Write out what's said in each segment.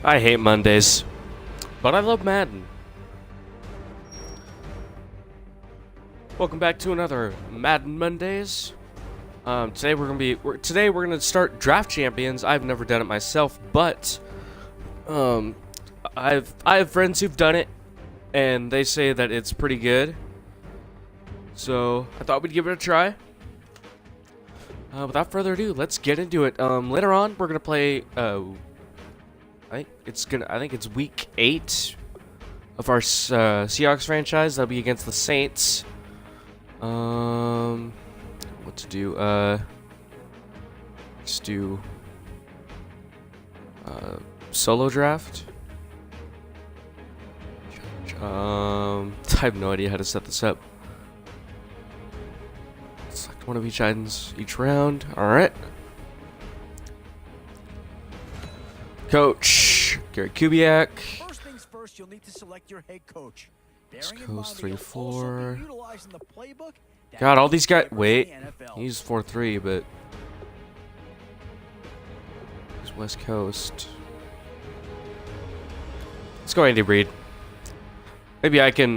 I hate Mondays, but I love Madden. Welcome back to another Madden Mondays. Today we're gonna start Draft Champions. I've never done it myself, but I have friends who've done it, and they say that it's pretty good. So I thought we'd give it a try. Without further ado, let's get into it. Later on, we're gonna play. I think it's week 8 of our Seahawks franchise. That'll be against the Saints. What to do? Let's do solo draft. I have no idea how to set this up. Select one of each items each round. All right. Coach Gary Kubiak. First things first, you'll need to select your head coach. West Coast 3-4. God, all these guys. Wait, he's 4-3, but he's West Coast. Let's go Andy Reid. Maybe I can.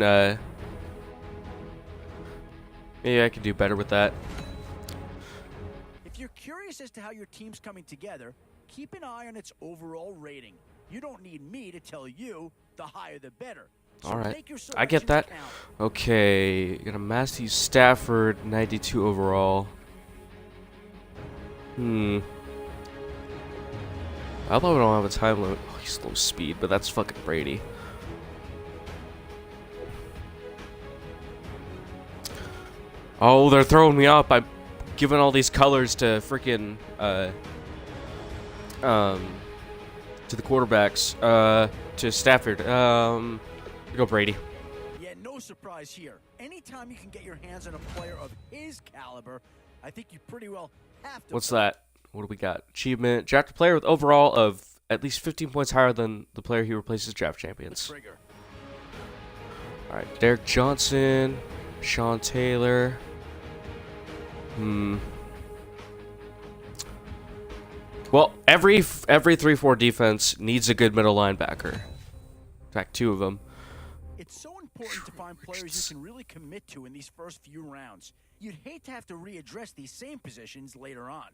Maybe I can do better with that. If you're curious as to how your team's coming together, keep an eye on its overall rating. You don't need me to tell you the higher the better. So alright, I get that. Okay, got a Matthew Stafford, 92 overall. I thought we don't have a time limit. Oh, he's low speed, but that's fucking Brady. Oh, they're throwing me off by giving all these colors to freaking to the quarterbacks, to Stafford. Go Brady. Yeah, no surprise here. Anytime you can get your hands on a player of his caliber, I think you pretty well have to. What's that? What do we got? Achievement. Draft a player with overall of at least 15 points higher than the player he replaces draft champions. Alright, Derek Johnson, Sean Taylor. Well, every 3-4 defense needs a good middle linebacker. In fact, 2 of them. It's so important to find players you can really commit to in these first few rounds. You'd hate to have to readdress these same positions later on.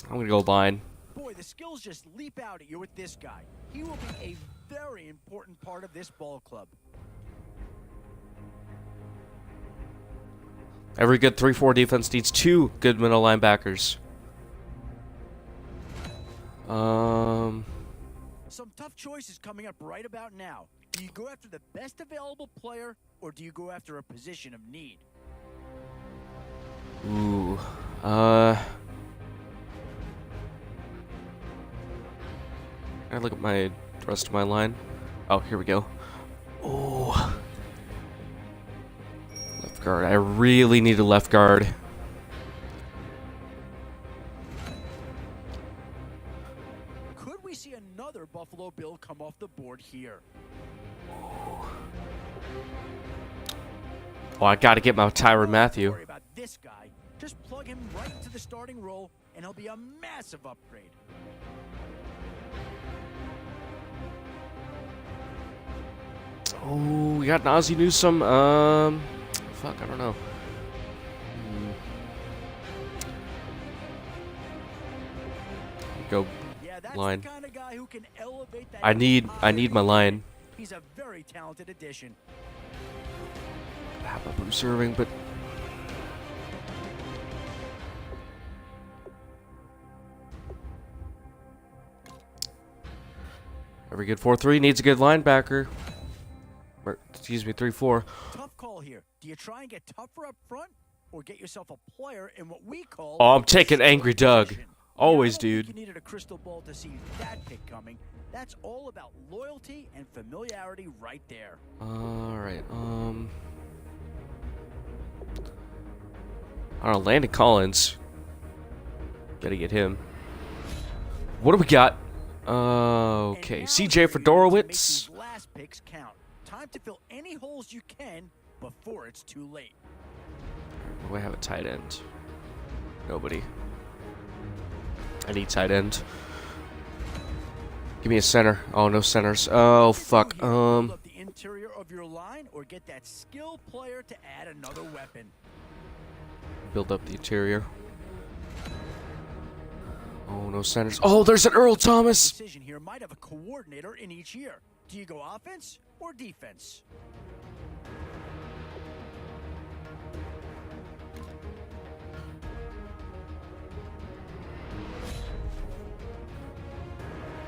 I'm gonna go line. Boy, the skills just leap out at you with this guy. He will be a very important part of this ball club. Every good 3-4 defense needs 2 good middle linebackers. Some tough choices coming up right about now. Do you go after the best available player, or do you go after a position of need? Ooh. I look at the rest of my line. Oh, here we go. Ooh. Left guard. I really need a left guard. Could we see another Buffalo Bill come off the board here? Oh, I gotta get my Tyrann Mathieu. Don't worry about this guy. Just plug him right into the starting role, and he'll be a massive upgrade. Oh, we got Nazi Newsome. Fuck, I don't know. Go line. The kind of guy who can elevate that I need my line. He's a very talented addition. I have a Bruce Irving, but every good 4-3 needs a good linebacker. Or, excuse me, 3-4. Tough call here. Do you try and get tougher up front, or get yourself a player in what we call? Oh, I'm taking Angry Doug. Always, dude. You needed a crystal ball to see that pick coming. That's all about loyalty and familiarity right there. All right. I don't know, Landon Collins. Gotta get him. What do we got? Okay, CJ Fedorowicz. Last picks count. Time to fill any holes you can before it's too late. Do I have a tight end? Nobody. I need tight end. Give me a center. Oh, no centers. Oh, fuck. Build up the interior of your line or get that skill player to add another weapon. Build up the interior. Oh, no centers. Oh, there's an Earl Thomas. Decision here might have a coordinator in each year. Do you go offense or defense?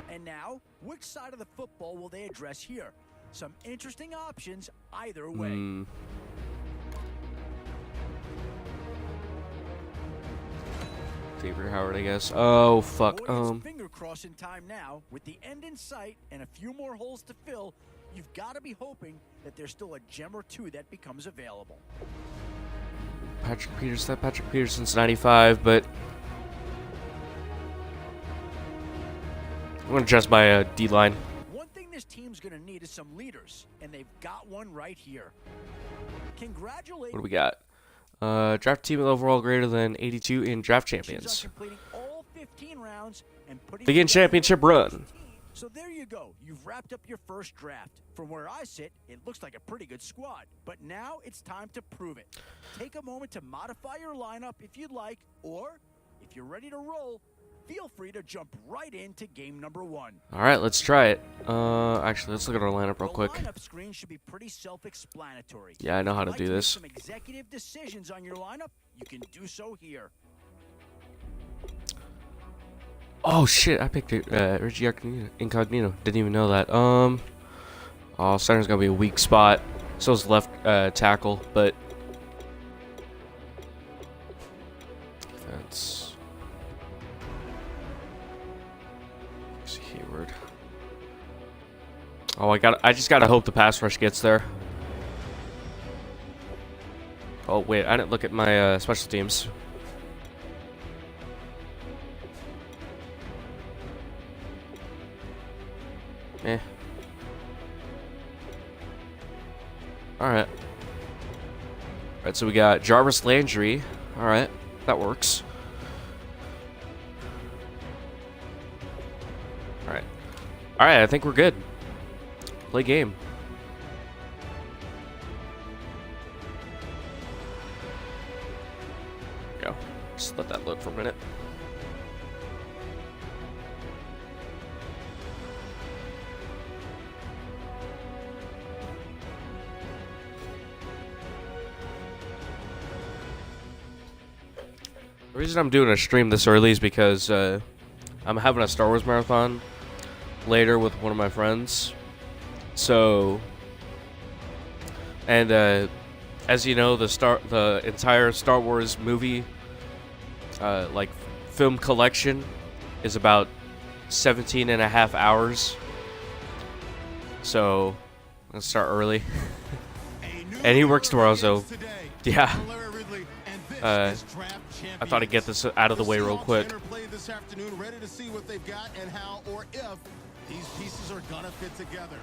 And now, which side of the football will they address here? Some interesting options either way. Xavier Howard, I guess. Oh, fuck. Boy, it's finger crossing time now. With the end in sight and a few more holes to fill, you've got to be hoping that there's still a gem or two that becomes available. Patrick Peterson's 95, but I'm going to adjust my D-line. One thing this team's going to need is some leaders, and they've got one right here. Congratulations. What do we got? Draft team with overall greater than 82 in draft champions. All 15 rounds and Begin championship run. So there you go. You've wrapped up your first draft. From where I sit, it looks like a pretty good squad. But now it's time to prove it. Take a moment to modify your lineup if you'd like, or if you're ready to roll, feel free to jump right into game number 1. All right, let's try it. Actually, let's look at our lineup real quick. The lineup screen should be pretty self-explanatory. Yeah, I know how to If do you'd like this. Some executive decisions on your lineup, you can do so here. Oh shit! I picked Richie Incognito. Didn't even know that. Oh, center's gonna be a weak spot. So is left tackle, but defense. Hayward. Oh, I just gotta hope the pass rush gets there. Oh wait, I didn't look at my special teams. Eh. Alright. Alright, so we got Jarvis Landry. Alright, that works. Alright. Alright, I think we're good. Play game. There we go. Just let that load for a minute. The reason I'm doing a stream this early is because I'm having a Star Wars marathon later with one of my friends. So, and as you know, the entire Star Wars movie, like film collection, is about 17 and a half hours. So, let's start early. And he works tomorrow, so yeah. I thought I'd get this out of the way real quick. This afternoon, ready to see what they've got and how or if these pieces are gonna fit together.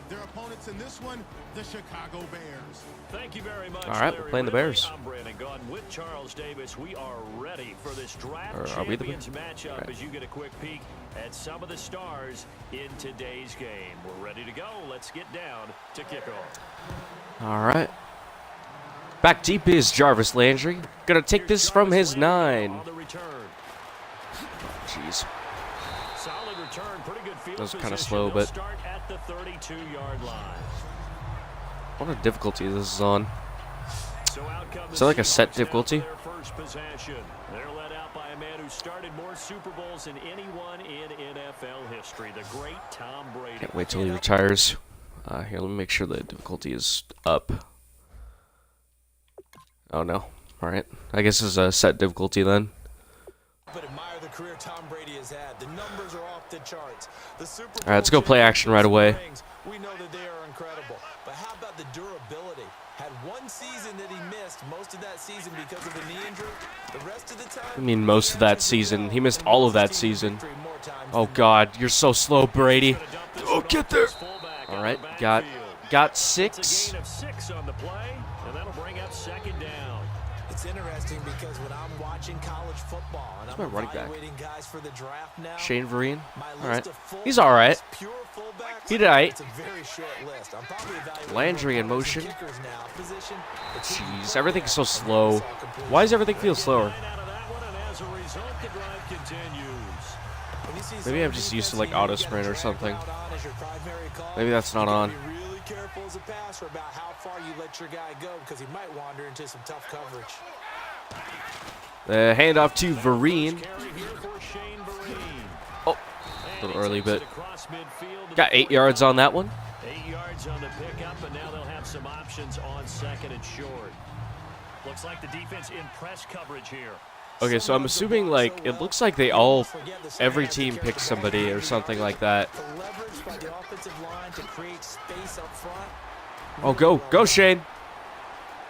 Their opponents in this one, the Chicago Bears. Thank you very much. All right, we're playing the Bears. I'm Brandon Gunn with Charles Davis. We are ready for this draft Are we the champions matchup right. as you get a quick peek at some of the stars in today's game. We're ready to go. Let's get down to kickoff. All right. Back deep is Jarvis Landry. Gonna take this from his 9. On the return. Jeez. Solid return, pretty good field That was kind of position. slow, They'll but start at the 32-yard line. what a difficulty this is on. So out come Is that like a set Seahawks difficulty? after their first possession. They're led out by a man who started more Super Bowls than anyone in NFL history, the great Tom Brady. Can't wait till he retires. Here, let me make sure the difficulty is up. Oh no. All right. I guess it's a set difficulty then. But admire the career Tom Brady has had. The numbers are off the charts. The Super Bowl All right, let's go play action right away. rings, we know that they are incredible. But how about the durability? Had one season that he missed, most of that season because of a knee injury. The rest of the time, I mean, most of that season. He missed all of that season. Oh God, you're so slow, Brady. Oh, get there. All right, got 6. It's a gain of 6 on the play, and that'll bring up second down. it's interesting because when I'm watching college football and Who's I'm my running back? evaluating guys for the draft now, Shane Vereen. my All right. list of fullbacks, He's all right. pure fullbacks, He did all right. it's a very short list. I'm probably evaluating Landry in more motion. kickers now. Position, it's Jeez, everything's so slow. Why does everything feel slower? Out of that one, and as a result, the drive continues. When you see Maybe I'm zone just used to defense like and auto you get a sprint or drag something. route on as your primary call, Maybe that's not you gotta on. Be really careful as a passer about how far you let your guy go because he might wander into some tough coverage. The handoff to Vereen. Carry here for Shane Vereen. Oh, a little early, but Across midfield to got the 8 yards on that one. 8 yards on the pickup, and now they'll have some options on second and short. Looks like the defense in press coverage here. Okay, so I'm assuming like it looks like they all, every team picks somebody or something like that. The leverage by the offensive line to create space up front. Oh, go Shane!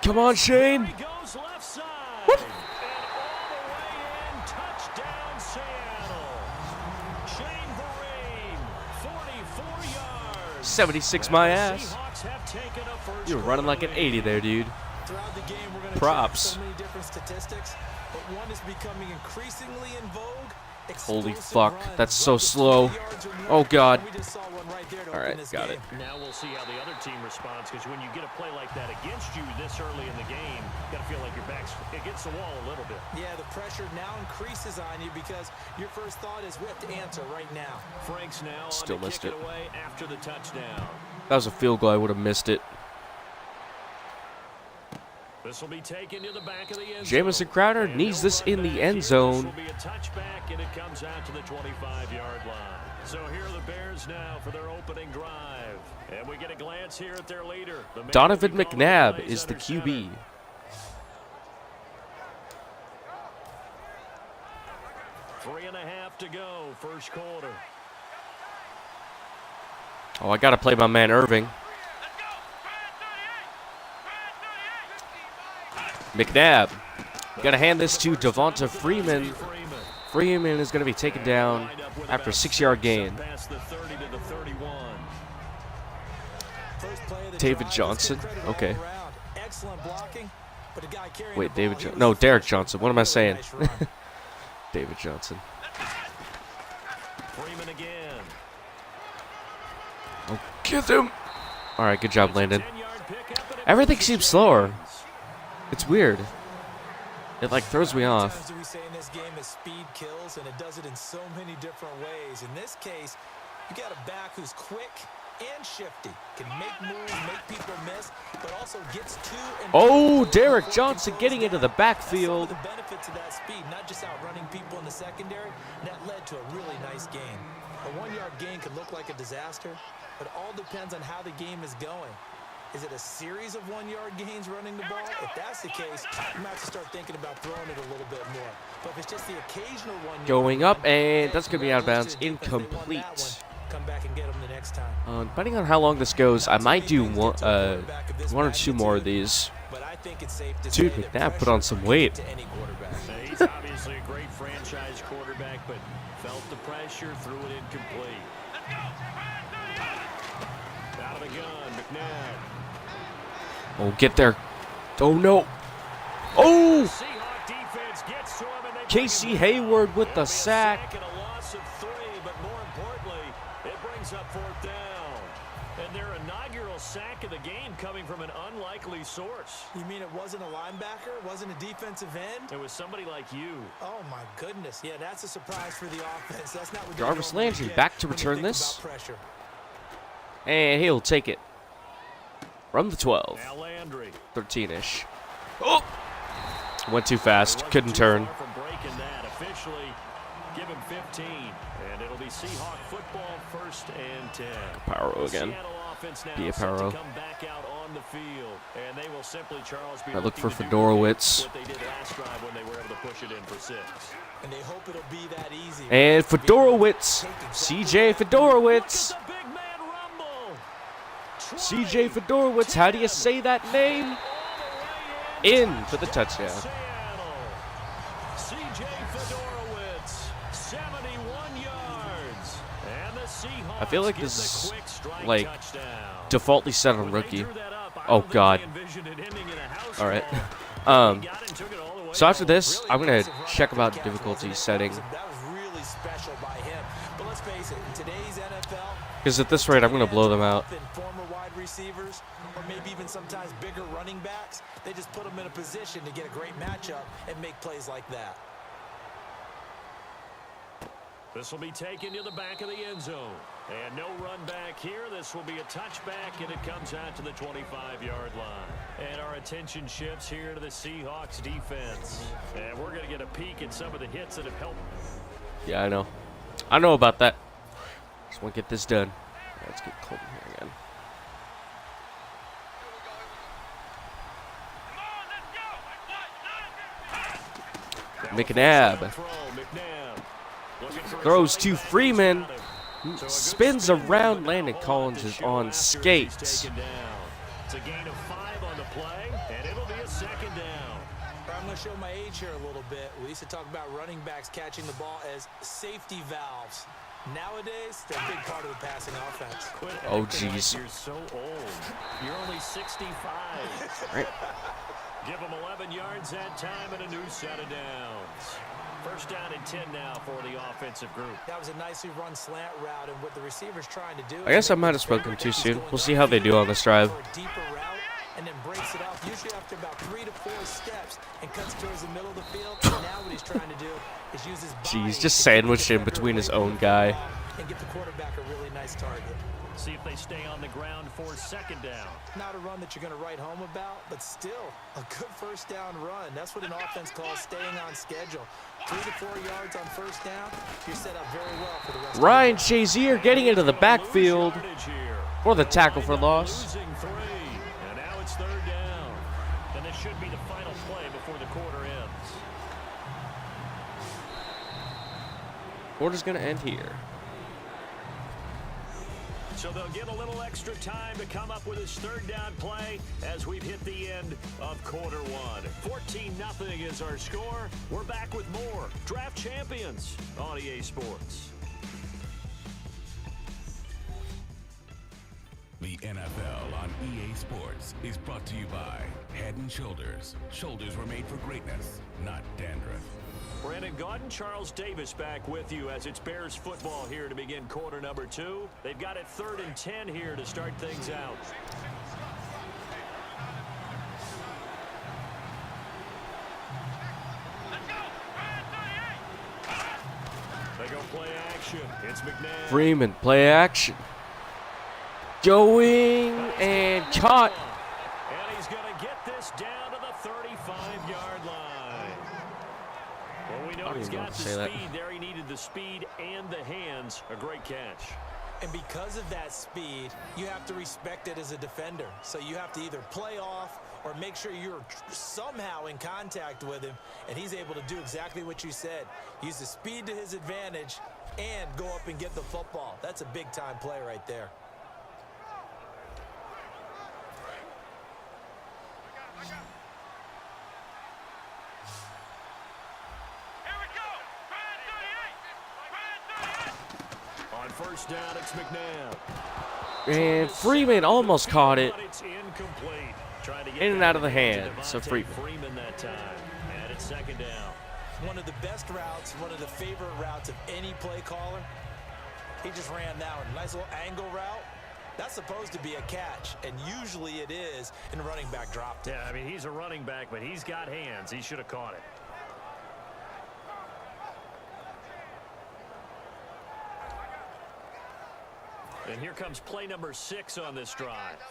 Come on, Shane! He goes left side. And all the way in, touchdown Seattle. Shane Vereen, 44 yards. 76 my And the ass. Seahawks have taken a first You're running like an quarter 80 there, dude. Throughout the game, we're going to Props. so many different statistics, but one is becoming increasingly in vogue. Holy Explosive fuck, runs, that's so runs of slow. 20 yards or more. Oh, God. We just saw one right there to All open right, this got game. it. Now we'll see how the other team responds, because when you get a play like that against you this early in the game, you got to feel like your back's against the wall a little bit. Yeah, the pressure now increases on you because your first thought is we have to answer right now. Frank's now Still on to missed kick it. it away after the touchdown. That was a field goal. I would have missed it. This will be taken to the back of the end Jamison zone. Crowder And needs they'll this run in the back end here. zone. This will be a touchback, and it comes out to the 25-yard line. So here are the Bears now for their opening drive. And we get a glance here at their leader. The man Donovan who called McNabb plays is the under QB. center. 3.5 to go, first quarter. Oh, I gotta play my man Irving. McNabb. Gotta hand this to Devonta Freeman. Freeman is gonna be taken down after a 6-yard gain. Past the 30 to the 31. First play of the David drive, let's Johnson? give credit all Okay. around. Excellent blocking, but a guy carrying Wait, the David ball, Jo- he no, was Derek efficient. Johnson. What am I Really saying? nice run. David Johnson. Freeman again. Oh, get him! All right, good job, Landon. 10-yard pickup, and it Everything pushes seems slower. chains. It's weird. It like throws me How many off. times do we say in this game that speed kills, and it does it in so many different ways. In this case, you got a back who's quick and shifty, can make moves, make people miss, but also gets to and Oh, from Derek before Johnson controls getting into the down. That's backfield. some of the benefits of that speed, not just outrunning people in the secondary. That led to a really nice game. A 1-yard gain could look like a disaster, but it all depends on how the game is going. Is it a series of 1-yard gains running the ball? If that's the case, you might have to start thinking about throwing it a little bit more. But if it's just the occasional 1-yard Going up, gain, and that's gonna be out of bounds. congratulations to the defense. They won that Incomplete. one. Come back and get them the next time. Depending on how long this goes, I might do one, Get to a quarterback of this one or two more of magnitude, these. but I think it's safe to Dude, say that McNabb put pressure on some can weight. get to any quarterback. He's obviously a great franchise quarterback, but felt the pressure, threw it incomplete. Out of the gun, McNabb. Oh, get there. Oh, no. Oh! Seahawk defense gets to him, and they bring Casey him down. Hayward with the It'll be a sack. and a loss of 3, but more importantly, it brings up 4th down. And their inaugural sack of the game coming from an unlikely source. You mean it wasn't a linebacker? It wasn't a defensive end? It was somebody like you. Oh, my goodness. Yeah, that's a surprise for the offense. That's not what you Jarvis normally Landry get back to when you return think this. about pressure. And he'll take it. From the 12. Now Landry. 13-ish. Oh! Went too He fast. wasn't Couldn't too turn. far from breaking that. Officially, give him 15. And it'll be Seahawk football, 1st and 10. Paro again. Seattle offense now Be a set to Paro. come back out on the field. And they will simply, Charles, be I look for looking to Fedorowicz. what they did last drive when they were able to push it in for 6. And they hope it'll be that easy. And Fedorowicz. CJ Fedorowicz. Look at the big man rumble. CJ Fedorowicz. How do you say that name? In for the touchdown. CJ Fedorowicz, 71 yards. And the Seahawks I feel like get this the is, quick strike like, touchdown. defaultly set on When they rookie. drew that up, I Oh, don't think God. they envisioned it ending in a house All right. ball. So after this, I'm gonna check about difficulty setting. That was really special by him. But let's face it, in today's NFL, Because at this rate, I'm gonna blow them out. than former wide receivers, or maybe even sometimes bigger running backs, they just put them in a position to get a great matchup and make plays like that. This will be taken to the back of the end zone. And no run back here. This will be a touchback, and it comes out to the 25-yard line. And our attention shifts here to the Seahawks defense. And we're going to get a peek at some of the hits that have helped. Yeah, I know. I know about that. Just want to get this done. Let's get Colton here again. McNabb throws to Freeman. Spins around. Landon Collins is on skates. It's a gain of 5 on the play, and it'll be a second down. I'm going to show my age here a little bit. We used to talk about running backs catching the ball as safety valves. Nowadays, they're a big part of the passing offense. Oh, jeez. You're so old. You're only 65. Right. Give them 11 yards that time and a new set of downs. First down and 10 now for the offensive group. That was a nicely run slant route, and what the receiver's trying to do. I guess I might have spoken too soon. We'll see how they do on this drive. Deeper route, and then breaks it off, usually after about 3 to 4 steps, and cuts towards the middle of the field. And now what he's trying to do is use his body. Jeez, just sandwiched in between his own guy. And give the quarterback a really nice target. See if they stay on the ground for second down. Not a run that you're going to write home about, but still a good first down run. That's what an offense calls staying on schedule. 3 to 4 yards on first down, you're set up very well for the rest Ryan of Shazier getting into the backfield for the tackle for loss. Losing 3, and now it's third down. And this should be the final play before the quarter ends. Quarter's going to end here. So they'll get a little extra time to come up with his third down play as we've hit the end of quarter 1. 14-0 is our score. We're back with more Draft Champions on EA Sports. The NFL on EA Sports is brought to you by Head & Shoulders. Shoulders were made for greatness, not dandruff. Brandon Gaudin, Charles Davis back with you as it's Bears football here to begin quarter number 2. They've got it 3rd and 10 here to start things out. They go play action. It's McNabb. Freeman, play action. Going and caught. And he's going to get this down to the 35-yard line. Well, we know he's got the speed there. He needed the speed and the hands. A great catch. And because of that speed, you have to respect it as a defender. So you have to either play off or make sure you're somehow in contact with him. And he's able to do exactly what you said. Use the speed to his advantage and go up and get the football. That's a big-time play right there. On first down, it's McNabb. And Freeman almost caught it. But it's incomplete. Trying to get In and that out of the to hands of Devontae Freeman. that time. And it's second down. One of the best routes, one of the favorite routes of any play caller. He just ran that one. Nice little angle route. That's supposed to be a catch, and usually it is in running back drop. Yeah, I mean, he's a running back, but he's got hands. He should have caught it. And here comes play number 6 on this drive.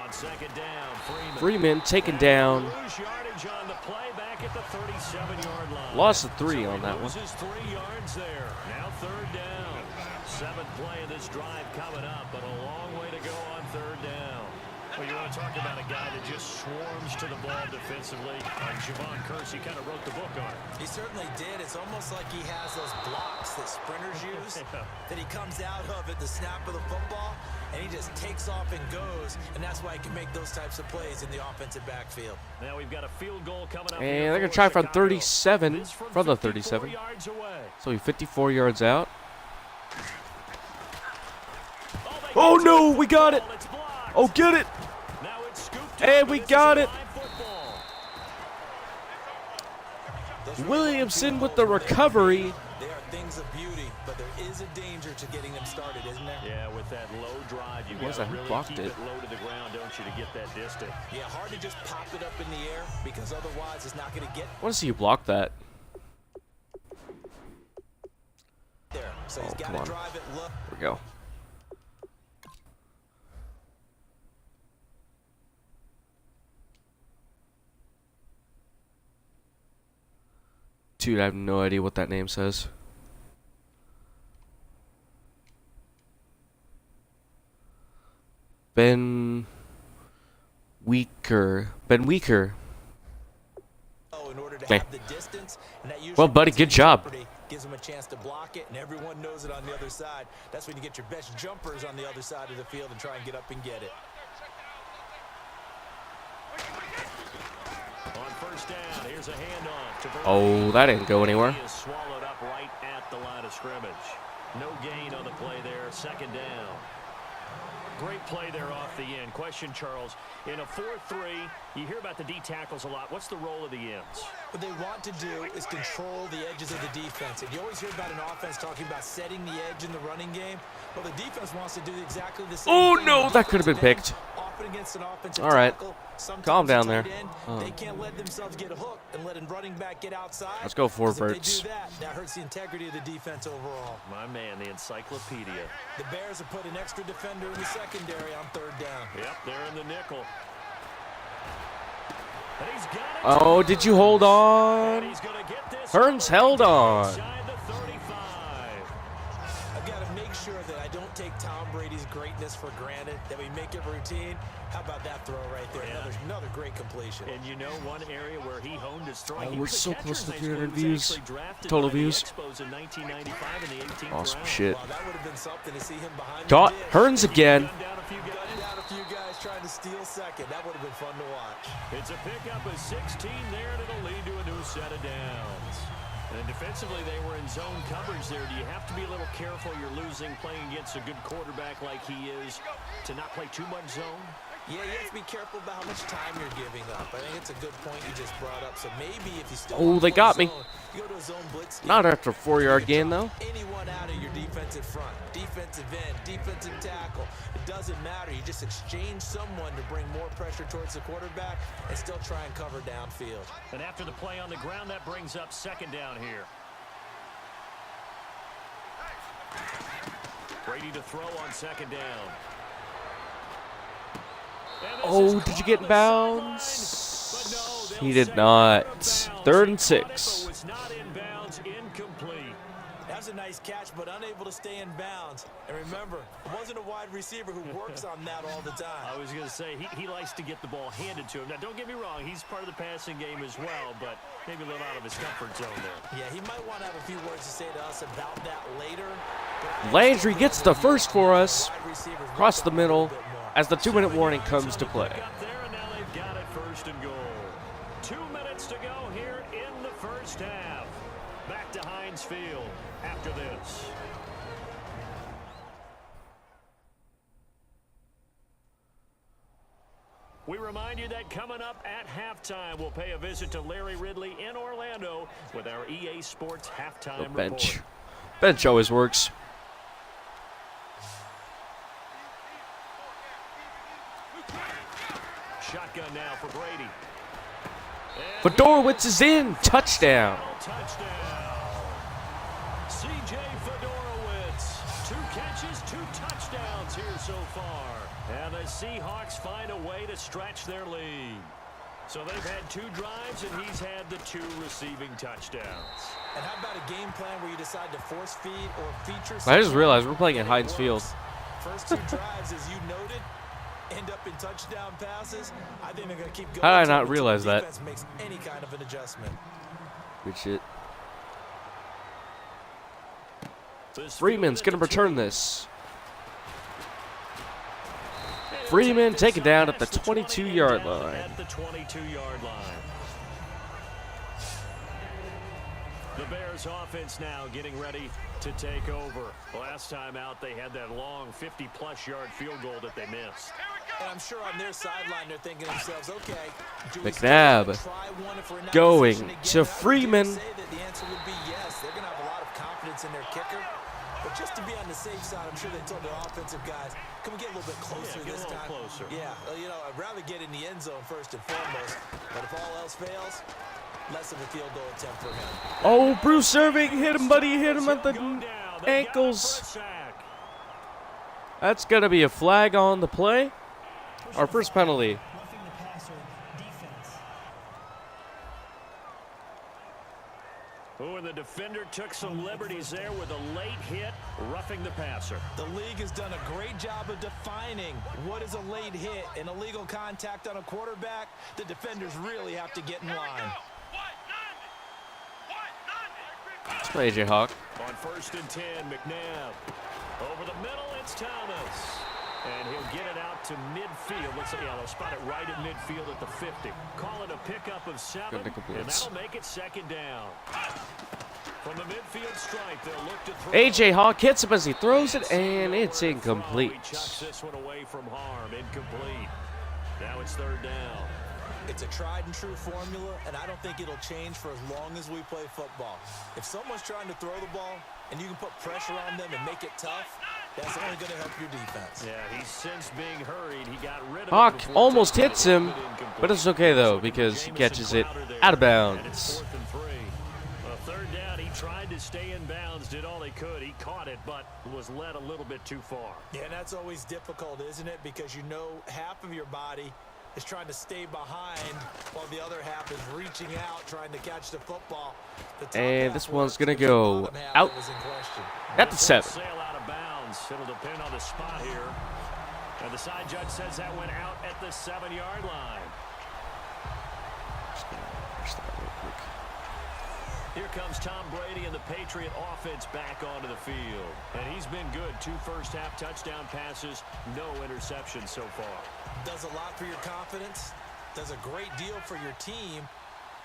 On second down, Freeman taken down. Lose yardage on the play back at the 37-yard line. Lost the 3 on that one. Loses 3 yards there. Now third down. 7th play of this drive coming up, but a long way to go on third down. Well, you want to talk about a guy that just swarms to the ball defensively. Javon Kersey kind of wrote the book on it. He certainly did. It's almost like he has those blocks that sprinters use, that he comes out of at the snap of the football, and he just takes off and goes, and that's why he can make those types of plays in the offensive backfield. Now we've got a field goal coming up. And they're going to try from 37, from the 37. Yards away. So he's 54 yards out. Oh no, we got it. Oh, get it. And we got it. Williamson with the recovery. They are things of beauty, but there is a danger to getting them started, isn't there? Yeah, with that low drive, you've got to really keep it low to the ground, don't you, to get that distance. Yeah, hard to just pop it up in the air because otherwise it's not going to get I want to see you block that. there. So he's got to drive it low. There we go. Dude, I have no idea what that name says. Ben Weaker. Ben Weaker. In order to Okay. have the distance, and that usually Well, buddy, good job. gives him a chance to block it, and everyone knows it on the other side. That's when you get your best jumpers on the other side of the field and try and get up and get it. On first down, here's a handoff to Oh, that didn't go anywhere. He is swallowed up right at the line of scrimmage. No gain on the play there, second down. Great play there off the end. Question, Charles, in a 4-3, you hear about the D tackles a lot. What's the role of the ends? What they want to do is control the edges of the defense. And you always hear about an offense talking about setting the edge in the running game. Well, the defense wants to do exactly the same Oh thing. no, that could have been picked. Often against an offensive All right. tackle, sometimes Calm down the there. tight end, they can't let themselves get hooked and let a running back get outside. Let's go Because forwards. if they do that, that hurts the integrity of the defense overall. My man, the encyclopedia. The Bears have put an extra defender in the secondary on third down. Yep, they're in the nickel. And he's got it. Oh, did you hold And on? he's gonna get this Hearns held on. inside the 35. I've got to make sure that I don't take Tom Brady's greatness for granted, that we make it routine. How about that throw right there? Yeah. Another great completion. And you know one area where he honed his throwing. Oh, He we're was a so catcher close to in high school. 300 He was views. actually drafted Total by the views. Expos in 1995 in the 18th Awesome round. shit. Wow, that would have been something to see him behind Got the dish. Hearns again. Gunned down a few guys. Gunned down a few guys trying to steal second. That would have been fun to watch. It's a pickup of 16 there, and it'll lead to a new set of downs. And defensively, they were in zone coverage there. Do you have to be a little careful? You're losing playing against a good quarterback like he is to not play too much zone? Yeah, you have to be careful about how much time you're giving up. I think it's a good point you just brought up. So maybe if you still Oh, they got me. you go to a zone blitz scheme. Not after a 4-yard You gain, drop though. Anyone out of your defensive front, defensive end, defensive tackle. It doesn't matter. You just exchange someone to bring more pressure towards the quarterback and still try and cover downfield. And after the play on the ground, that brings up second down here. Brady to throw on second down. And this Oh, is did you caught get on in the sideline, bounds? but no, they'll He say did not. out of bounds. 3rd and Caught it, 6. but was not in bounds, incomplete. That's a nice catch, but unable to stay in bounds. And remember, it wasn't a wide receiver who works on that all the time. I was going to say, he likes to get the ball handed to him. Now, don't get me wrong, he's part of the passing game as well, but maybe a little out of his comfort zone there. Yeah, he might want to have a few words to say to us about that later. Landry gets the first for us. Wide receivers Across the want a little middle bit more. as the 2-minute warning comes to play. Up there, and now they've got it first and goal. 2 minutes to go here in the first half. Back to Heinz Field after this. We remind you that coming up at halftime, we'll pay a visit to Larry Ridley in Orlando with our EA Sports halftime The bench. report. Bench always works. Shotgun now for Brady. Fedorowicz is in. Touchdown. Touchdown. C.J. Fedorowicz. 2 catches, 2 touchdowns here so far. And the Seahawks find a way to stretch their lead. So they've had 2 drives, and he's had the 2 receiving touchdowns. And how about a game plan where you decide to force feed or feature? I just realized we're playing at and it Heinz Field. works? First 2 drives, as you noted, end up in touchdown passes. I think they're going to keep going. How did I not until the realize that? defense makes any kind of an adjustment. Good shit. This Freeman's field going to at the return 2. this. Freeman taken down at the 22-yard line. At the 22-yard line. The Bears offense now getting ready to take over. Last time out, they had that long 50-plus yard field goal that they missed. And I'm sure on their sideline they're thinking to themselves, okay, do we McNabb try one if we're not going in position to again? Freeman. I would say that the answer would be yes. They're going to have a lot of confidence in their kicker. But just to be on the safe side, I'm sure they told their offensive guys, can we get a little bit closer get this a little time? closer. Yeah, you know, I'd rather get in the end zone first and foremost. But if all else fails, less of a field goal attempt for him. Oh, Bruce Irving hit him, buddy. Hit him at the ankles. That's going to be a flag on the play. Our first penalty. Roughing the passer defense. Oh, and the defender took some liberties there with a late hit, roughing the passer. The league has done a great job of defining what is a late hit and illegal contact on a quarterback. The defenders really have to get in line. Let's play AJ Hawk. On 1st and 10, McNabb. Over the middle, it's Thomas. And he'll get it out to midfield. Let's see, they'll spot it right at midfield at the 50. Call it a pickup of 7, and that'll make it 2nd down. From the midfield stripe, they'll look to throw. AJ Hawk hits him as he throws it, and it's incomplete. He chucks this one away from harm. Incomplete. Now it's 3rd down. It's a tried and true formula, and I don't think it'll change for as long as we play football. If someone's trying to throw the ball and you can put pressure on them and make it tough, that's only going to help your defense. Yeah, he's since being hurried. He got rid of Hawk it before almost taking hits it, him, incomplete. but it's okay though because he catches it out of And it's bounds. 4th and 3. 3rd down, he tried to stay in bounds, did all he could. He caught it, but was led a little bit too far. Yeah, and that's always difficult, isn't it? Because you know half of your body is trying to stay behind while the other half is reaching out, trying to catch the football. The top And half this one's works, gonna but the go bottom half out that was in question. at the 7. Sail out of bounds. It'll depend on the spot here. And the side judge says that went out at the 7-yard line. Here comes Tom Brady and the Patriot offense back onto the field. And he's been good. 2 first-half touchdown passes, no interceptions so far. Does a lot for your confidence, does a great deal for your team,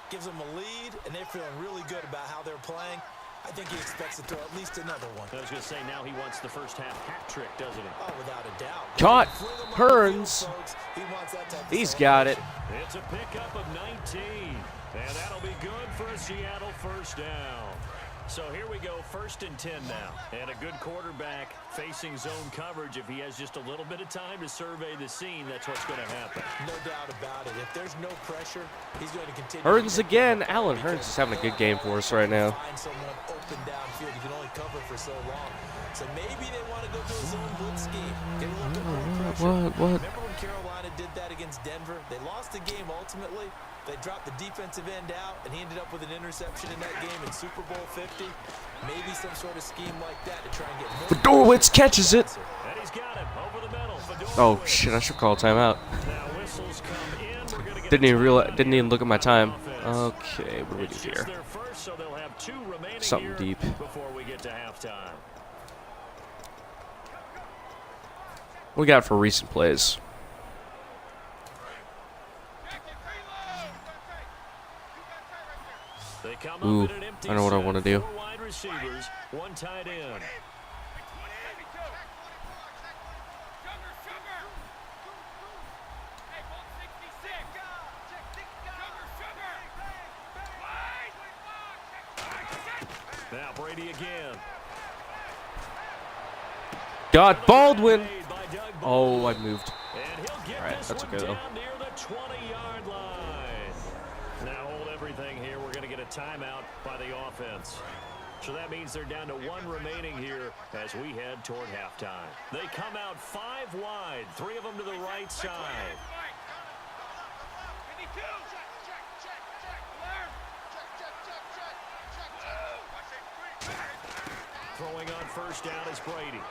gives them a lead, and they're feeling really good about how they're playing. I think he expects to throw at least another one. I was going to say, now he wants the first-half hat trick, doesn't he? Oh, without a doubt. Caught. Fling him on the Hearns. field, folks. He wants that type of He's got it. It's a pickup of 19. And that'll be good for a Seattle first down. So here we go, 1st and 10 now. And a good quarterback facing zone coverage. If he has just a little bit of time to survey the scene, that's what's going to happen. No doubt about it. If there's no pressure, he's going to continue. Hearns again. Alan Hearns is having a good game for us right now. Find someone open downfield. You can only cover for so long. So maybe they want to go to a zone blitz scheme. Get a little bit more pressure. What? Remember when Carolina did that against Denver? They lost the game ultimately. They dropped the defensive end out, and he ended up with an interception in that game in Super Bowl 50. Maybe some sort of scheme like that to try and get more. Fedorowicz catches it. And he's got it over the middle. Oh shit! I should call timeout. Now whistles come in. We're gonna get Didn't even look at my time. Okay, what do we do It's here? just their first, so they'll have 2 remaining Something here deep. before we get to halftime. What we got for recent plays? They come Ooh, up in an empty I know what I set. wanna do. 4 wide receivers, 1 tight end. Now Brady again. Got Baldwin. Made by Doug Oh, Baldwin. I moved. And he'll get All right, this that's one okay, though. down near the 20-yard line. Now hold everything here. We're going to get a timeout by the offense. So that means they're down to 1 remaining here as we head toward halftime. They come out 5 wide, 3 of them to the right side. Throwing on first down is Brady.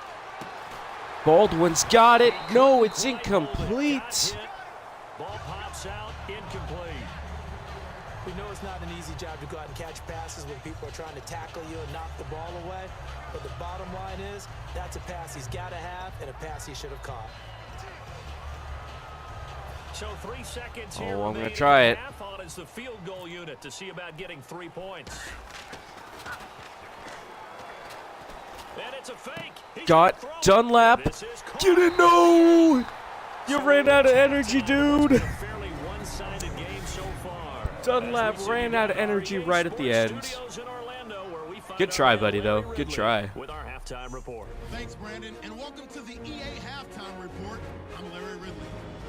Baldwin's got it. No, it's incomplete. Ball pops out, incomplete. We know it's not an easy job to go out and catch passes when people are trying to tackle you and knock the ball away. But the bottom line is, that's a pass he's got to have and a pass he should have caught. So 3 seconds here. Oh, I'm gonna remaining try in it. half on is the field goal unit to see about getting 3 points. It's a fake. He's Got gonna throw it. Dunlap. This is caught. You didn't know. You ran out of energy, It's dude. been a fairly one-sided game so far. Dunlap As we ran see out of our energy EA right at the Sports end. Studios in Orlando, where we find Good our try, man buddy, though. Larry Good Ridley try. With our halftime report. Thanks, Brandon, and welcome to the EA Halftime Report. I'm Larry Ridley.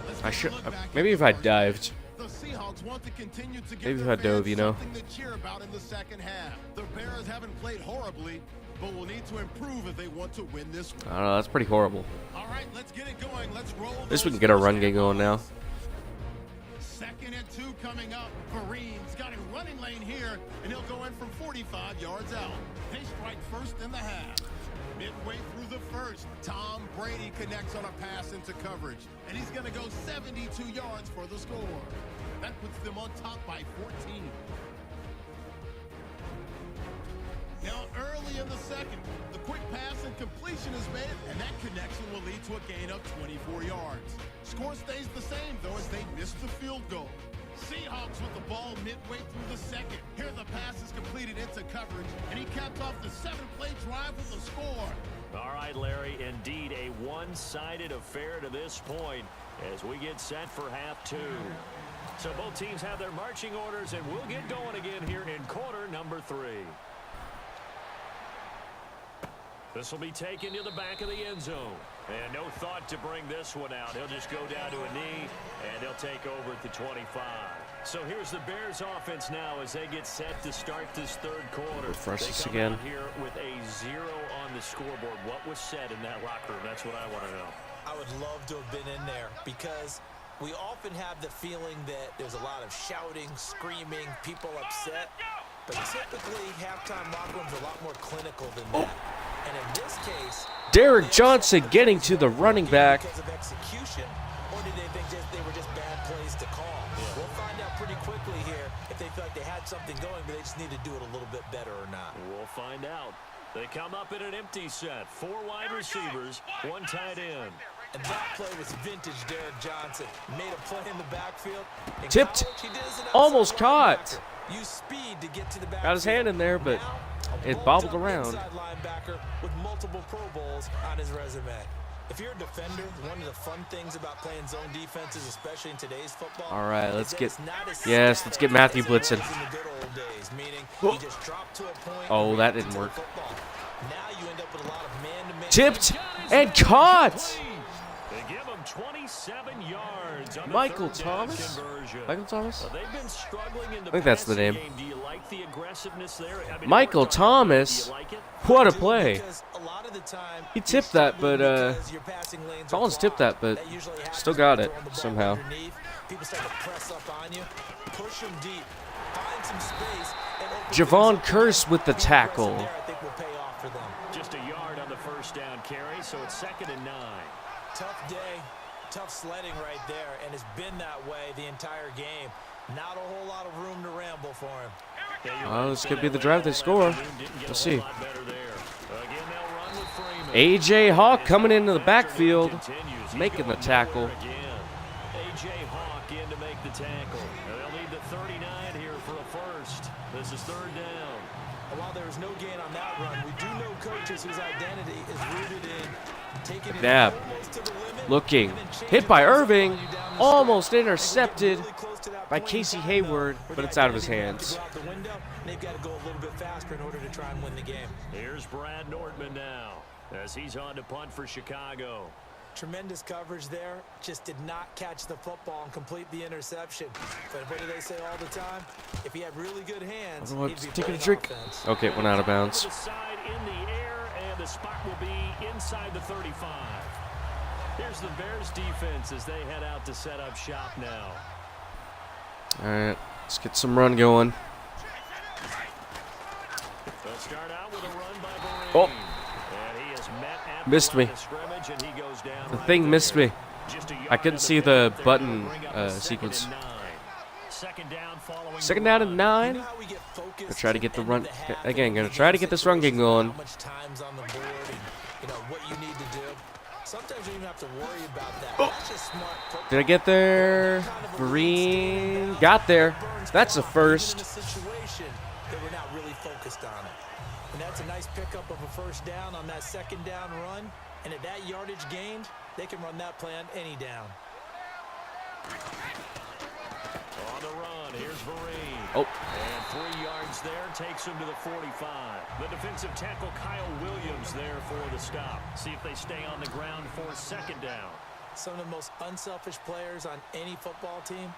Let's I take a should. look back Maybe at if the I first dived. half. The Seahawks want to continue to give Maybe if their I dove, fans you know. something to cheer about in the second half. The Bears haven't played horribly, but will need to improve if they want to win this one. I don't know. That's pretty horrible. All right, let's get it going. Let's roll. At least we those can get our first run game going now. Second and 2 coming up. Kareem's got a running lane here, and he'll go in from 45 yards out. They strike first in the half. Midway through the first, Tom Brady connects on a pass into coverage, and he's going to go 72 yards for the score. That puts them on top by 14. Now, early in the second, the quick pass and completion is made, and that connection will lead to a gain of 24 yards. Score stays the same, though, as they miss the field goal. Seahawks with the ball midway through the second. Here the pass is completed into coverage, and he capped off the 7-play drive with a score. All right, Larry, indeed a one-sided affair to this point as we get set for half two. So both teams have their marching orders, and we'll get going again here in quarter number 3. This will be taken to the back of the end zone. And no thought to bring this one out. He'll just go down to a knee, and they'll take over at the 25. So here's the Bears offense now as they get set to start this third quarter. Refresh They this come again. out here with a 0 on the scoreboard. What was said in that locker room? That's what I want to know. I would love to have been in there because we often have the feeling that there's a lot of shouting, screaming, people upset. But typically, halftime locker rooms are a lot more clinical than that. And in this case, Derek Johnson getting to the running back. because of execution, or did they think they were just bad plays to call? We'll find out pretty quickly here if they feel like they had something going, but they just need to do it a little bit better or not. We'll find out. They come up in an empty set. 4 wide receivers, 1 tight end. And that play was vintage Derek Johnson. Made a play in the backfield. In Tipped. college, he did as an Almost outside caught. linebacker. Used speed to get to the backfield. Got his hand in there, but Now, a it bobbled bulked-up around. inside linebacker with multiple Pro Bowls on his resume. If you're a defender, one of the fun things about playing zone defenses, especially in today's football, All right, is let's that get. it's not as Yes, static let's get Matthew as it was blitzing. in the good old days, meaning Whoa. you just drop to a point Oh, and that react didn't to the work. football. Now you end up with a lot of man-to-man. Tipped and caught. They give him 27 yards on the Michael third down Thomas? conversion. Michael Thomas? Well, they've been struggling in the I think that's the passing name. game. Do you like the aggressiveness there? I mean, Michael it worked on Thomas. Do you like it? What a do, play. because a lot of the time He you're tipped that, but, struggling because your passing lanes are Collins tipped clogged. that, but usually happens still when got you're it throwing the ball somehow. underneath. People start to press up on you, push them deep, find some space, and open Javon things up. Curse with the Being aggressive tackle. there, I think will pay off for them. Just a yard on the first down carry, so it's 2nd and 9. Tough day, tough sledding right there, and it's been that way the entire game. Not a whole lot of room to ramble for him. Oh, this could be the drive they score. We'll see. A.J. Hawk coming into the backfield, making the tackle. A.J. Hawk in to make the tackle. They'll need the 39 here for a first. This is 3rd down. And while there was no gain on that run, we do know coaches whose identity is rooted in taking it McNabb almost to the limit looking. and then changing Hit by the result Irving. on you down the stretch. Almost They get intercepted really close to that by point Casey in time, Hayward, where but the it's out of his identity will have to hands. go out the window, and they've got to go a little bit faster in order to try and win the game. Here's Brad Nordman now as he's on to punt for Chicago. Tremendous coverage there. Just did not catch the football and complete the interception. But what do they say all the time? If he had really good hands, Oh, he'd it's be taking a playing drink. offense. Okay, it went out of bounds. To the side in the air, and the spot will be inside the 35. Here's the Bears defense as they head out to set up shop now. All right, let's get some run going. They'll start out with a run by Barine. Oh. And he is met at the Missed line me. of scrimmage, and he goes down The right thing there. missed me. Just a yard I couldn't on see pickup the there. button Bring up a 2nd sequence. and 9. 2nd down following Second the down run. and You 9. know how we get focused Gonna try to get the end run of the half again. and Gonna we try to get get this run game situations going. How much time's on the board and what you need to do. Sometimes you don't even have to worry about that. That's just smart football. Did I get there? Kind of a lead standing Vereen down. got there. Burns That's a caught, first. even in a situation that we're not really focused on it. And that's a nice pickup pickup of a first down on that second down run, and at that yardage gained, they can run that play on any down. On the run, here's Vereen. Oh. And 3 yards there, takes him to the 45. The defensive tackle, Kyle Williams, there for the stop. See if they stay on the ground for second down. Some of the most unselfish players on any football team,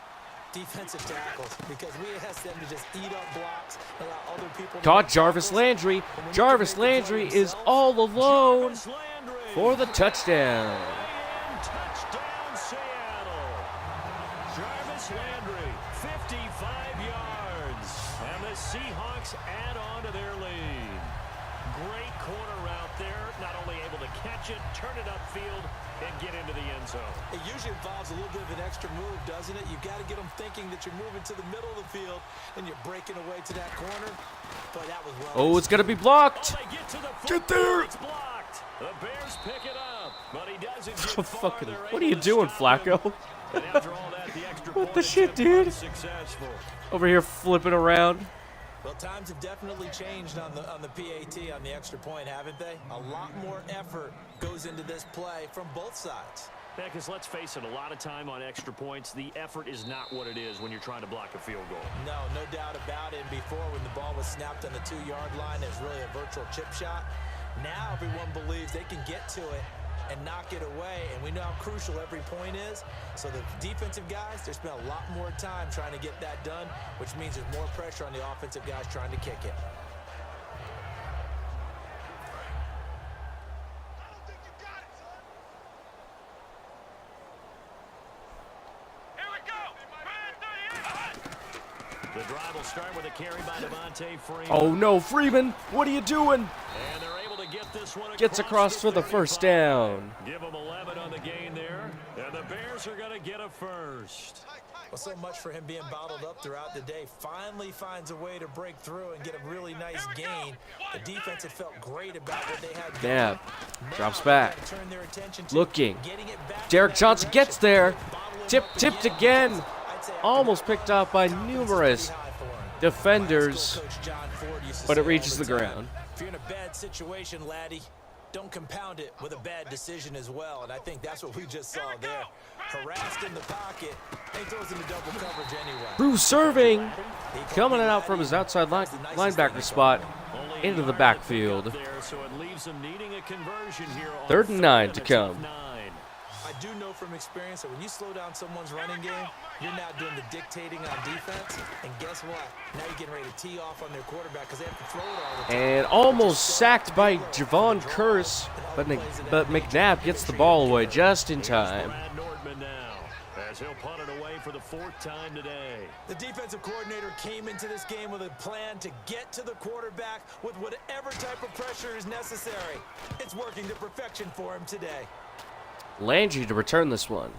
defensive tackles, because we ask them to just eat up blocks, allow other people to Caught make Jarvis tackles. Landry. And when you Jarvis can make the play Landry is yourself, all alone Jarvis Landry. for the touchdown. And touchdown, Seattle. Jarvis Landry, 55 yards. And the Seahawks add on to their lead. Great corner route there. Not only able to catch it, turn it upfield, and get into the end zone. It usually involves a little bit of an extra move, doesn't it? You've got to get them thinking that you're moving to the middle of the field and you're breaking away to that corner. But that was well. Oh, it's going to be blocked. Oh, they get to the Get there. It's blocked. The Bears pick it up, but he doesn't get far. Fucking, They're what are able you to doing, stop him. Flacco? And after all that, the extra What the point shit, attempt dude? unsuccessful. Over here flipping around. Well, times have definitely changed on the PAT, on the extra point, haven't they? A lot more effort goes into this play from both sides. Yeah, because let's face it, a lot of time on extra points, the effort is not what it is when you're trying to block a field goal. No doubt about it. And before, when the ball was snapped on the 2-yard line, it was really a virtual chip shot. Now everyone believes they can get to it and knock it away, and we know how crucial every point is. So the defensive guys, they spend a lot more time trying to get that done, which means there's more pressure on the offensive guys trying to kick it. The drive will start with a carry by Devontae Freeman. Oh no, Freeman, what are you doing? And they're able to get this one Gets across for the first down. Give them 11 on the gain there. And the Bears are going to get a first. Well, so much for him being bottled up throughout the day. Finally finds a way to break through and get a really nice gain. The defense had felt great about what they had. Snap. Now Drops they back. gotta turn their attention to Looking. getting it back Derek in that Johnson direction. gets there. Bottling up Tipped again. I'd say after Almost that, picked off by confidence is numerous pretty high for him. defenders, High school coach John Ford used to but say it all reaches the time, ground. If you're in a bad situation, laddie, don't compound it with a bad decision as well. And I think that's what we just saw there. Harassed in the pocket, and he throws into double coverage anyway. Bruce serving, coming out from his outside linebacker spot Only into a the yard backfield. to pick up there, so it leaves them needing a conversion here on 3rd and 9 to a tough come. 9. I do know from experience that when you slow down someone's running game, you're now doing the dictating on defense. And guess what? Now you're getting ready to tee off on their quarterback because they have to throw it all the time. And almost sacked by Javon Curse, but McNabb gets the ball away just in time. Brad Nordman now, as he'll punt it away for the 4th time today. The defensive coordinator came into this game with a plan to get to the quarterback with whatever type of pressure is necessary. It's working to perfection for him today. Landry to return this one.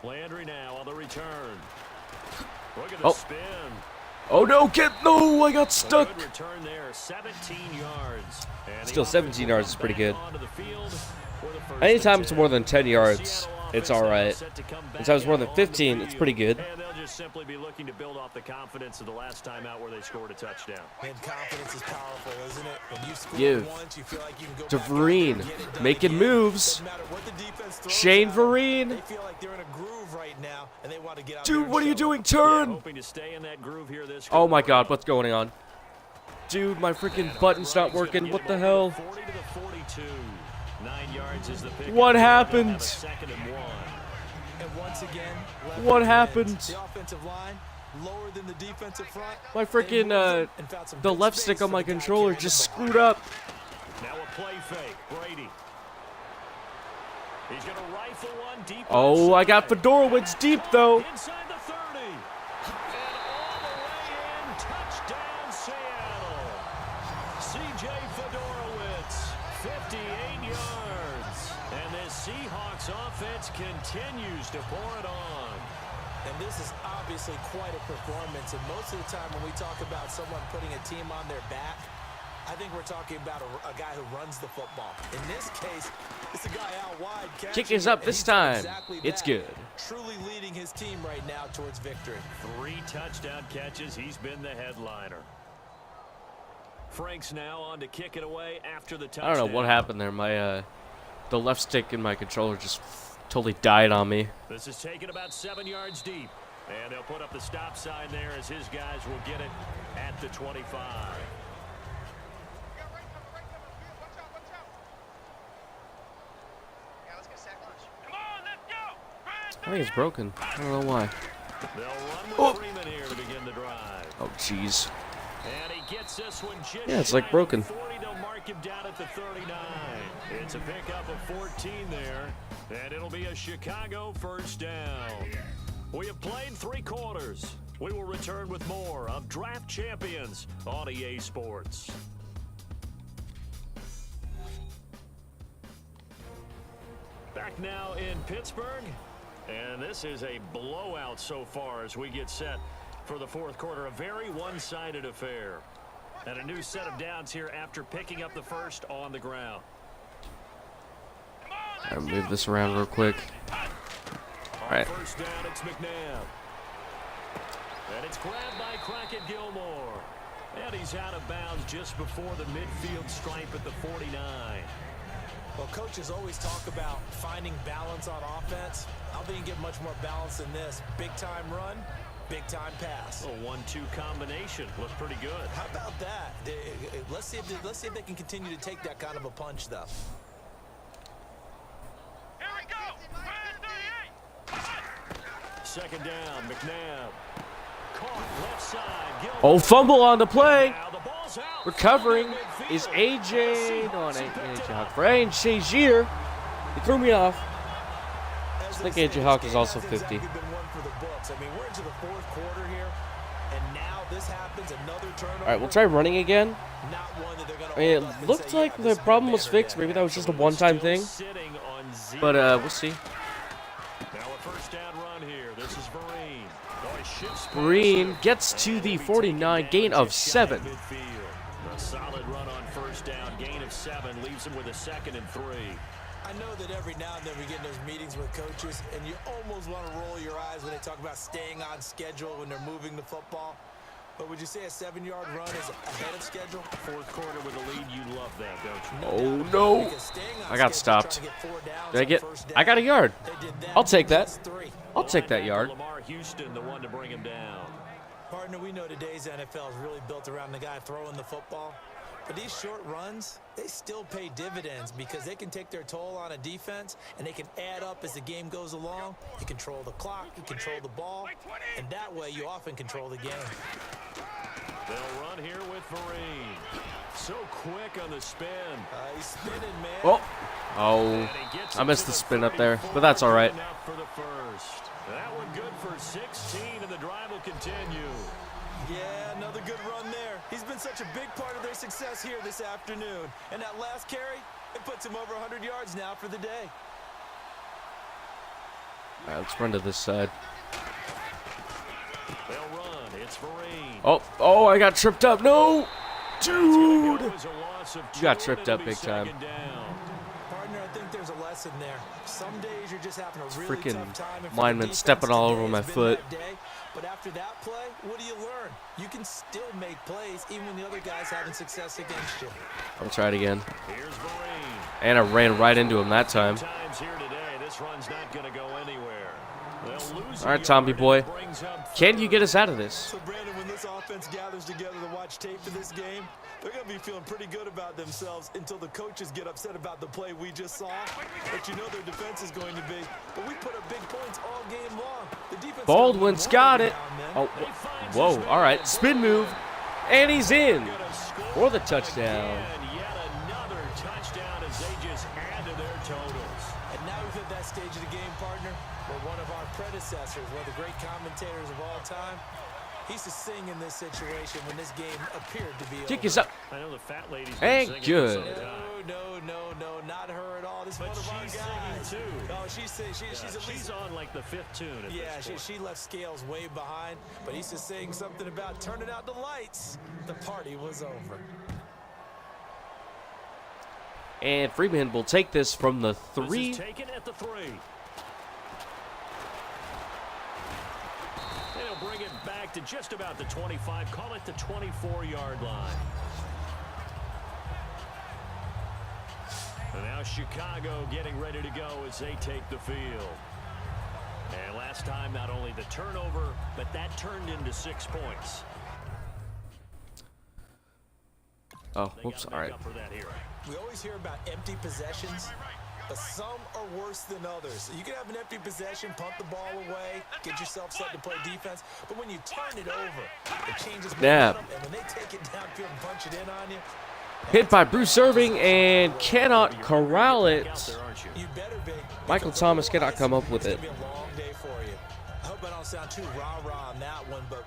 Landry now on the return. Look at the Oh. spin. Oh no, no, I got A stuck. good return there, 17 yards. And the Still, 17 offense yards is pretty back good. onto the field for the first Anytime and it's 10. more than 10 yards, Seattle it's offense now alright. set to come back Anytime it's more out than on the 15, it's field. pretty good. And they'll just simply be looking to build off the confidence of the last time out where they scored a touchdown. And confidence is powerful, isn't it? When you score Give once, you feel like you can go to back out there and Vereen, get it done making again. moves. Doesn't matter what the defense throws Shane at them, Vereen. They feel like they're in a groove right now, and they want to get out Dude, there and what are you show doing? it. Turn! Hoping to stay in that groove here this Oh my quarter. god, what's going on? Dude, my freaking button's not working. What the hell? 40 to the 42. 9 yards is the pick. What They'll have happened? a 2nd and 1. And once again, left What wins. happened? The offensive line lower than the defensive front. My They freaking, moved it and found some the big left space stick on for my the guy controller carrying just the ball. screwed up. Now a play fake. Brady. He's going to rifle one deep. Oh, I got inside. Fedorowicz deep though. Inside the 30. And all the way in. Touchdown, Seattle. C.J. Fedorowicz, 58 yards. And this Seahawks offense continues to pour it on. And this is obviously quite a performance. And most of the time when we talk about someone putting a team on their back, I think we're talking about a guy who runs the football. In this case, it's a guy out wide. Kick is up this time. It's good. Truly leading his team right now towards victory. 3 touchdown catches. He's been the headliner. Franks now on to kick it away after the touchdown. I don't know what happened there. My the left stick in my controller just totally died on me. This is taken about 7 yards deep. And they'll put up the stop sign there as his guys will get it at the 25. I think it's broken. I don't know why. They'll run with Freeman here to begin the drive. Oh, jeez. And he gets this one just Yeah, it's like broken. 40. They'll mark him down at the 39. It's a pickup of 14 there. And it'll be a Chicago first down. We have played 3 quarters. We will return with more of Draft Champions on EA Sports. Back now in Pittsburgh. And this is a blowout so far as we get set for the fourth quarter. A very one-sided affair. And a new set of downs here after picking up the first on the ground. I'll move this around real quick. All right. First down, it's McNabb. And it's grabbed by Crockett Gilmore. And he's out of bounds just before the midfield stripe at the 49. Well, coaches always talk about finding balance on offense. I don't think you get much more balance than this. Big-time run, big-time pass. A 1-2 combination. Looked pretty good. How about that? Let's see if they can continue to take that kind of a punch, though. Second down, McNabb. Caught left side. Gilmore. Oh, fumble on the play. Now the ball's out. Recovering is AJ. No, it ain't AJ Hawk. Brian Shazier. He threw me off. I think AJ Hawk is also 50. Been one for the books. I mean, we're into the fourth quarter here, and now this happens. Another turnover. All right, we'll try running again. Not one that they're gonna I mean, hold up it and looked say, like yeah, the this is problem was better fixed. than Maybe that was just a Still one-time thing. sitting on zero. But we'll see. Now a first down run here. This is Vereen. Oh, he shifts Green pass. gets to And the he'll be 49, taken gain down of just shy 7. midfield. A solid run on first down, gain of 7, leaves him with a 2nd and 3. I know that every now and then we get in those meetings with coaches, and you almost want to roll your eyes when they talk about staying on schedule when they're moving the football. But would you say a 7-yard run is ahead of schedule? Fourth quarter with a lead, you love that, don't you? Oh, no. Because staying on I got schedule, stopped. trying to get 4 downs Did I on get? first I got a down, yard. they did that. I'll take that. That's 3. I'll take that yard. Lamar Houston, the one to bring him down. Partner, we know today's NFL is really built around the guy throwing the football. But these short runs, they still pay dividends because they can take their toll on a defense and they can add up as the game goes along. You control the clock, you control the ball, and that way you often control the game. They'll run here with Vereen. So quick on the spin. He's spinning, man. Oh. Oh. And he gets I it missed to the spin up there, 34, but that's all right. good enough for the first. That one good for 16, and the drive will continue. Yeah, another good run there. He's been such a big part of their success here this afternoon. And that last carry, it puts him over 100 yards now for the day. All right, let's run to this side. They'll run. It's Vereen. Oh, I got tripped up. No. It's gonna Dude. go as a loss of You got 2, tripped and up it'll be big time. second down. Partner, I think there's a lesson there. Some days you're just having a really Freaking tough time. and for the lineman defense, stepping all today over my has been foot. that day. But after that play, what do you learn? You can still make plays even when the other guy's having success against you. I'll try it again. Here's Vereen. And I ran right into him that time. Times here today, this run's not going to go anywhere. They'll lose All right, a Tommy yard, boy. and it brings up Can you 3rd. get us out of this? So, Brandon, when this offense gathers together to watch tape for this game, they're going to be feeling pretty good about themselves until the coaches get upset about the play we just saw. But you know their defense is going to be. But we put up big points all game long. The defense Baldwin's got it. Oh, Oh, whoa. All right. Spin move. And he's in for the touchdown. And yet another touchdown as they just add to their totals. and now we've hit that stage of the game, partner, where one of our predecessors, one of the great commentators of all time, he used to sing in this situation when this game appeared to be Kick over. is up. I know the fat lady's And been singing good. for some time. No, not her at all. This is But one of our she's guys. singing too. Oh, she's at She's least. on like the 5th tune at Yeah, this point. she left Scales way behind, but he used to sing something about turning out the lights. The party was over. And Freeman will take this from the This 3. is taken at the 3. They'll bring it back to just about the 25. Call it the 24-yard line. And now Chicago getting ready to go as they take the field. And last time, not only the turnover, but that turned into 6 points. Oh, whoops, all right. We always hear about empty possessions, but some are worse than others. You can have an empty possession, pump the ball away, get yourself set to play defense, but when you turn it over, it changes momentum, and when they take it downfield and punch it in on you, hit by Bruce Irving and cannot corral it. you better be. Michael Thomas cannot come up with it. It's going to be a long day for you. I hope I don't sound too rah-rah on that one, but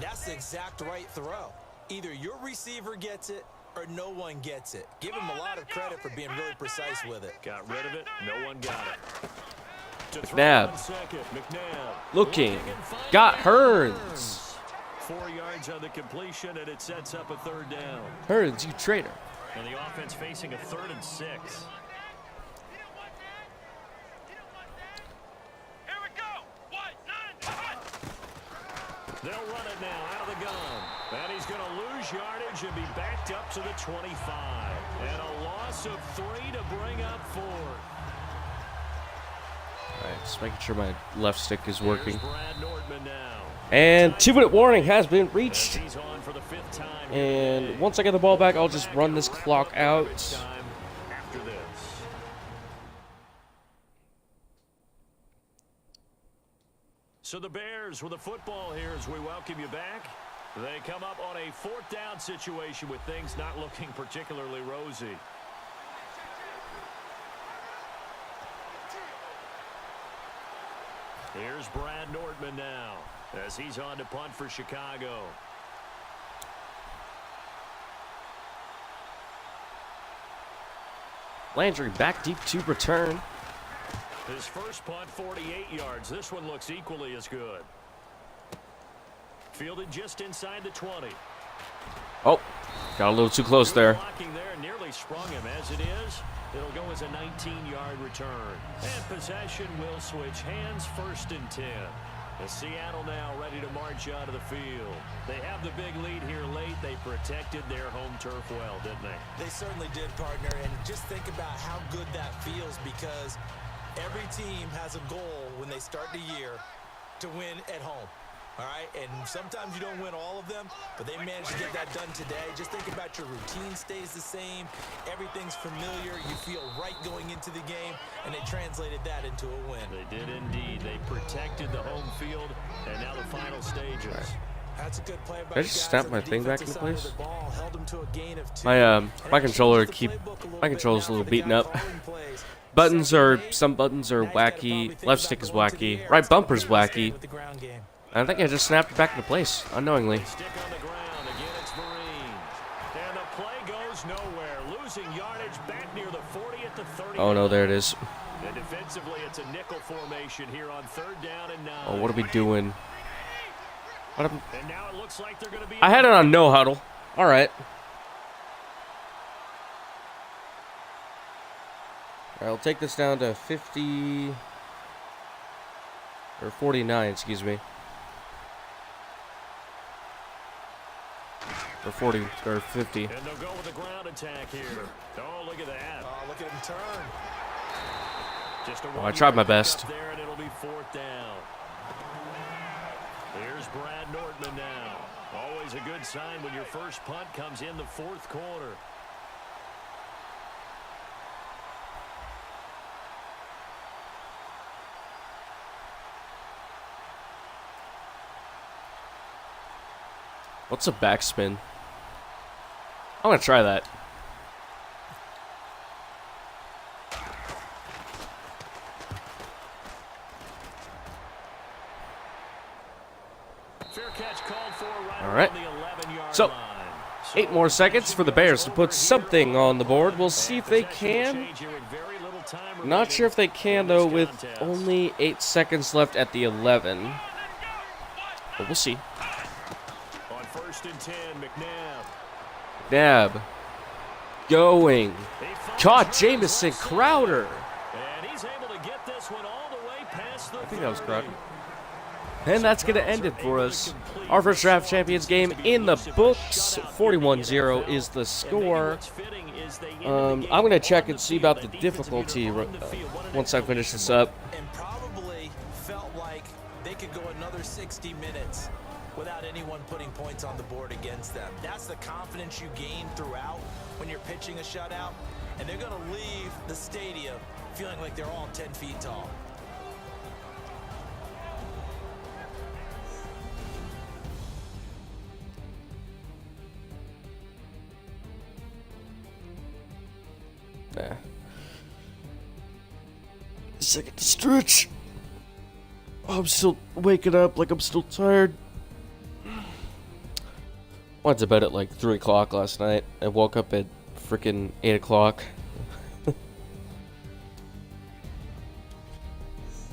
that's the exact right throw. Either your receiver gets it or no one gets it. Give him a lot of credit for being really precise with it. Got rid of it. No one got it. McNabb. Looking. Got Hearns. 4 yards on the completion, and it sets up a 3rd down. Hearns, you traitor. And the offense facing a 3rd and 6. They'll run it now out of the gun. And he's going to lose yardage and be backed up to the 25. And a loss of 3 to bring up 4. All right, just making sure my left stick is working. Brad Nordman now. And 2-minute warning has been reached. He's on for the 5th time. And once I get the ball back, I'll just run this clock out. After this. So the Bears with the football here as we welcome you back. They come up on a 4th down situation with things not looking particularly rosy. Here's Brad Nordman now as he's on to punt for Chicago. Landry back deep to return. His first punt, 48 yards. This one looks equally as good. Fielded just inside the 20. Oh, got a little too close there. Blocking there nearly sprung him. As it is, it'll go as a 19-yard return. And possession will switch hands, 1st and 10. As Seattle now ready to march out of the field. They have the big lead here late. They protected their home turf well, didn't they? They certainly did, partner. And just think about how good that feels, because every team has a goal when they start the year to win at home. All right, and sometimes you don't win all of them, but they managed to get that done today. Just think about your routine stays the same. Everything's familiar. You feel right going into the game, and they translated that into a win. They did indeed. They protected the home field, and now the final stages. That's a good play by Did I just snap my thing back into place? My My controller's a little beaten up. Some buttons are wacky. Left stick is wacky. Right bumper's wacky. I think I just snapped it back into place unknowingly. Stick on the ground. Again, it's Marine. And the play goes nowhere. Losing yardage back near the 40 at the 30. Oh no, there it is. And defensively, it's a nickel formation here on 3rd down and 9. Oh, what are we doing? And now it looks like they're going to be. I had it on no huddle. All right. I'll take this down to 50 or 49, excuse me. Or 40 or 50. And they'll go with a ground attack here. Oh, look at that. Oh, look at him turn. Just a I tried my best. there, and it'll be 4th down. Here's Brad Nordman now. Always a good sign when your first punt comes in the 4th quarter. What's a backspin? I'm gonna try that. Fair catch called for right All right. around the 11-yard So, line. 8 more seconds for the Bears to put something on the board. We'll see if they can. Not sure if they can, though, with only 8 seconds left at the 11. But we'll see. On 1st and 10, McNabb. McNabb. Going. Caught Jamison Crowder. And he's able to get this one all the way past the I think that was Crowder. And that's going to end it for us. Our first draft champions game in the books. 41-0 is the score. is they ended the I'm game going to check on and the see field. about the That defensive unit difficulty on the field. What an once I finish this execution. up. And probably felt like they could go another 60 minutes without anyone putting points on the board against them. That's the confidence you gain throughout when you're pitching a shutout. And they're going to leave the stadium feeling like they're all 10 feet tall. Nah. Second to stretch. Oh, I'm still waking up, like I'm still tired. Went to bed at like 3 o'clock last night. I woke up at freaking 8 o'clock.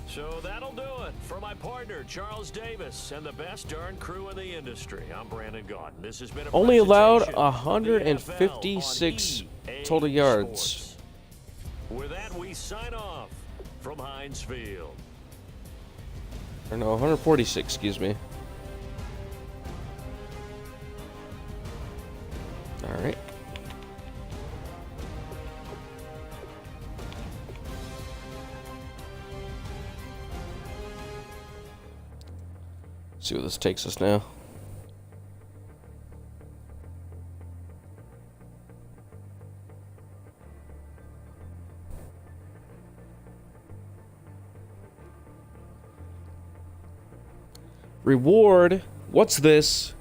So that'll do it for my partner, Charles Davis, and the best darn crew in the industry. I'm Brandon Gaudin. This has been a Only allowed presentation of the NFL 156 on EA total yards. Sports. With that, we sign off from Heinz Field. Or no, 146, excuse me. Alright. See where this takes us now. Reward. What's this?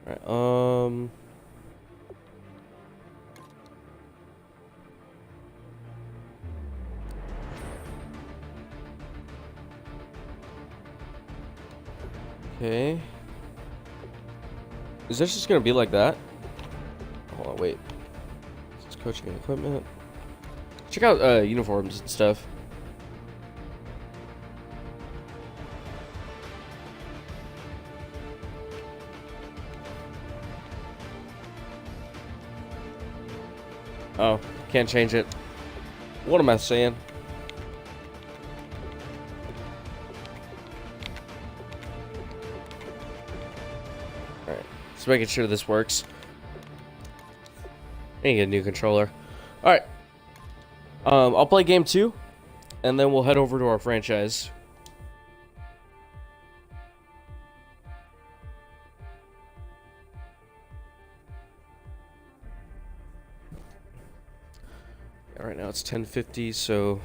Alright, okay. Is this just gonna be like that? Hold on, wait. This is coaching and equipment. Check out uniforms and stuff. Oh, can't change it. What am I saying? Alright, just making sure this works. I need to get a new controller. Alright. I'll play game 2, and then we'll head over to our franchise. Yeah, right now it's 10:50, so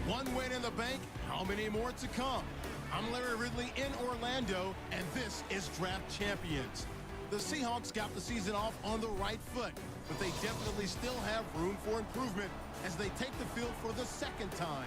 One win in the bank, how many more to come? I'm Larry Ridley in Orlando, and this is Draft Champions. The Seahawks got the season off on the right foot, but they definitely still have room for improvement as they take the field for the second time.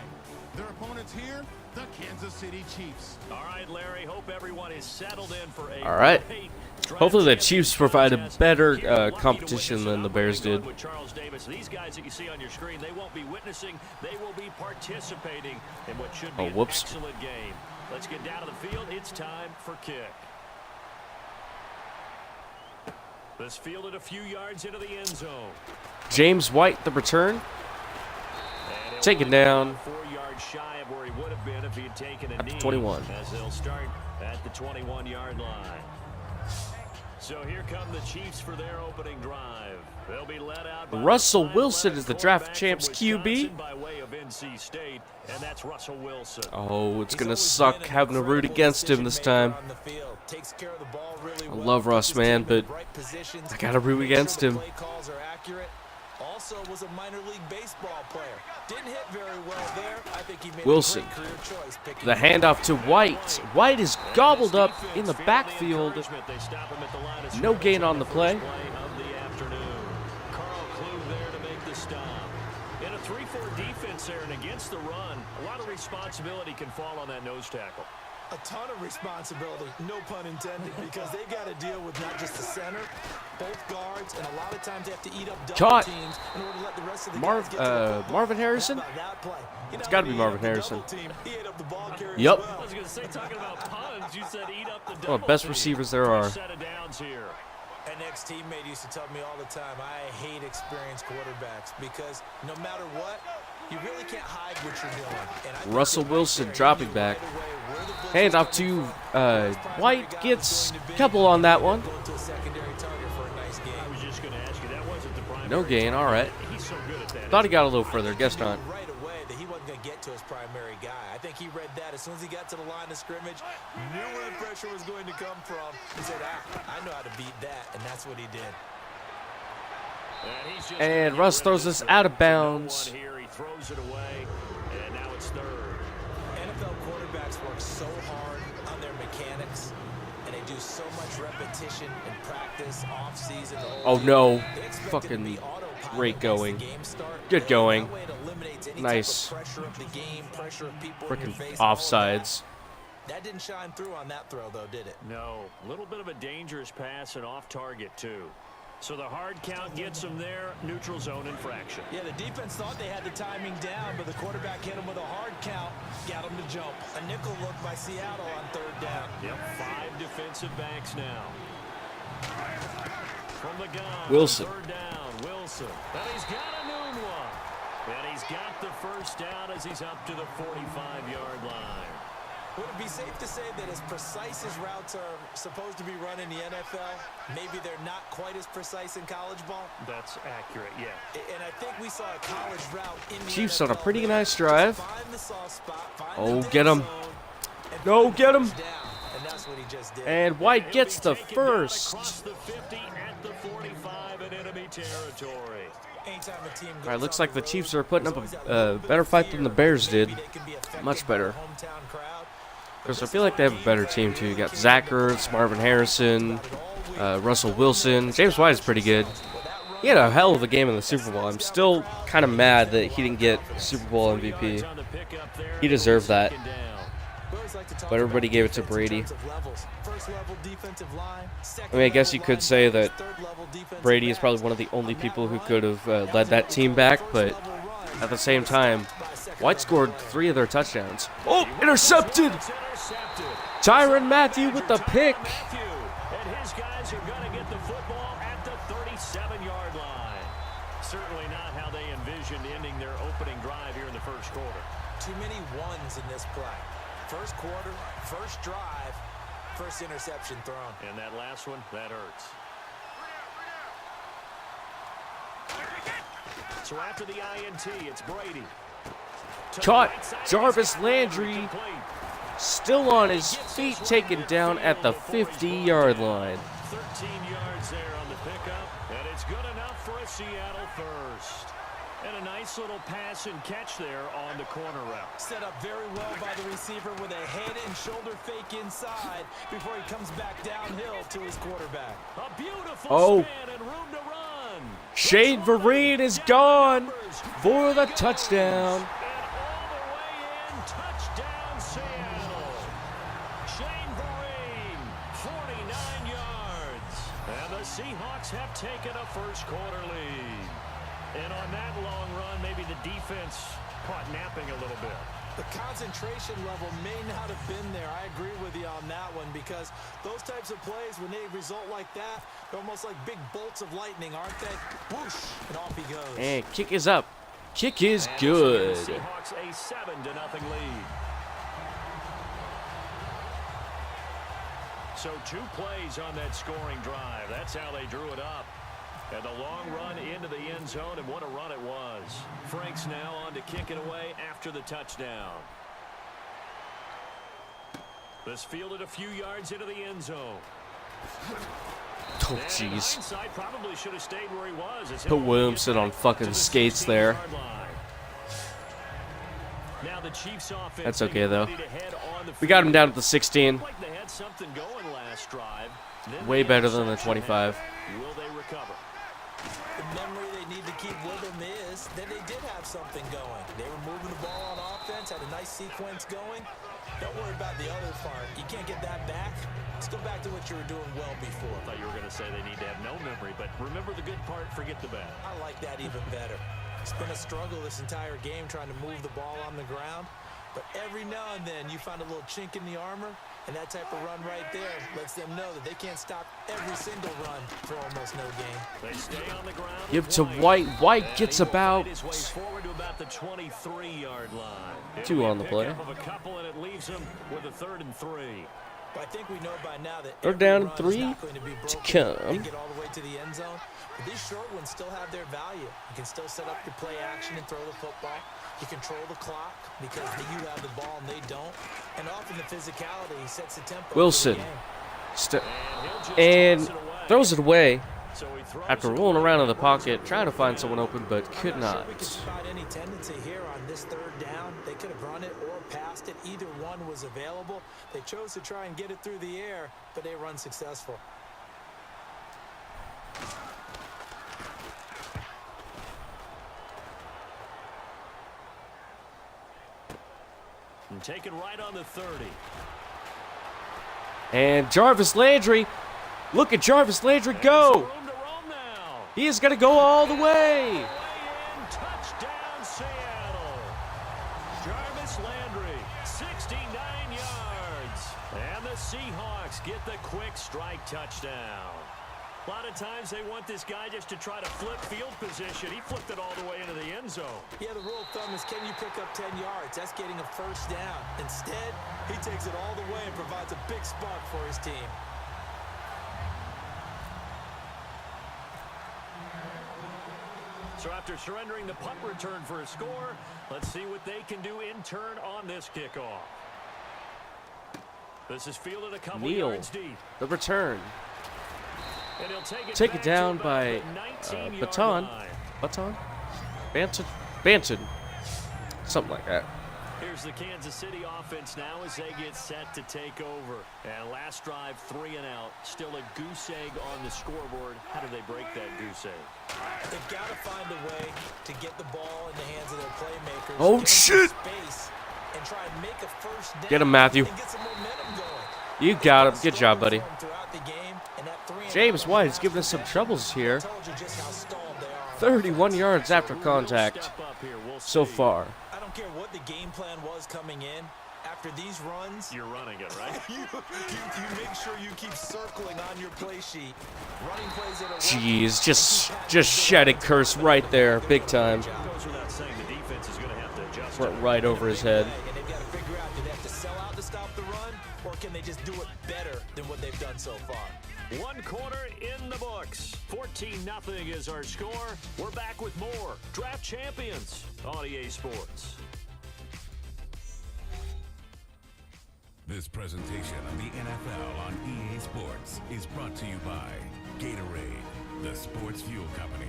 Their opponents here, the Kansas City Chiefs. All right, Larry, hope everyone is settled in for a Alright. great Draft Hopefully the Champions Chiefs provide a contest. better, Here, lucky to competition witness than it. the I'm Bears going did. with Charles Davis. These guys that you see on your screen, they won't be witnessing, they will be participating in what should be an whoops. excellent game. Let's get down to the field. It's time for kick. This fielded a few yards into the end zone. James White, the return. And he'll Taken line up down. about 4 yards shy of where he would have been if he had taken a At the knee. 21. As they'll start at the 21-yard line. So here come the Chiefs for their opening drive. They'll be led out by Russell the Wilson 5'11" is the draft quarterback champs from QB. Wisconsin by way of NC State, and that's Russell Wilson. Oh, it's He's gonna always suck been an having to root incredible against him this decision-maker time. on the field. Takes care of the ball really I well, love Russ, puts his man, team in but the right positions, I gotta root make sure against the him. play calls are accurate. Also was a minor league baseball player. Didn't hit very well there. I think he made Wilson. a great career choice picking The him. handoff to White. White is gobbled up in the Defense, backfield. feeling the encouragement. They stop him at the line of No scrimmage gain on the first play. play of the afternoon. Carl Klug there to make the stop. In a 3-4 defense there and against the run, a lot of responsibility can fall on that nose tackle. A ton of responsibility, no pun intended, because they got to deal with not just the center, both guards, and a lot of times they have to eat up double teams in order to let the rest of the guys get to the football. Marvin Harrison? It's got to be Marvin Harrison. Yep. I was going to say, talking about puns, you said eat up the double Well, best team. receivers there are. Set of downs here. An ex-teammate used to tell me all the time, I hate experienced quarterbacks because no matter what, you really can't hide what you're doing. And I Russell Wilson dropping back. Hand off to White. Gets a couple on that one. going to a secondary target for a nice game. I was just going to ask you, that wasn't the primary. No gain. All right. He's so good at that. Thought he got a little further. Guess not. Right away that he wasn't going to get to his primary guy. I think he read that as soon as he got to the line of scrimmage, knew where the pressure was going to come from. He said, I know how to beat that, and that's what he did. And Russ throws us out of bounds. Here, he throws it away, and now it's third. NFL quarterbacks work so hard on their mechanics, and they do so much repetition in practice, off-season. Oh no. Fucking great going. Good going. Nice. Freaking offsides. That didn't shine through on that throw, though, did it? No, a little bit of a dangerous pass and off target, too. So the hard count gets him there, neutral zone infraction. Yeah, the defense thought they had the timing down, but the quarterback hit him with a hard count, got him to jump. A nickel look by Seattle on third down. Yep, 5 defensive backs now. From the gun, Wilson. Third down, Wilson. And he's got a new one. And he's got the first down as he's up to the 45-yard line. Would it be safe to say that as precise as routes are supposed to be run in the NFL, maybe they're not quite as precise in college ball? That's accurate, yeah. And I think we saw a college route in the Chiefs NFL on a pretty that nice drive. find the soft spot, find Oh, the get him. zone, and No, find the get him. touchdown. And that's what he just did. And White gets the He'll be taken down first. across the 50 at the 45 in enemy territory. Anytime a team goes All right, looks on like the road, Chiefs are putting up there's always a that little bit better of fight than the fear. Bears did. Maybe they can be effective Much in better. their hometown crowd. Because I feel like they have a better team, too. You got Zach Ertz, Marvin Harrison, Russell Wilson. James White is pretty good. He had a hell of a game in the Super Bowl. I'm still kind of mad that he didn't get Super Bowl MVP. He deserved that. But everybody gave it to Brady. I mean, I guess you could say that Brady is probably one of the only people who could have led that team back, but at the same time, White scored 3 of their touchdowns. Oh, intercepted! Tyrann Mathieu with the pick. And his guys are going to get the football at the 37-yard line. Certainly not how they envisioned ending their opening drive here in the first quarter. Too many ones in this play. First quarter, first drive, first interception thrown. And that last one, that hurts. So after the INT, it's Brady. Caught. Jarvis Landry still on his feet, taken down at the 50-yard line. 13 yards there on the pickup, and it's good enough for a Seattle first. And a nice little pass and catch there on the corner route. Set up very well by the receiver with a head and shoulder fake inside before he comes back downhill to his quarterback. A beautiful Oh. span and room to run. Shane Vereen is gone for the touchdown. And all the way in, touchdown Seattle. Shane Vereen, 49 yards. And the Seahawks have taken a first quarter lead. And on that long run, maybe the defense caught napping a little bit. The concentration level may not have been there. I agree with you on that one because those types of plays, when they result like that, they're almost like big bolts of lightning, aren't they? Whoosh, and off he goes. And kick is up. Kick is good. Seahawks a 7-0 lead. So 2 plays on that scoring drive. That's how they drew it up. And the long run into the end zone, and what a run it was. Frank's now on to kick it away after the touchdown. This fielded a few yards into the end zone. Oh, jeez. Hindsight, probably should have stayed where he was. As Put Williamson on fucking skates there. Now the Chiefs offense. That's okay, though. ready to head on the We got him field. down at the 16. Like they had something going last drive. Then Way they better had than the a 25. Will they recover? The memory they need to keep with them is that they did have something going. They were moving the ball on offense, had a nice sequence going. Don't worry about the other part. You can't get that back. Let's go back to what you were doing well before. I thought you were going to say they need to have no memory, but remember the good part, forget the bad. I like that even better. It's been a struggle this entire game trying to move the ball on the ground. But every now and then you find a little chink in the armor, and that type of run right there lets them know that they can't stop every single run for almost no gain. They stay on the ground. Give to White. White gets about His way forward to about the 23-yard line. 2 on the play. Of a couple, and it leaves them with a 3rd and 3. But I think we know by now that They're every down run is 3 not going to be to broken come. and get all the way to the end zone. But these short ones still have their value. You can still set up your play action and throw the football. You control the clock because you have the ball and they don't. And often the physicality sets the tempo. Wilson. For the game. And throws it away So he throws after it rolling away. around in the pocket, trying to find someone open, but could I'm not not. sure we can spot any tendency here on this 3rd down. They could have run it or passed it. Either one was available. They chose to try and get it through the air, but they run successful. And taken right on the 30. And Jarvis Landry. Look at Jarvis Landry go. Room to roam now. He is going to go all the way. Way in, touchdown Seattle. Jarvis Landry, 69 yards. And the Seahawks get the quick strike touchdown. A lot of times they want this guy just to try to flip field position. He flipped it all the way into the end zone. Yeah, the rule of thumb is can you pick up 10 yards? That's getting a 1st down. Instead, he takes it all the way and provides a big spark for his team. So after surrendering the punt return for a score, let's see what they can do in turn on this kickoff. This is fielded a couple Neal, yards deep. the return. And he'll take Take it back down to by about the 19-yard Baton. line. Baton? Banton. Something like that. Here's the Kansas City offense now as they get set to take over. And last drive, 3 and out. Still a goose egg on the scoreboard. How do they break that goose egg? They've got to find a way to get the ball in the hands of their playmakers. Oh, give them some shit. Space and try and make a 1st down. Get him, Matthew. And get some momentum going. You got him. Good job, buddy. Throughout the game, and that 3 and James out White is giving us some troubles here. told you just how stalled they are. 31 yards after Real contact step up here. We'll so see. far. I don't care what the game plan was coming in. After these runs, You're running it, right? you make sure you keep circling on your play sheet. Running plays that are Jeez, just shedding curse right there, big time. It goes without saying the defense is going to have to adjust. Went right over his head. And they've got to figure out, do they have to sell out to stop the run, or can they just do it better than what they've done so far? 1 quarter in the books. 14-0 is our score. We're back with more Draft Champions on EA Sports. This presentation of the NFL on EA Sports is brought to you by Gatorade, the sports fuel company.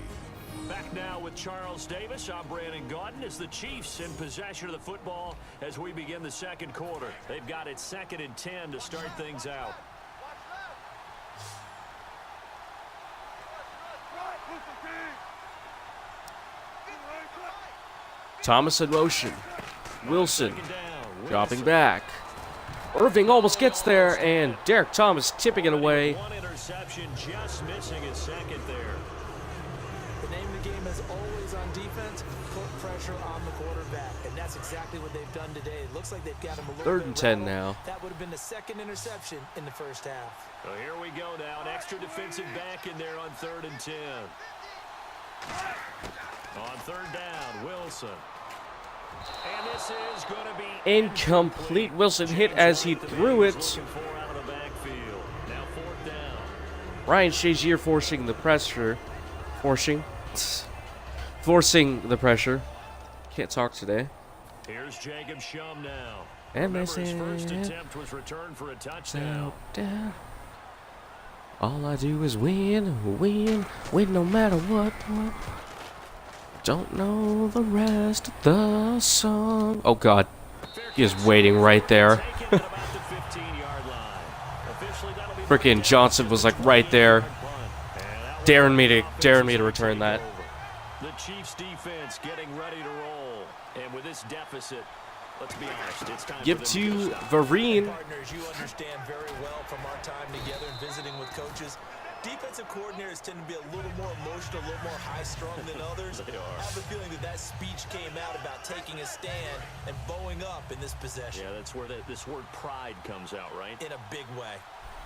Back now with Charles Davis. I'm Brandon Gaudin as the Chiefs in possession of the football as we begin the 2nd quarter. They've got it 2nd and 10 to start things out. Thomas in motion. Wilson dropping back. Irving almost gets there, and Derek Thomas tipping it away. 1 interception, just missing his 2nd there. The name of the game is always on defense, put pressure on the quarterback. And that's exactly what they've done today. It looks like they've got him a little 3rd and bit 10 rattled. now. That would have been the 2nd interception in the 1st half. So here we go now. An extra defensive back in there on 3rd and 10. On 3rd down, Wilson. And this is going to be Incomplete. Wilson hit as he threw it. looking for out of the backfield. Now 4th down. Ryan Shazier forcing the pressure. Forcing the pressure. Can't talk today. Here's Jacob Shum now. And they Remember, his first said, attempt was returned for a touchdown. down. All I do is win no matter what. Don't know the rest of the song. Oh, God. He is waiting right there. Taken at about the 15-yard line. Officially, that'll be Frickin' Johnson was like right there, punt. And that was daring me to offensive return that. over. The Chiefs defense getting ready to roll. And with this deficit, let's be honest, it's time Give for them to stop. Vereen. Partners, you understand very well from our time together and visiting with coaches. Defensive coordinators tend to be a little more emotional, a little more high-strung than others. They are. I have a feeling that speech came out about taking a stand and bowing up in this possession. Yeah, that's where this word pride comes out, right? In a big way.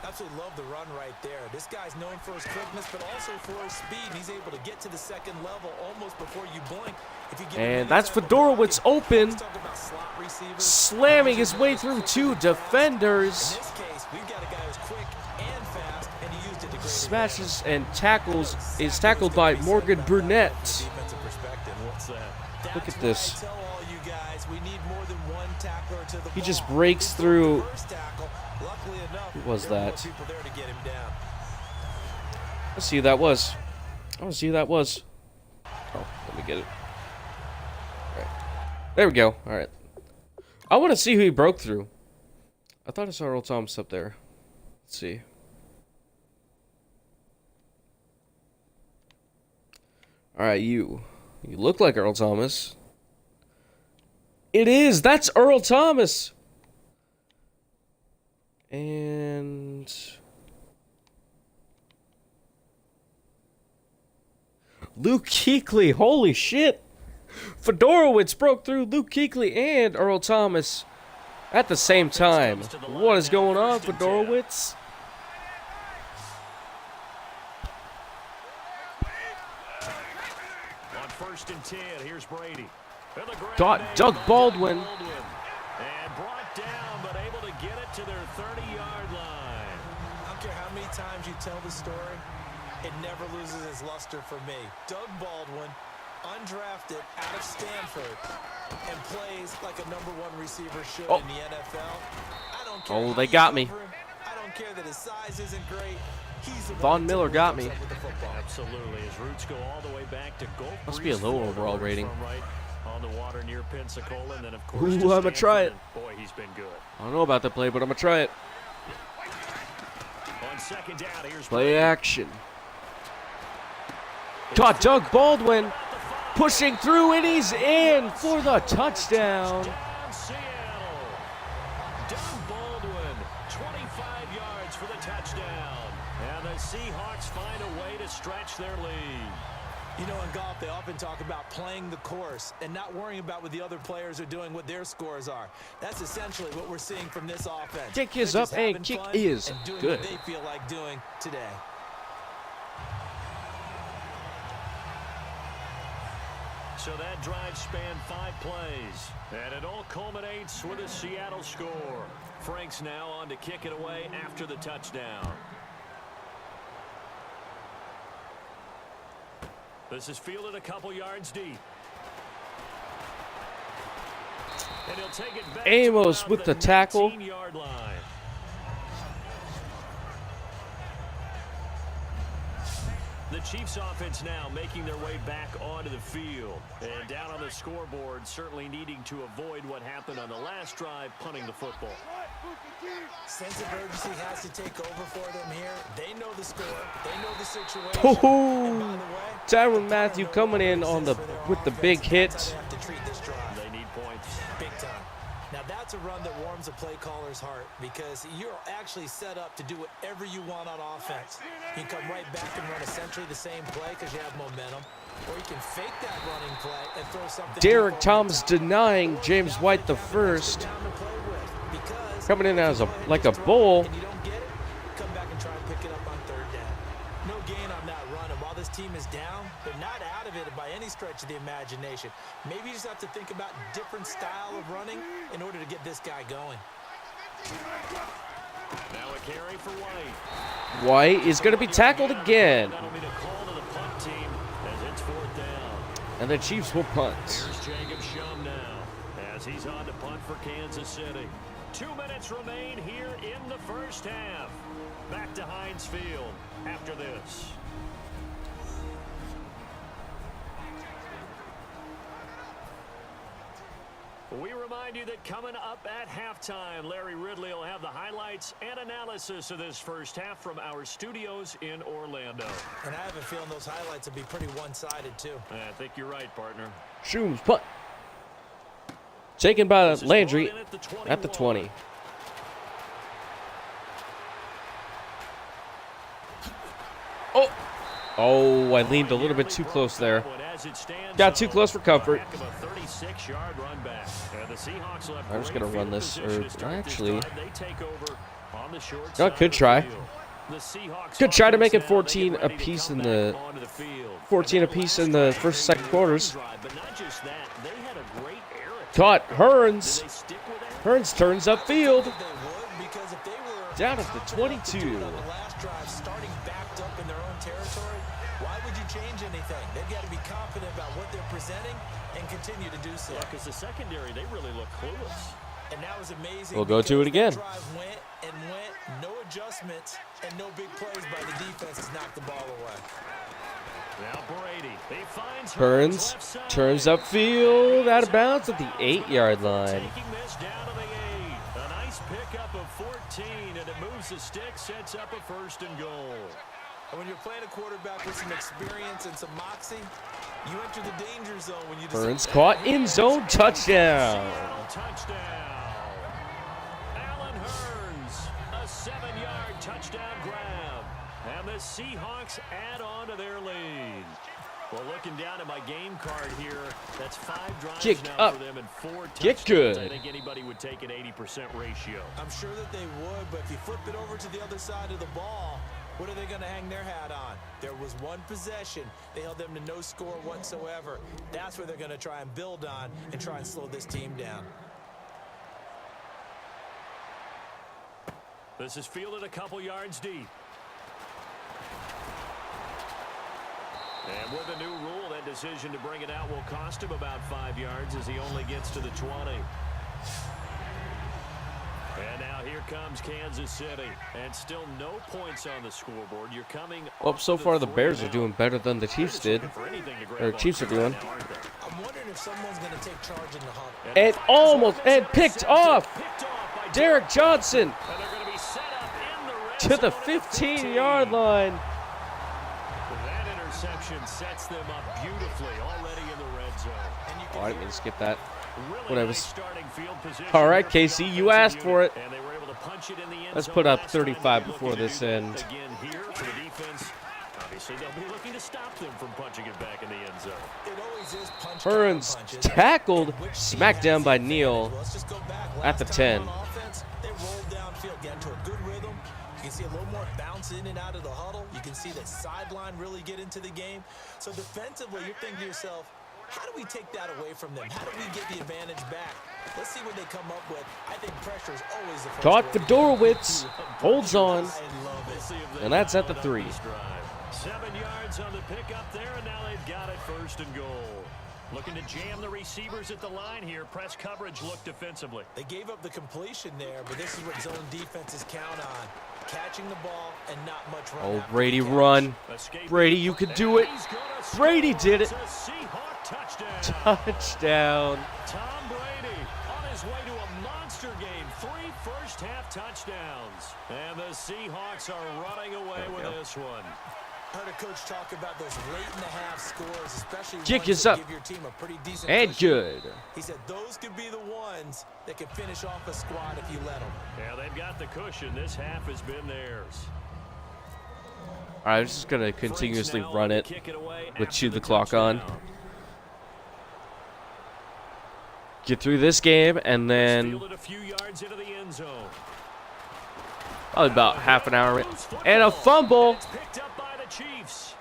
Absolutely love the run right there. This guy's known for his quickness, but also for his speed. He's able to get to the second level almost before you blink. If you give him And any that's type of Fedorowicz pocket, open, let's talk about slot receivers. slamming his way through two defenders. In this case, we've got a guy who's quick and fast, and he used it to great Smashes and tackles, is tackled by Morgan Burnett. defensive perspective. What's that? Look at this. That's why I tell all you guys, we need more than one tackler to the He ball. just breaks He broke through. the first tackle. Luckily enough, Who was there were more that? people there to get him down. Let's see who that was. I want to see who that was. Oh, let me get it. All right. There we go. All right. I want to see who he broke through. I thought I saw Earl Thomas up there. Let's see. All right, you look like Earl Thomas. It is. That's Earl Thomas. And Luke Kuechly. Holy shit. Fedorowicz broke through Luke Kuechly and Earl Thomas at the same time. What is going on, Fedorowicz? On 1st and 10, here's Brady. And the grab Got made Doug by Baldwin. And brought down, but able to get it to their 30-yard line. I don't care how many times you tell the story, it never loses its luster for me. Doug Baldwin, undrafted out of Stanford, and plays like a #1 receiver should in the NFL. I don't care. Oh, how they you got me. cover him. I don't care that his size isn't great. He's the Von one that Miller typically got comes me. up with the football. Absolutely. His roots go all the way back to Gulf Must be a low Breeze, overall Florida, rating. from right on the water near Pensacola, and then of course Ooh, to I'ma try Stanford, it. and boy, he's been good. I don't know about that play, but I'm going to try it. On 2nd down, here's Play action. Got Doug Baldwin pushing through, and he's in for the touchdown. Down Seattle. Doug Baldwin, 25 yards for the touchdown. And the Seahawks find a way to stretch their lead. You know, in golf, they often talk about playing the course and not worrying about what the other players are doing, what their scores are. That's essentially what we're seeing from this offense. Kick is They're up just and having kick fun is and doing good. what they feel like doing today. So that drive spanned 5 plays. And it all culminates with a Seattle score. Frank's now on to kick it away after the touchdown. This is fielded a couple yards deep. And he'll take it back Amos to with about the tackle. 19-yard line. The Chiefs offense now making their way back onto the field. And down on the scoreboard, certainly needing to avoid what happened on the last drive, punting the football. Sense of urgency has to take over for them here. They know the score. They know the situation. Ho-ho. And by the way, Tyrann Mathieu coming in on the with the big hit. That's how they have to treat this drive. They need points. Big time. Now that's a run that warms a play caller's heart because you're actually set up to do whatever you want on offense. You can come right back and run essentially the same play because you have momentum, or you can fake that running play and throw something. Derek deep over the Thomas top. denying James White the first. Coming in as like a bull. And you don't get it, come back and try and pick it up on 3rd down. No gain on that run, and while this team is down, they're not out of it by any stretch of the imagination. Maybe you just have to think about different style of running in order to get this guy going. Now a carry for White. White is going to be tackled again. That'll be the call to the punt team as it's 4th down. And the Chiefs will punt. Here's Jacob Shum now as he's on to punt for Kansas City. 2 minutes remain here in the first half. Back to Heinz Field after this. We remind you that coming up at halftime, Larry Ridley will have the highlights and analysis of this first half from our studios in Orlando. And I have a feeling those highlights will be pretty one-sided, too. I think you're right, partner. Shooms punt. Taken by Landry at the 20. Oh, I leaned a little bit too close there. Got too close for comfort. I'm just going to run this. Or actually, no, could try. Could try to make it 14 apiece in the first, second quarters. Caught Hearns. Hearns turns upfield. Down at the 22. Why would you change anything? They've got to be confident about what they're presenting and continue to do so. Because the secondary, they really look clueless. And that was amazing. We'll go to it again. Drive went, no adjustments, and no big plays by the defense has knocked the ball away. Now Brady, he finds Hearns turns upfield, out of bounds at the 8-yard line. Taking this down to the 8. A nice pickup of 14, and it moves the stick, sets up a 1st and goal. And when you're playing a quarterback with some experience and some moxie, you enter the danger zone when you Hearns caught in zone, touchdown. Touchdown. Allen Hearns, a 7-yard touchdown grab. And the Seahawks add on to their lead. Well, looking down at my game card here, that's 5 drives Kick now up. for them and 4 touchdowns. Get good. I think anybody would take an 80% ratio. I'm sure that they would, but if you flip it over to the other side of the ball, what are they going to hang their hat on? There was one possession. They held them to no score whatsoever. That's where they're going to try and build on and try and slow this team down. This is fielded a couple yards deep. And with a new rule, that decision to bring it out will cost him about 5 yards as he only gets to the 20. And now here comes Kansas City. And still no points on the scoreboard. You're coming. Well, so far the Bears are doing better than the Chiefs did. Or Chiefs are doing. I'm wondering if someone's going to take charge in the hunt. And almost, and picked off. Derek Johnson to the 15-yard line. That interception sets them up beautifully already in the red zone. Oh, I didn't mean to skip that. Really Whatever. nice starting field position. All right, Casey, you asked for it. And they were able to punch it in the end Let's zone put up last time. 35 They're before looking to this do that end. Again here for the defense. Obviously, they'll be looking to stop them from punching it back in the end zone. It always is punch Hearns punches. tackled, smacked down by Neal Let's just go back. at the Last 10. time on offense, they rolled downfield, get into a good rhythm. You can see a little more bounce in and out of the huddle. You can see the sideline really get into the game. So defensively, you're thinking to yourself, how do we take that away from them? How do we get the advantage back? Let's see what they come up with. I think pressure is always the first Caught way for to do it. Dorwitz, holds on, I love it. and that's at the 3. 7 yards on the pickup there, and now they've got it 1st and goal. Looking to jam the receivers at the line here. Press coverage look defensively. They gave up the completion there, but this is what zone defenses count on. Catching the ball and not much run. Oh, after Brady, the catch. run. Escape. Brady, you could do it. He's gonna score. Brady did it. It's a Seahawk touchdown. Touchdown. Tom Brady on his way to a monster game. 3 first-half touchdowns. And the Seahawks are running away with this one. Heard a coach talk about those late-in-the-half scores, especially Kick ones is that up. give your team a pretty decent And cushion. good. He said those could be the ones that can finish off a squad if you let them. Yeah, they've got the cushion. This half has been theirs. All right, I'm just going to continuously Franks now run to it kick away with after chew the clock on. touchdown. Get through this game, and then Fielded a few yards into the end zone. probably about half an hour. And a fumble. It's picked up by the Chiefs.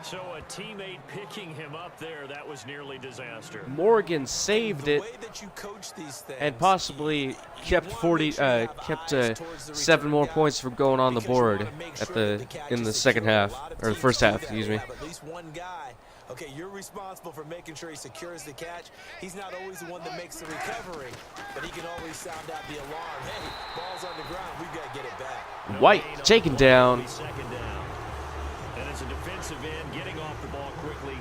So a teammate picking him up there, that was nearly disaster. Morgan saved The it way that you coach these things, and possibly kept wanna make sure you have kept eyes towards the 7 return more guy, points from going on the because you board wanna make at sure the that catch in is the second secure. A half lot of or the teams first do half, that. excuse They me. have at least one guy. Okay, you're responsible for making sure he secures the catch. He's not always the one that makes the recovery, but he can always sound out the alarm. Hey, ball's on the ground. We've got to get it back. White taken down. Second down. And as a defensive end, getting off the ball quickly,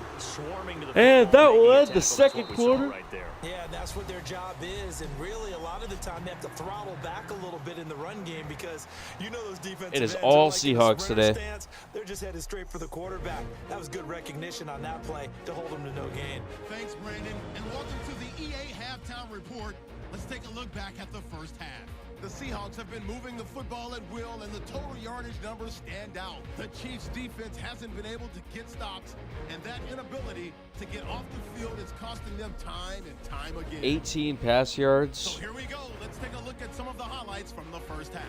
swarming to the And football, that will making a end the tackle. second That's what we saw quarter. right there. Yeah, that's what their job is, and really a lot of the time they have to throttle back a little bit in the run game because you know those defensive It is ends all are like in a Seahawks sprinter today. stance. They're just headed straight for the quarterback. That was good recognition on that play to hold them to no gain. Thanks, Brandon, and welcome to the EA Halftime Report. Let's take a look back at the first half. The Seahawks have been moving the football at will, and the total yardage numbers stand out. The Chiefs' defense hasn't been able to get stops, and that inability to get off the field is costing them time and time again. 18 pass yards. So here we go. Let's take a look at some of the highlights from the first half.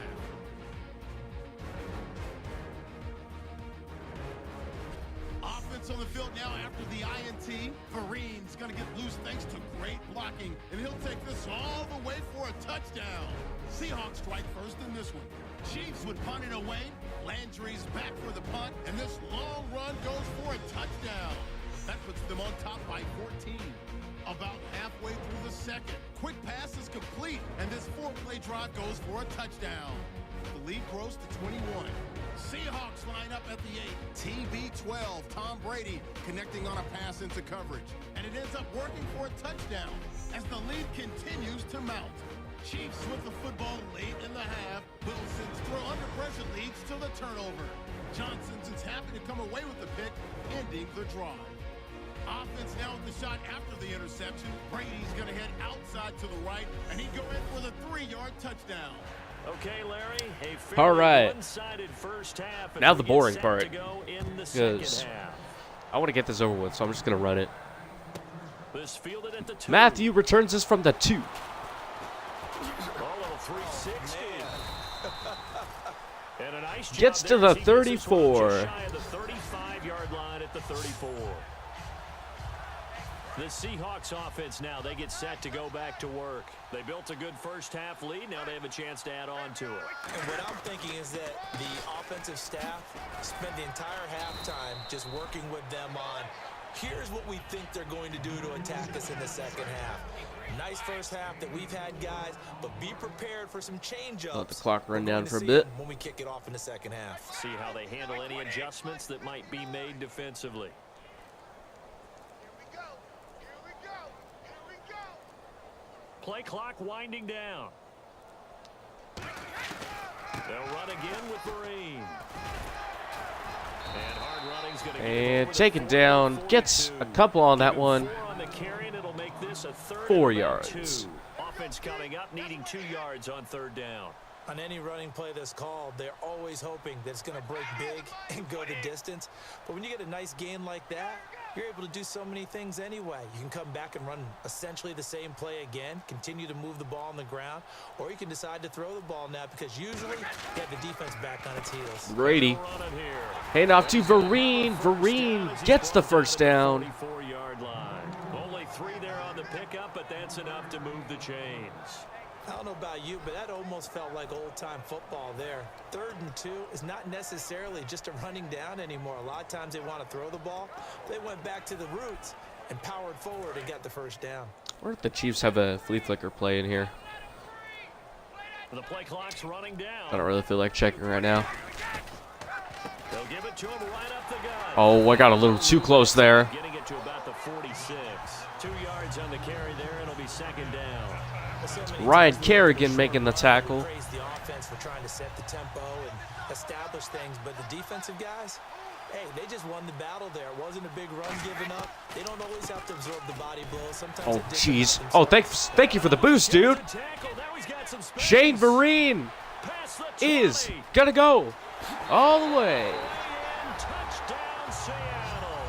Offense on the field now after the INT. Vereen's going to get loose thanks to great blocking, and he'll take this all the way for a touchdown. Seahawks strike first in this one. Chiefs would punt it away. Landry's back for the punt, and this long run goes for a touchdown. That puts them on top by 14. About halfway through the second, quick pass is complete, and this 4-play drive goes for a touchdown. The lead grows to 21. Seahawks line up at the 8. TB12, Tom Brady connecting on a pass into coverage. And it ends up working for a touchdown as the lead continues to mount. Chiefs with the football late in the half. Wilson's throw under pressure leads to the turnover. Johnson's is happy to come away with the pick, ending the drive. Offense now with the shot after the interception. Brady's going to head outside to the right, and he'd go in for the 3-yard touchdown. Okay, Larry, a All right. one-sided first half. Now the we get boring set part, to go in the because second half. I want to get this over with, so I'm just going to run it. This fielded at the 2. Matthew returns this from the 2. Oh, little 360. And a nice job Gets to there the as he gets this one 34. just shy of the 35-yard line at the 34. The Seahawks offense now, they get set to go back to work. They built a good first half lead. Now they have a chance to add on to it. And what I'm thinking is that the offensive staff spent the entire halftime just working with them on, here's what we think they're going to do to attack us in the second half. Nice first half that we've had, guys, but be prepared for some change-ups. Let the clock run We're down going to for a see bit. them when we kick it off in the second half. See how they handle any adjustments that might be made defensively. Play clock winding down. They'll run again with Vereen. And hard running's going to And taken down. Gets a couple on that one. 4 on the carry, and it'll make this a 3rd 4 and about yards. 2. Offense coming up, needing 2 yards on 3rd down. On any running play that's called, they're always hoping that it's going to break big and go the distance. But when you get a nice gain like that, you're able to do so many things anyway. You can come back and run essentially the same play again, continue to move the ball on the ground, or you can decide to throw the ball now because usually you have the defense back on its heels. Brady. Running here. Hand off to Vereen. Vereen gets the first down. 44-yard line. Only 3 there on the pickup, but that's enough to move the chains. I don't know about you, but that almost felt like old-time football there. 3rd and 2 is not necessarily just a running down anymore. A lot of times they want to throw the ball. They went back to the roots and powered forward and got the first down. I wonder if the Chiefs have a flea flicker play in here. The play clock's running down. I don't really feel like checking right now. They'll give it to him right up the gut. Oh, I got a little too close there. Getting it to about the 46. 2 yards on the carry there. It'll be 2nd down. Ryan Kerrigan making the tackle. Praise the offense for trying to set the tempo and establish things, but the defensive guys, hey, they just won the battle there. It wasn't a big run given up. They don't always have to absorb the body blows. Sometimes Oh, it didn't jeez. happen. Oh, thank you for the boost, dude. Tackle. Now he's got some space. Shane Vereen Past the is 20. gonna go all the way. And touchdown, Seattle.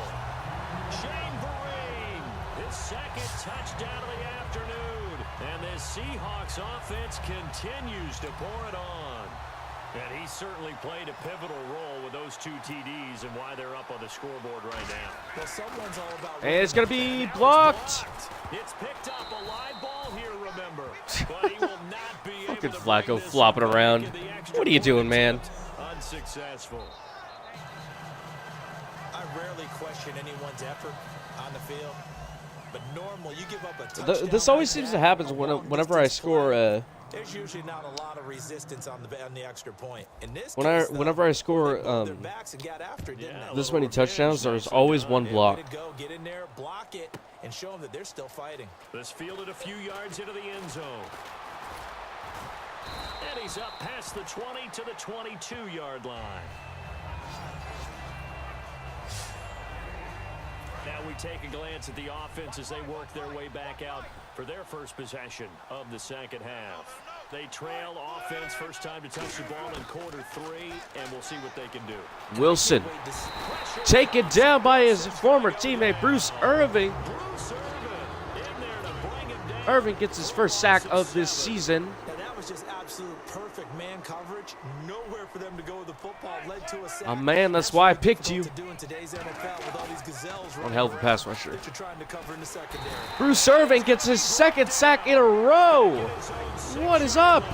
Shane Vereen, his 2nd touchdown of the afternoon. And this Seahawks offense continues to pour it on. And he certainly played a pivotal role with those 2 TDs and why they're up on the scoreboard right now. Well, someone's all about And it's gonna be Now it's blocked. It's picked up a live ball here, remember. But he will not be able Look at to Flacco bring this flopping back around. in the extra What are you point doing, man? attempt. Unsuccessful. I rarely question anyone's effort on the field, but normally you give up a touchdown. This always like seems that, to happen a whenever I long-distance score play. there's usually not a lot of resistance on the extra point. In this Whenever I score this many touchdowns, there's always one block. Get in there, block it, and show them that they're still fighting. This fielded a few yards into the end zone. And he's up past the 20 to the 22-yard line. Now we take a glance at the offense as they work their way back out for their first possession of the second half. They trail offense, first time to touch the ball in quarter 3, and we'll see what they can do. Wilson taken down by his former teammate Bruce Irving. Irving gets his first sack of this season. Now that was just absolute perfect man coverage. Nowhere for them to go with the football. Led to a sack. Oh man, that's why I picked you. One hell of a pass rusher. That you're trying to cover in the secondary. Bruce Irving gets his second sack in a row. What is up?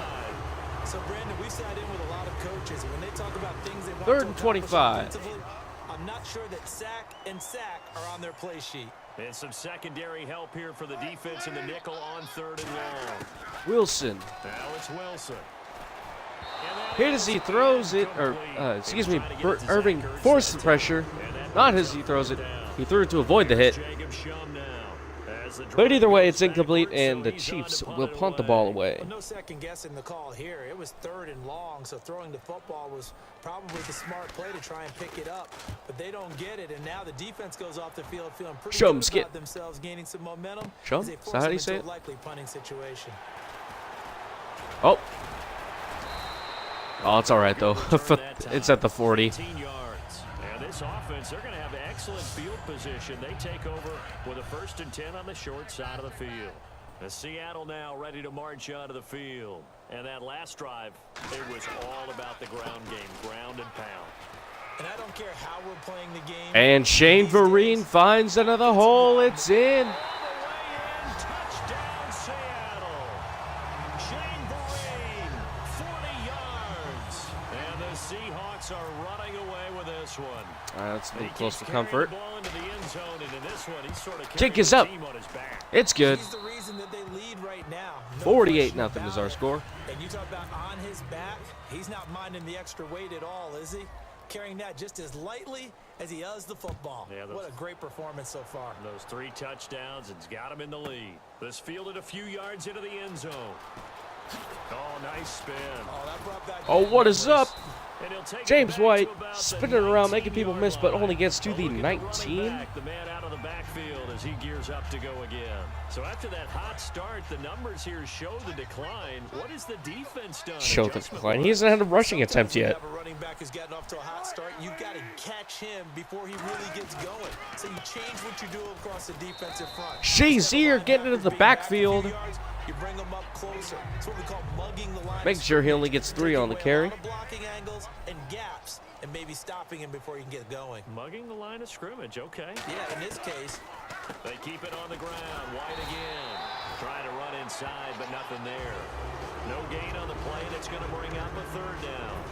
So Brandon, we sat in with a lot of coaches, and when they talk about things they want Third to and accomplish 25. offensively, I'm not sure that sack and sack are on their play sheet. And some secondary help here for the defense in the nickel on 3rd and long. Wilson. Now it's Wilson. Hit as he throws it, or excuse me, Irving forced the pressure. Not as he throws it. He threw it to avoid the hit. But either way, it's incomplete, and the Chiefs will punt the ball away. Well, no second guessing the call here. It was 3rd and long, so throwing the football was probably the smart play to try and pick it up. But they don't get it, and now the defense goes off the field feeling pretty Show 'em, good Skip. about themselves, gaining some momentum. Show 'em? as they Is that force how them you say into a it? likely punting situation. Oh. Oh, it's all right, though. It's at the 40. 18 yards. And this offense, they're going to have excellent field position. They take over with a 1st and 10 on the short side of the field. The Seattle now ready to march onto the field. And that last drive, it was all about the ground game, ground and pound. And I don't care how we're playing the game. And Shane Vereen finds another hole. It's in. All the way in, touchdown Seattle. Shane Vereen, 40 yards. And the Seahawks are running away with this one. That's a little He close keeps for carrying comfort. the ball into the end zone, and in this one, he's sort of Kick carrying is the up. team on his back. It's good. He's the reason that they lead right now. No 48-0 question is about our it. score. And you talk about on his back, he's not minding the extra weight at all, is he? Carrying that just as lightly as he does the football. Yeah, what a great performance so far. Those 3 touchdowns, it's got him in the lead. This fielded a few yards into the end zone. Oh, nice spin. Oh, that brought back Oh, what is up? And he'll take it James back White to about the spinning around, making people 19-yard miss, but line. only gets to A the look at running 19. back, the man out of the backfield as he gears up to go again. So after that hot start, the numbers here show the decline. What has the defense done? Show the Adjustment decline. wise? He hasn't had a rushing attempt Sometimes yet. when you have a running back who's gotten off to a hot start, you've got to catch him before he really gets going. So you change what you do across the defensive front. Shazier getting into the backfield. You bring them up closer. It's what we call mugging the line. Making sure he only gets 3 on the carry. Blocking angles and gaps, and maybe stopping him before he can get going. Mugging the line of scrimmage, okay. Yeah, in this case. They keep it on the ground. White again. Trying to run inside, but nothing there. No gain on the play. That's going to bring up a 3rd down.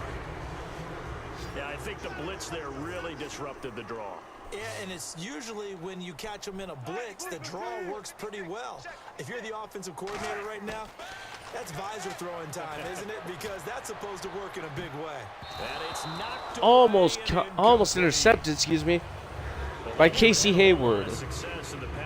Yeah, I think the blitz there really disrupted the draw. Yeah, and it's usually when you catch them in a blitz, the draw works pretty well. If you're the offensive coordinator right now, that's visor throwing time, isn't it? Because that's supposed to work in a big way. And it's knocked Almost intercepted, excuse me, by Casey Hayward.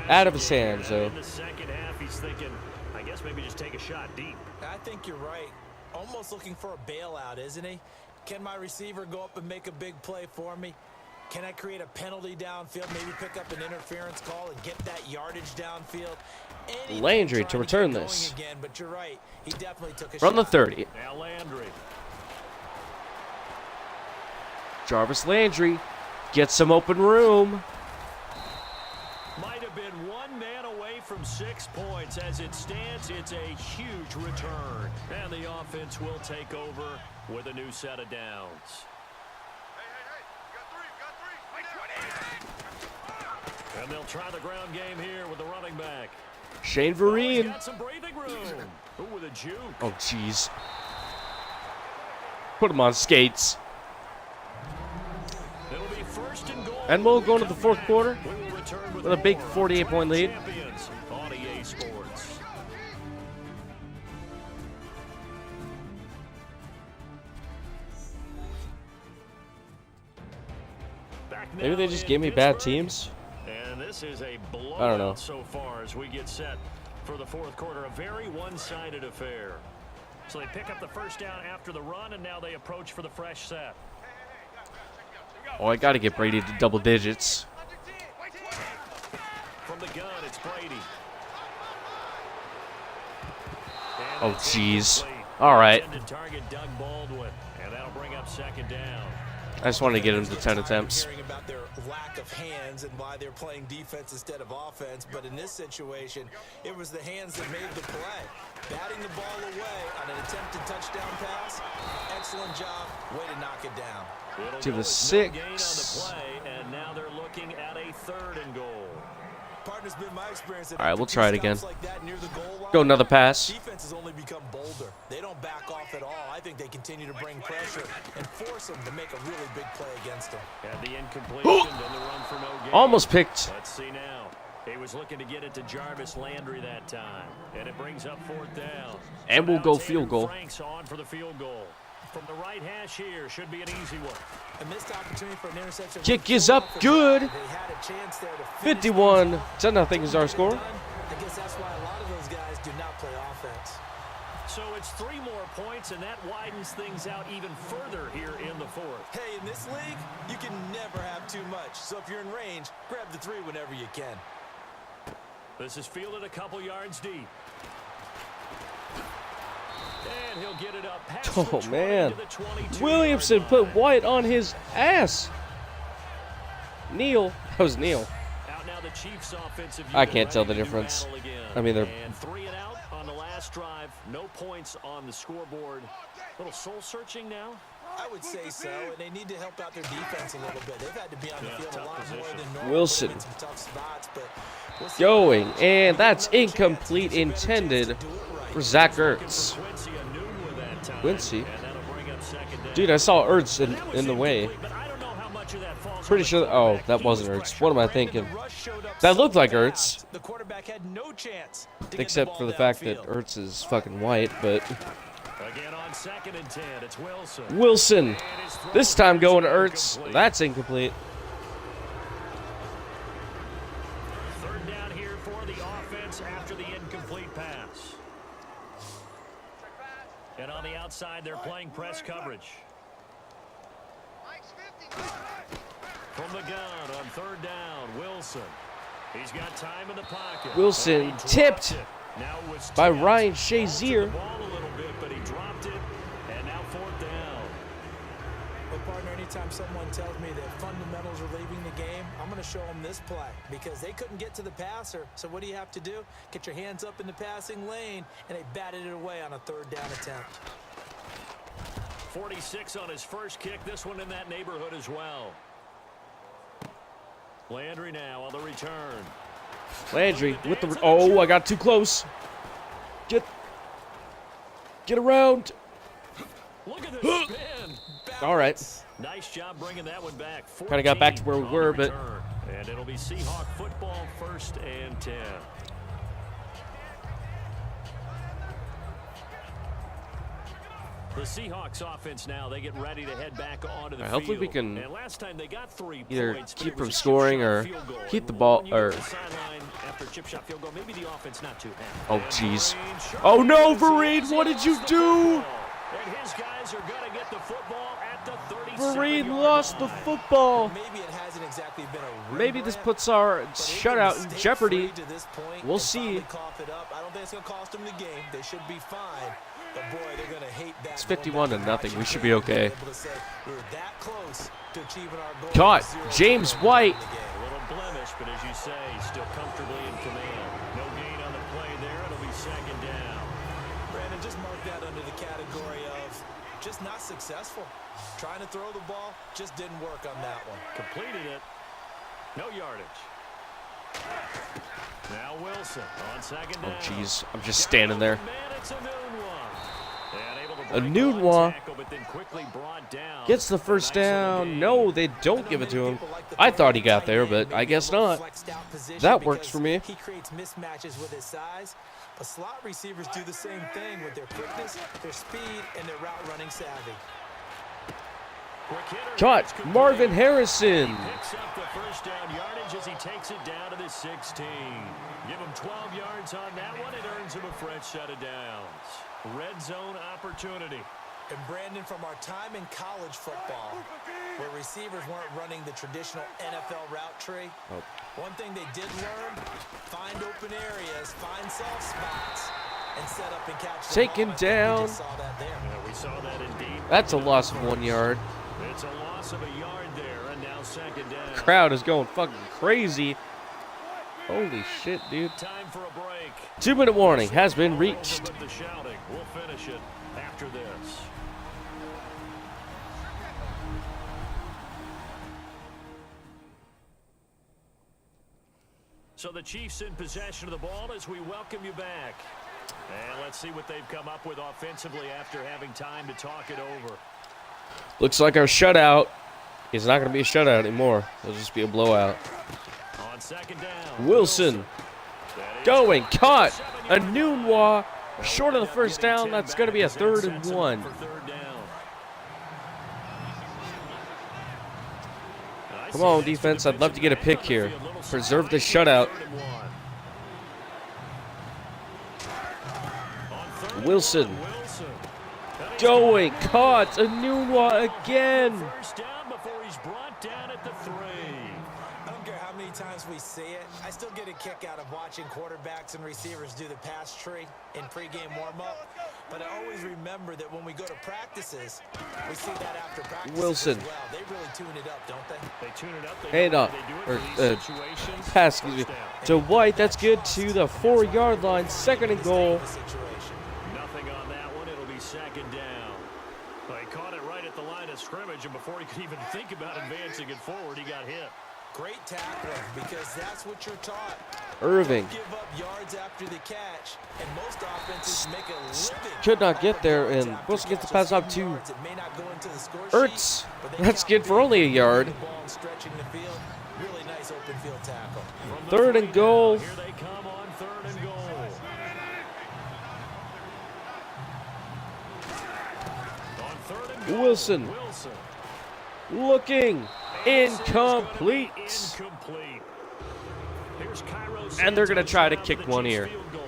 Out of his hands, though. In the second half, he's thinking, I guess maybe just take a shot deep. I think you're right. Almost looking for a bailout, isn't he? Can my receiver go up and make a big play for me? Can I create a penalty downfield, maybe pick up an interference call and get that yardage downfield? Anything Landry to trying return get going this. Again, but you're right. He definitely took a Run the shot. 30. Now Landry. Jarvis Landry gets some open room. Might have been one man away from 6 points. As it stands, it's a huge return. And the offense will take over with a new set of downs. And they'll try the ground game here with the running back. Shane He's Vereen. got some breathing room. Ooh, with a juke. Oh, jeez. Put him on skates. It'll be 1st and goal. And we'll go into the 4th quarter We will return with a big more 48-point lead. champions on EA Sports. Maybe they just gave me bad teams. And this is a I don't know. blowout so far as we get set for the fourth quarter. A very one-sided affair. So they pick up the first down after the run, and now they approach for the fresh set. Oh, I got to get Brady to double digits. From the gun, it's Brady. Oh, jeez. All right. Target Doug Baldwin, and that'll bring up second down. I just wanted to get him to 10 attempts. Hearing about their lack of hands and why they're playing defense instead of offense, but in this situation, it was the hands that made the play. Batting the ball away on an attempted touchdown pass. Excellent job. Way to knock it down. To the 6. No gain on the play, and now they're looking at a 3rd and goal. Partner's been my experience. All right, we'll try it again. Like that near the goal line, Go another pass. defense has only become bolder. They don't back off at all. I think they continue to bring pressure and force them to make a really big play against them. Had the incompletion, then the run for no gain. Almost picked. Let's see now. He was looking to get it to Jarvis Landry that time, and it brings up 4th down. And we'll go field goal. Franks on for the field goal. From the right hash here, should be an easy one. A missed opportunity for an interception. Kick is up, good. They had a chance there to 51 to nothing is our score. I guess that's why a lot of those guys do not play offense. So it's 3 more points, and that widens things out even further here in the 4th. Hey, in this league, you can never have too much. So if you're in range, grab the 3 whenever you can. This is fielded a couple yards deep. And he'll get it up past the 20 man. to the 22 Williamson yard put line. White on his ass. Neal. That was Neal. Out now the Chiefs offensive I unit can't tell the ready to difference. battle again. I mean, they're... And 3 and out on the last drive. No points on the scoreboard. Little soul searching now. I would say so, and they need to help out their defense a little bit. They've had to be on the field a lot more than normal. Wilson. Put them in some tough spots, but we'll see. Going, and that's incomplete intended for Zach Ertz. Quincy Enunwa with that time. Quincy? And that'll bring up second down. Dude, I saw Ertz in the way. But I don't know how much of that falls Pretty on sure. the Oh, quarterback. that He wasn't was Ertz. What am I thinking? The rush showed up That so looked like fast, Ertz. The quarterback had no chance to get Except ball for the fact that downfield. Ertz is fucking white, but Again on 2nd and 10, it's Wilson. Wilson. And his throw This time is going to Ertz. incomplete. That's incomplete. 3rd down here for the offense after the incomplete pass. And on the outside, they're playing press coverage. From the gun on 3rd down, Wilson. He's got time in the pocket. Wilson And he dropped tipped it. Now with by 10. Ryan Ball to the Shazier. ball a little bit, but he dropped it. And now 4th down. Well, partner, anytime someone tells me that fundamentals are leaving the game, I'm going to show them this play because they couldn't get to the passer. So what do you have to do? Get your hands up in the passing lane, and they batted it away on a 3rd down attempt. 46 on his first kick. This one in that neighborhood as well. Landry now on the return. Landry with the... Oh, I got too close. Get around. Look at this spin. All right. Nice job bringing that one back. Kind of got back to where we 14 were, on the but... return. And it'll be Seahawk football 1st and 10. The Seahawks offense now, they get ready to head back onto the field. Hopefully we can and last time they got 3 either points, but keep it from was a scoring chip shot or field goal. keep the And ball- when you go or- to the sideline after a chip shot field goal, maybe the offense not too happy. Oh, And jeez. Vereen sure Oh, no, is. Vereen, what did you Lost the do? football. And his guys are going to get the football at the 37-yard Vereen lost the line. football. Maybe it hasn't exactly been a Maybe this Rembrandt, puts our but they've shutout been in mistake-free jeopardy. to this point We'll and see. finally cough it up. I don't think it's going to cost them the game. They should be fine. But boy, they're going to hate that. It's going 51 back to nothing. We Washington should be okay. and able to say, we were that close to achieving our goal. Caught. 0-0 James in the White. game. A little blemish, but as you say, still comfortably in command. No gain on the play there. It'll be 2nd down. Brandon, just mark that under the category of just not successful. Trying to throw the ball, just didn't work on that one. Completed it. No yardage. Now Wilson on 2nd Oh, down. jeez. I'm just standing there. Man, it's Enunwa Enunwa gets the first down. No, they don't give it to him. I thought he got there, but I guess not. That works for me. He creates mismatches with his size, but slot receivers do the same thing with their quickness, their speed, and their route running savvy. Caught. Marvin Harrison. Picks up the first down yardage as he takes it down to the 16. Give him 12 yards on that one. It earns him a fresh set of downs. Red zone opportunity. And Brandon, from our time in college football, where receivers weren't running the traditional NFL route tree, one thing they did learn, find open areas, find soft spots, and set up and catch the Take him ball. down. We just saw that there. Yeah, we saw that indeed. That's a loss of 1 yard. It's a loss of a yard there, and now second down. Crowd is going fucking crazy. Holy shit, dude. Time for a break. 2-minute warning has been reached. With the shouting. We'll finish it after this. So the Chiefs in possession of the ball as we welcome you back. And let's see what they've come up with offensively after having time to talk it over. Looks like our shutout is not going to be a shutout anymore. It'll just be a blowout. On second down, Wilson going, caught. Anunwa short of the first down. That's going to be a 3rd and 1. Come on, defense. I'd love to get a pick here. Preserve the shutout. Wilson going, caught. Anunwa again. First down before he's brought down at the 3. I don't care how many times we see it. I still get a kick out of watching quarterbacks and receivers do the pass tree in pregame warm-up. But I always remember that when we go to practices, we see that after practice Wilson. as well. They really tune it up, don't they? They tune it up. Hand off. Pass, excuse me. To White. That's good to the 4-yard line. 2nd and goal. Nothing on that one. It'll be second down. Well, he caught it right at the line of scrimmage, and before he could even think about advancing it forward, he got hit. Great tackling, because that's what you're taught. Irving. Don't give up yards after the catch, and most offenses make a living. Could not get there, and Wilson gets the pass up to Ertz. That's good for only a yard. Really nice open field tackle. 3rd and goal. Here they come on 3rd and goal. On 3rd and goal, Wilson looking incomplete. Here's Cairo And they're gonna Santos try to out kick of the one Chiefs here. field goal.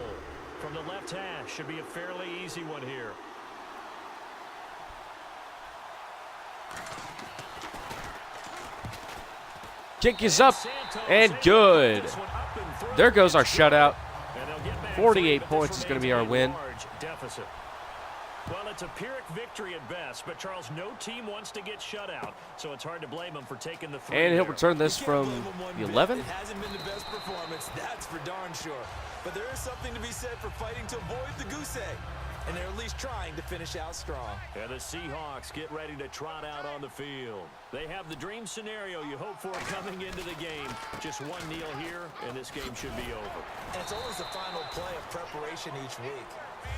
From the left hash, should be a fairly easy one here. Kick is up and good. There goes our shutout. 48 points is going to be our win. Deficit. Well, it's a Pyrrhic victory at best, but Charles, no team wants to get shut out, so it's hard to blame him for taking the 3. And he'll there. return this from the 11. It hasn't been the best performance, that's for darn sure. But there is something to be said for fighting to avoid the goose egg. And they're at least trying to finish out strong. And the Seahawks get ready to trot out on the field. They have the dream scenario you hope for coming into the game. Just one kneel here, and this game should be over. And it's always the final play of preparation each week.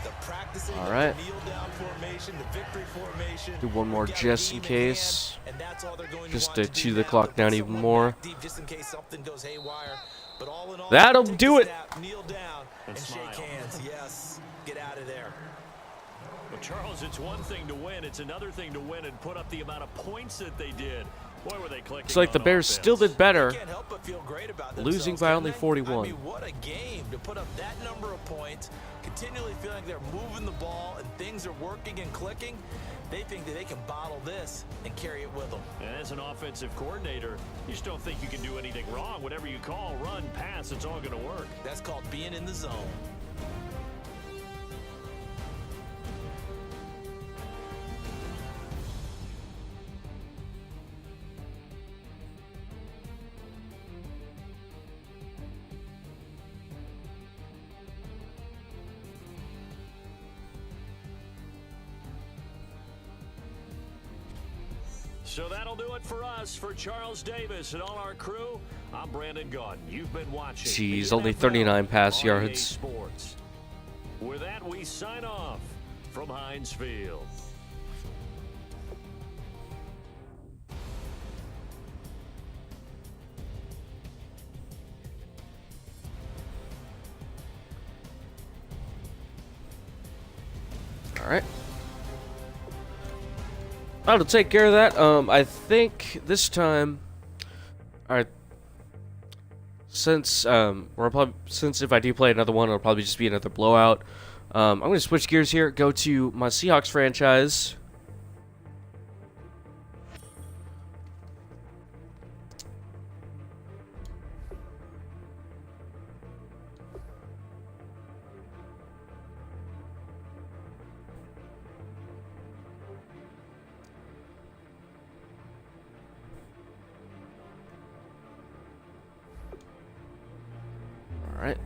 The practicing, All right. the kneel down formation, the victory formation. Do one more They've got just a in game in hand, case. and that's all they're going Just want to do chew the now, clock to down put even someone more. back deep just in case something goes haywire. But all in all, That'll take do the it. snap, kneel down and smile. shake hands. Yes, get out of there. Well, Charles, it's one thing to win. It's another thing to win and put up the amount of points that they did. Boy, were they clicking. Looks like the on Bears offense. still did better. Can't help but feel great about Losing themselves, by don't only they? 41. I mean, what a game to put up that number of points, continually feeling like they're moving the ball and things are working and clicking. They think that they can bottle this and carry it with them. And as an offensive coordinator, you just don't think you can do anything wrong. Whatever you call, run, pass, it's all going to work. That's called being in the zone. So that'll do it for us. For Charles Davis and all our crew, I'm Brandon Gaudin. You've been watching. Jeez, the only NFL 39 pass on EA yards. Sports. With that, we sign off from Heinz Field. All right. That'll take care of that. I think this time, alright, since if I do play another one, it'll probably just be another blowout. I'm gonna switch gears here, go to my Seahawks franchise. Alright.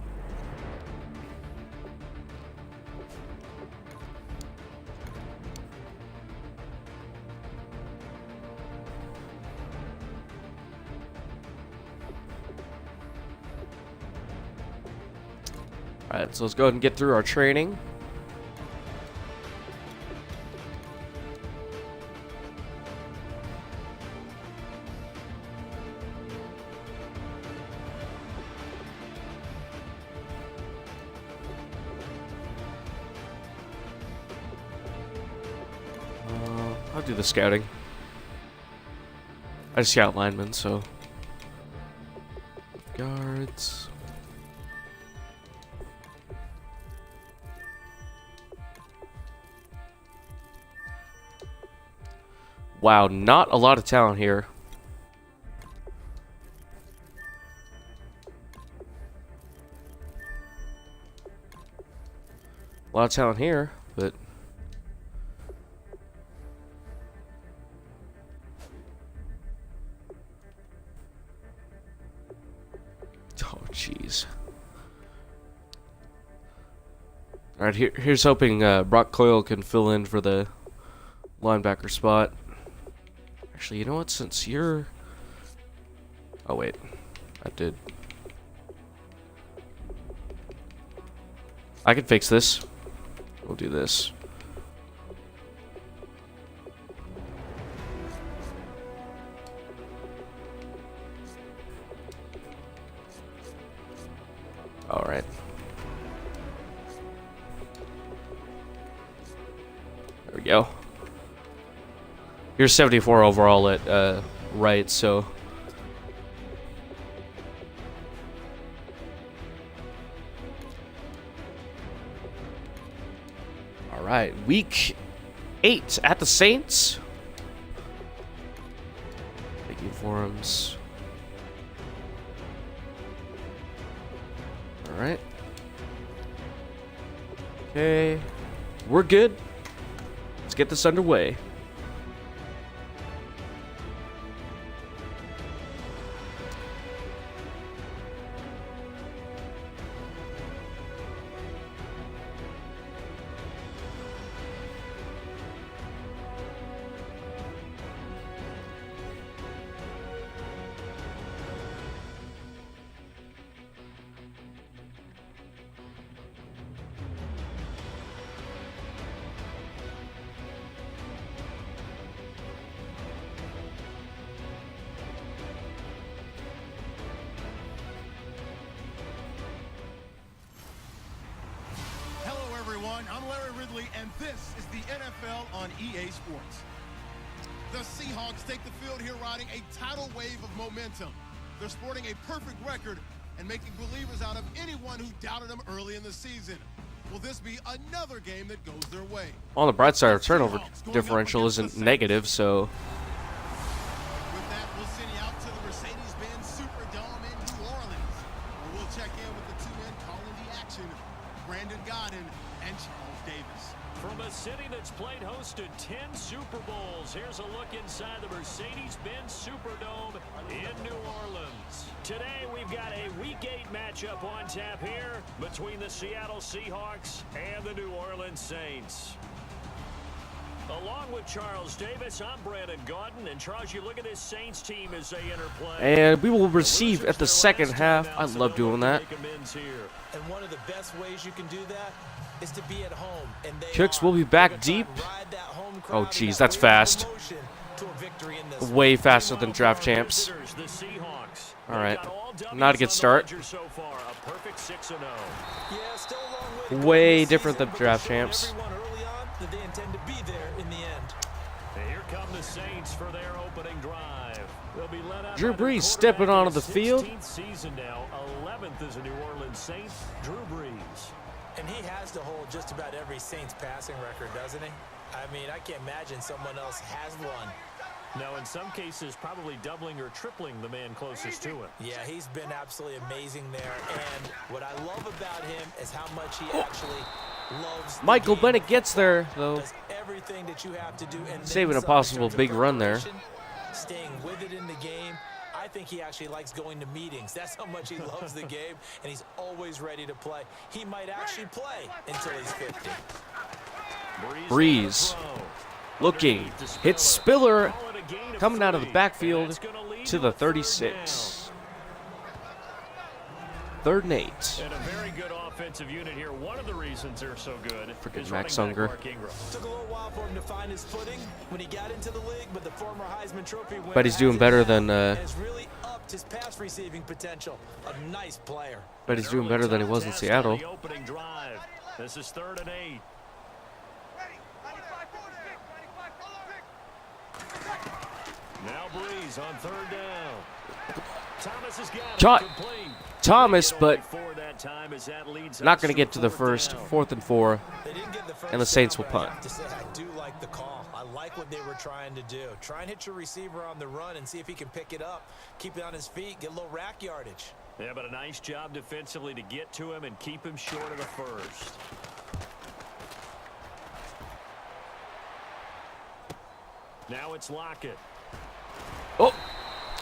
Alright, so let's go ahead and get through our training. I'll do the scouting. I just scout linemen, so guards. Wow, not a lot of talent here. A lot of talent here, but oh, jeez. All right, here's hoping Brock Coyle can fill in for the linebacker spot. Actually, you know what? Since you're... Oh, wait. I did. I can fix this. We'll do this. All right. There we go. You're 74 overall at right, so all right. Week 8 at the Saints. Big uniforms. All right. Okay, we're good. Let's get this underway. I'm Larry Ridley, and this is the NFL on EA Sports. The Seahawks take the field here riding a tidal wave of momentum. They're sporting a perfect record and making believers out of anyone who doubted them early in the season. Will this be another game that goes their way? On the bright side, our turnover differential isn't negative, so... With that, we'll send you out to the Mercedes-Benz Superdome in New Orleans, where we'll check in with the two men calling the action, Brandon Godden and Charles Davis. From a city that's played host to 10 Super Bowls, here's a look inside the Mercedes-Benz Superdome in New Orleans. Today, we've got a Week 8 matchup on tap here between the Seattle Seahawks and the New Orleans Saints. Along with Charles Davis, I'm Brandon Gaudin. And Charles, you look at this Saints team as they enter play. And we will receive at the second half. I love doing that. And one of the best ways you can do that is to be at home. And Kicks will be back deep. Oh, geez, that's fast. Way faster than draft champs. All right, not a good start. Way different than draft champs. They intend to be there in the end. Here come Drew Brees stepping onto the field. 16th season now, 11th as a New Orleans Saint, Drew Brees. And he has to hold just about every Saints passing record, doesn't he? I mean, I can't imagine someone else has one. Now, in some cases, probably doubling or tripling the man closest to him. Yeah, he's been absolutely amazing there. And what I love about him is how much he actually loves the Michael game. Bennett gets there, though. Does everything that you have to do. And Saving then a possible some in terms big of run there. preparation, staying with it in the game. I think he actually likes going to meetings. That's how much he loves the game, and he's always ready to play. He might actually play until he's 50. Brees looking, hits Spiller, coming out of the backfield to the 36. 3rd and 8. And a very good offensive unit here. One of the reasons they're so good Freaking is Max running back Unger. Mark Ingram. Took a little while for him to find his footing when he got into the league, but the former Heisman Trophy winner Bet he's doing better than has really upped his pass receiving potential. A nice player. bet he's doing better than he was in Test Seattle. on the opening drive. This is 3rd and 8. Now Brees on 3rd down. Thomas has got Caught. it complete. Thomas, but For that time as that leads not us going to get to the 4th first. down. 4th and 4. They didn't get the first And the Saints down, will but I punt. have to say, I do like the call. I like what they were trying to do. Try and hit your receiver on the run and see if he can pick it up. Keep it on his feet, get a little rack yardage. Yeah, but a nice job defensively to get to him and keep him short of the first. Now it's Lockett. Oh,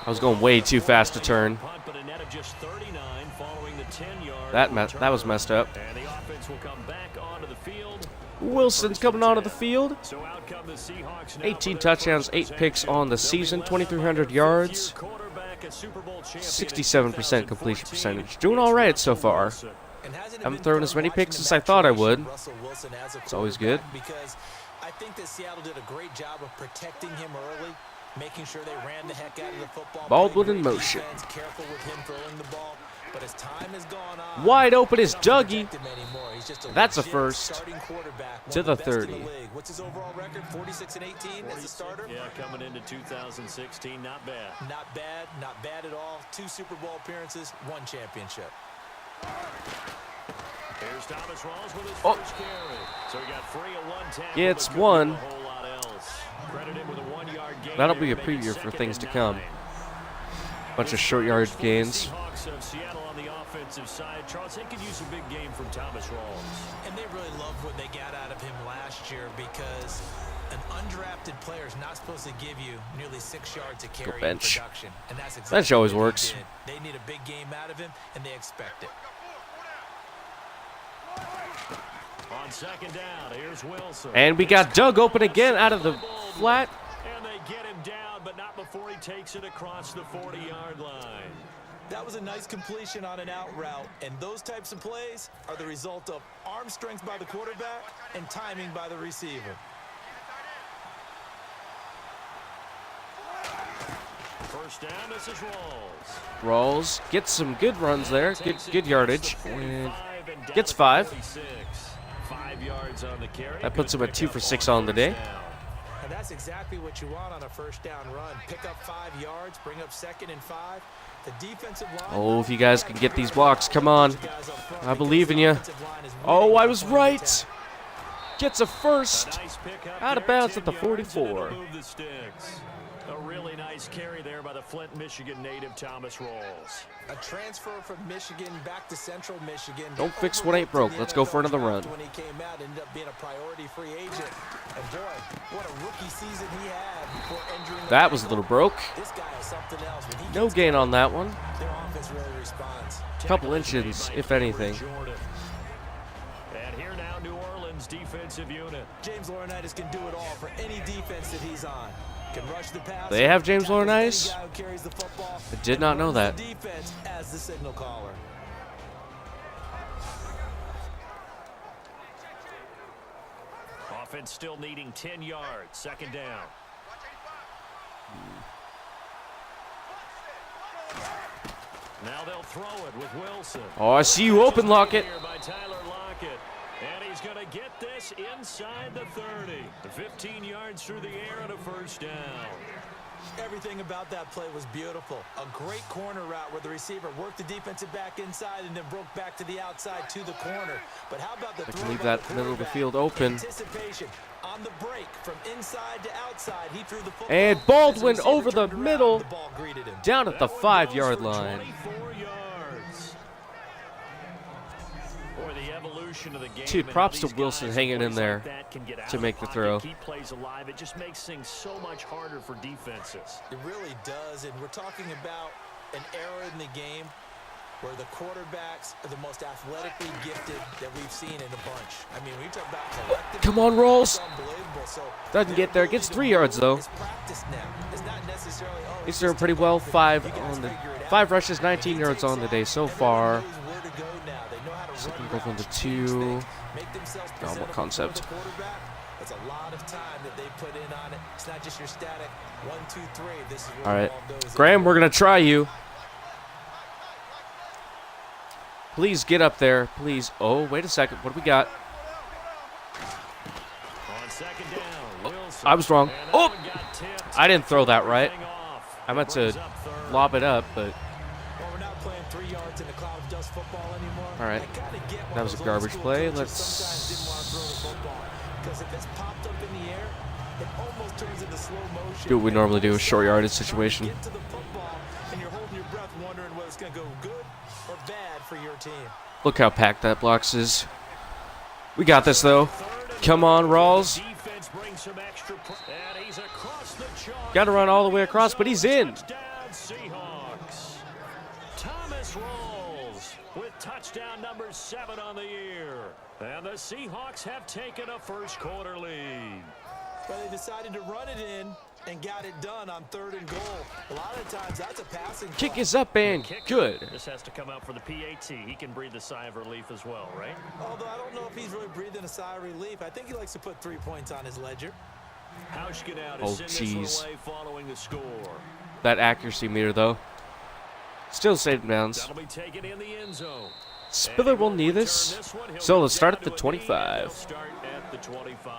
I was going way too fast to turn. Punt, but a net of just 39 following the 10-yard That was messed up. And the offense will come back onto the field. Wilson's coming onto the field. So out come the Seahawks now 18 for their touchdowns, first 8 picks possession. on the They'll be season, led by 2,300 their yards, fifth-year quarterback, a Super Bowl champion in 67% completion 2014. percentage. Doing all right so far. Wilson. And hasn't it Haven't been thrown fun as many watching picks the as I thought I maturation would. of Russell Wilson as a It's always good. quarterback? Because I think that Seattle did a great job of protecting him early, making sure they ran the heck out of the football. Baldwin played in great motion. defense, careful with him throwing the ball. But as time has gone on, Wide open is they don't Dougie. protect him anymore. He's just That's a legit first. starting quarterback, one To of the best in 30. the league. What's his overall record? 46-18 as a starter? Yeah, coming into 2016, not bad. Not bad at all. 2 Super Bowl appearances, 1 championship. Here's Thomas Rawls with his Oh. first carry. So he got 3 of 1 tackle. Gets but couldn't do one. a whole lot else. Credit him with a 1-yard gain That'll there be a to make it preview for 2nd things and to come. 9. Bunch of short yard gains. Seahawks of Seattle on the offensive side. Charles, they could use a big game from Thomas Rawls. And they really loved what they got out of him last year because an undrafted player is not supposed to give you nearly 6 yards to carry in bench. production. And that's exactly Bench always what he works. did. They need a big game out of him, and they expect it. On 2nd down, here's Wilson. And we got Doug open again out of the flat. And they get him down, but not before he takes it across the 40-yard line. That was a nice completion on an out route, and those types of plays are the result of arm strength by the quarterback and timing by the receiver. First down, this is Rawls. Rawls gets some good runs there. Good yardage. And gets 5. 5 yards on the carry. That puts Good him at 2 for pickup 6 on on the day. first down. And that's exactly what you want on a first down run. Pick up 5 yards, bring up 2nd and 5. The defensive line. Oh, if you guys can get these blocks, come on. I believe in you. Oh, I was right. Gets a first. Nice pickup Out of there, bounds 10 at the yards, and it'll 44. move the sticks. A really nice carry there by the Flint, Michigan native Thomas Rawls. A transfer from Michigan back to Central Michigan. Don't fix what ain't broke. Let's go for another run. When he came out, ended up being a priority free agent. And boy, what a rookie season he had before entering the That was a little broke. This guy is something else. When he No gets gain going, on that one. their offense really responds. Couple inches, if anything. Jordan. And here now, New Orleans defensive unit. James Laurinaitis can do it all for any defense that he's on. Can rush the pass. They have James tackles any Laurinaitis? guy who carries the football, I did not know and that. runs the defense as the signal caller. Offense still needing 10 yards. 2nd down. Now they'll throw it with Wilson. Oh, I see you open, Lockett. Here by Tyler Lockett. And he's going to get this inside the 30. 15 yards through the air and a first down. Everything about that play was beautiful. A great corner route where the receiver worked the defensive back inside and then broke back to the outside to the corner. But how about the They throw can leave by that the middle of the quarterback? field open. Anticipation on the break from inside to outside. He threw the football. And As the Baldwin receiver over the turned around, middle, the ball greeted him. down at the That one 5-yard goes for line. 24 yards. Boy, the evolution of the game. Dude, and props how to these Wilson guys hanging and in plays there like that can get out to of make the pocket, throw. Keep plays alive. It just makes things so much harder for defenses. It really does, and we're talking about an era in the game where the quarterbacks are the most athletically gifted that we've seen in a bunch. I mean, when you talk about collective, Come on, Rolls. it's unbelievable. So Doesn't get there. Gets 3 yards, though. it's practice now. It's not necessarily, He's it's doing just pretty take well. off and 5 you guys on the figure it out. 5 rushes, When 19 he yards takes on the day off, so everyone far. knows where to go now. They know how to Second run goal from the routes, change 2. things, make themselves Normal presentable concept. for the quarterback. That's a lot of time that they put in on it. It's not just your static 1, 2, 3. This is where All right, the ball goes. Graham, we're going to try you. Please get up there. Please. Oh, wait a second. What do we got? On second down, Wilson. I was wrong. And that Oh! one got tipped. I didn't throw that right. Everything off. I meant to Brings up third. lob it up, but Well, we're not playing 3 yards in the cloud of dust football anymore. all right. I kinda get why That was a those garbage old-school play. coaches Let's- sometimes didn't want to throw the football. Because if it's popped up in the air, it almost turns into slow motion. do what we And normally do, a all of short sudden, yardage you're trying to situation. Get to the football, and you're holding your breath wondering whether it's going to go good or bad for your team. Look how packed that blocks is. We got this, though. Come on, Rawls. Defense brings some extra and he's across the chalk. Got to run all the way across, but he's in. Touchdown, Seahawks. Thomas Rawls with touchdown number 7 on the year. And the Seahawks have taken a first quarter lead. But they decided to run it in and got it done on 3rd and goal. A lot of times that's a passing Kick play. is up and Kicker good. just has to come out for the PAT. He can breathe a sigh of relief as well, right? Although I don't know if he's really breathing a sigh of relief. I think he likes to put 3 points on his ledger. Hauschka Oh, to send this one jeez. away following the score. That accuracy meter, though. Still safe and bounds. That'll be taken in the end zone. Spiller will need this. So let's start at the 25. Start at the 25.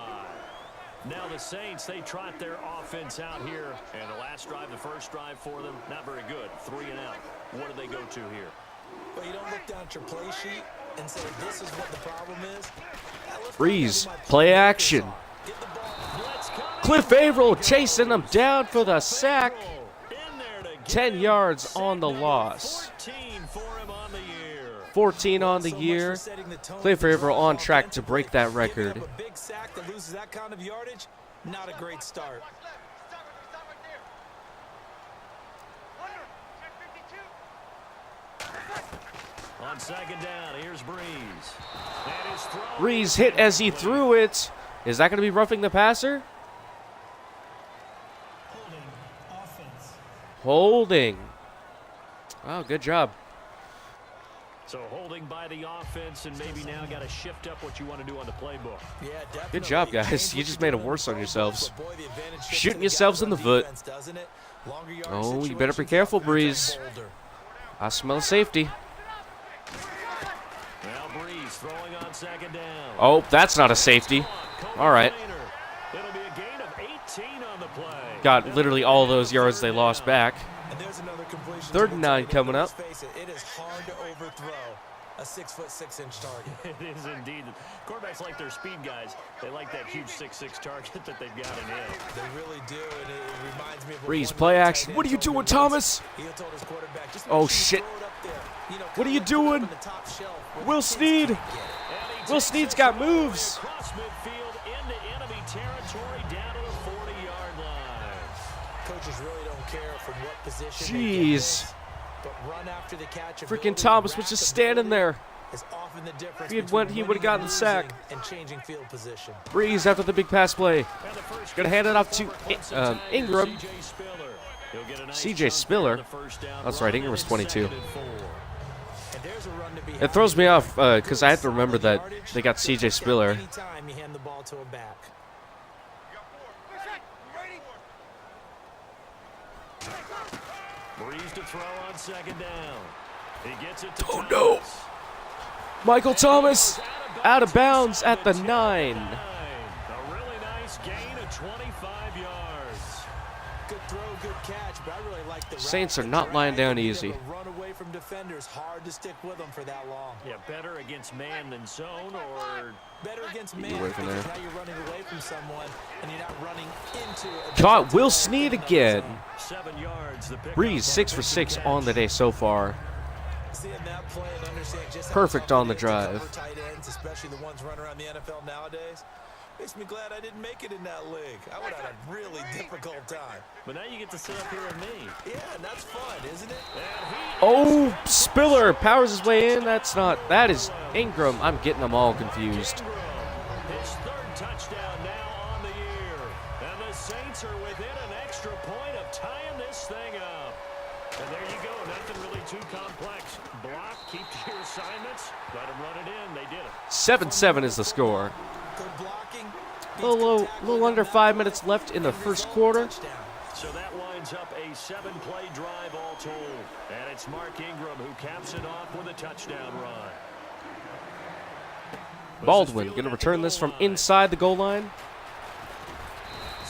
Now the Saints, they trot their offense out here. And the last drive, the first drive for them, not very good. 3 and out. What do they go to here? Well, you don't look down at your play sheet and say, this is what the problem is. Breeze, play action. Get the ball. Blitz coming. Cliff Averill chasing him down for the sack. In there to get 10 him. yards Sack on the number loss. 14 for him on the year. 14 on the So much year. for setting the tone Cliff for the Averill on drive track to break that offensively. record. Giving up a big sack that loses that kind of yardage, not a great start. On second down, here's Breeze. And his throw. Breeze hit as he threw it. Is that going to be roughing the passer? Holding. Offense. Holding. Oh, good job. So holding by the offense, and maybe now got to shift up what you want to do on the playbook. Yeah, definitely. Good job, guys. Change You what just you're made it doing worse in on the yourselves. but boy, the advantage shifts Shooting to the yourselves guys in the on foot. defense, doesn't it? Longer yardage Oh, you better be situations, careful, offense is Breeze. bolder. I smell safety. Now Breeze throwing on second down. Oh, that's not a safety. All right. It'll be a gain of 18 on the play. Got literally all those yards they lost back. And there's another completion to 3rd the and 9 target. coming Let's up. face it, it is hard to overthrow a 6'6" target. It is indeed. Quarterbacks like their speed guys. They like that huge 6'6" target that they've got in him. They really do, and it reminds me of what Breeze, one play tight action. end What are you told me doing, once. Thomas? He had told his quarterback, just Oh, make sure you shit. throw it up there. You know, What are kinda you like put it up doing? on the top shelf where Will the kids Snead. can't get it. And he Will takes Snead's this got all the way moves. Across midfield into enemy territory down to the 40-yard line. Coaches really don't care from what position they Jeez. get this, but run after the catch Freaking ability, Thomas was rack just standing there. is often the difference If he had between went, he would've winning gotten and the sack. losing and changing field position. Breeze after the big pass play. And the first Gonna hand it off to forward Clemson Tigers, Ingram. C.J. Spiller. He'll get a nice C.J. chunk here Spiller? on the first down That's run, right, Ingram was and it's 22. 2nd and 4. And there's a run to be It throws had. me off because I have to Good, remember solid that yardage. they got C.J. Touchdown Spiller. anytime you hand the ball to him back. Breeze to throw on second down. He gets it to Oh, Thomas. no. Michael Thomas out of bounds at the 9. A really nice gain of 25 yards. Good throw, good catch, but I really like the Saints are not lying down easy. Run away from defenders, hard to stick with them for that long. Yeah, better against man than zone, or better against man away from because there. now you're running away from someone and you're not running into a Caught Will defensive Snead line. again. 7 yards. The Breeze 6 for 6 on the day so far. Seeing that play and understand just how Perfect tough on it the is to cover drive. tight ends, especially the ones running around the NFL nowadays. Makes me glad I didn't make it in that league. I would have had a really difficult time. But now you get to sit up here with me. Yeah, and that's fun, isn't it? Oh, Spiller powers his way in. That is Ingram. I'm getting them all confused. His 3rd touchdown now on the year. And the Saints are within an extra point of tying this thing up. And there you go. Nothing really too complex. Block, keep to your assignments, let them run it in. They did it. 7-7 is the score. Good blocking. A little under 5 minutes left in the first quarter. So that winds up a 7-play drive all told. And it's Mark Ingram who caps it off with a touchdown run. Baldwin going to return this from inside the goal line.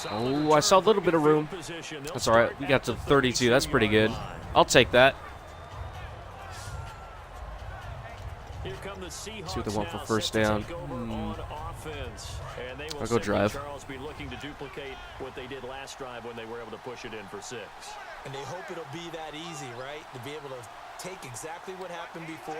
Oh, I saw a little bit of room. That's all right. We got to the 32. That's pretty good. I'll take that. Here come the Seahawks. See what they want for now, first set to down. take over on offense. And they will I'll go drive. Charles be looking to duplicate what they did last drive when they were able to push it in for 6. And they hope it'll be that easy, right? To be able to take exactly what happened before,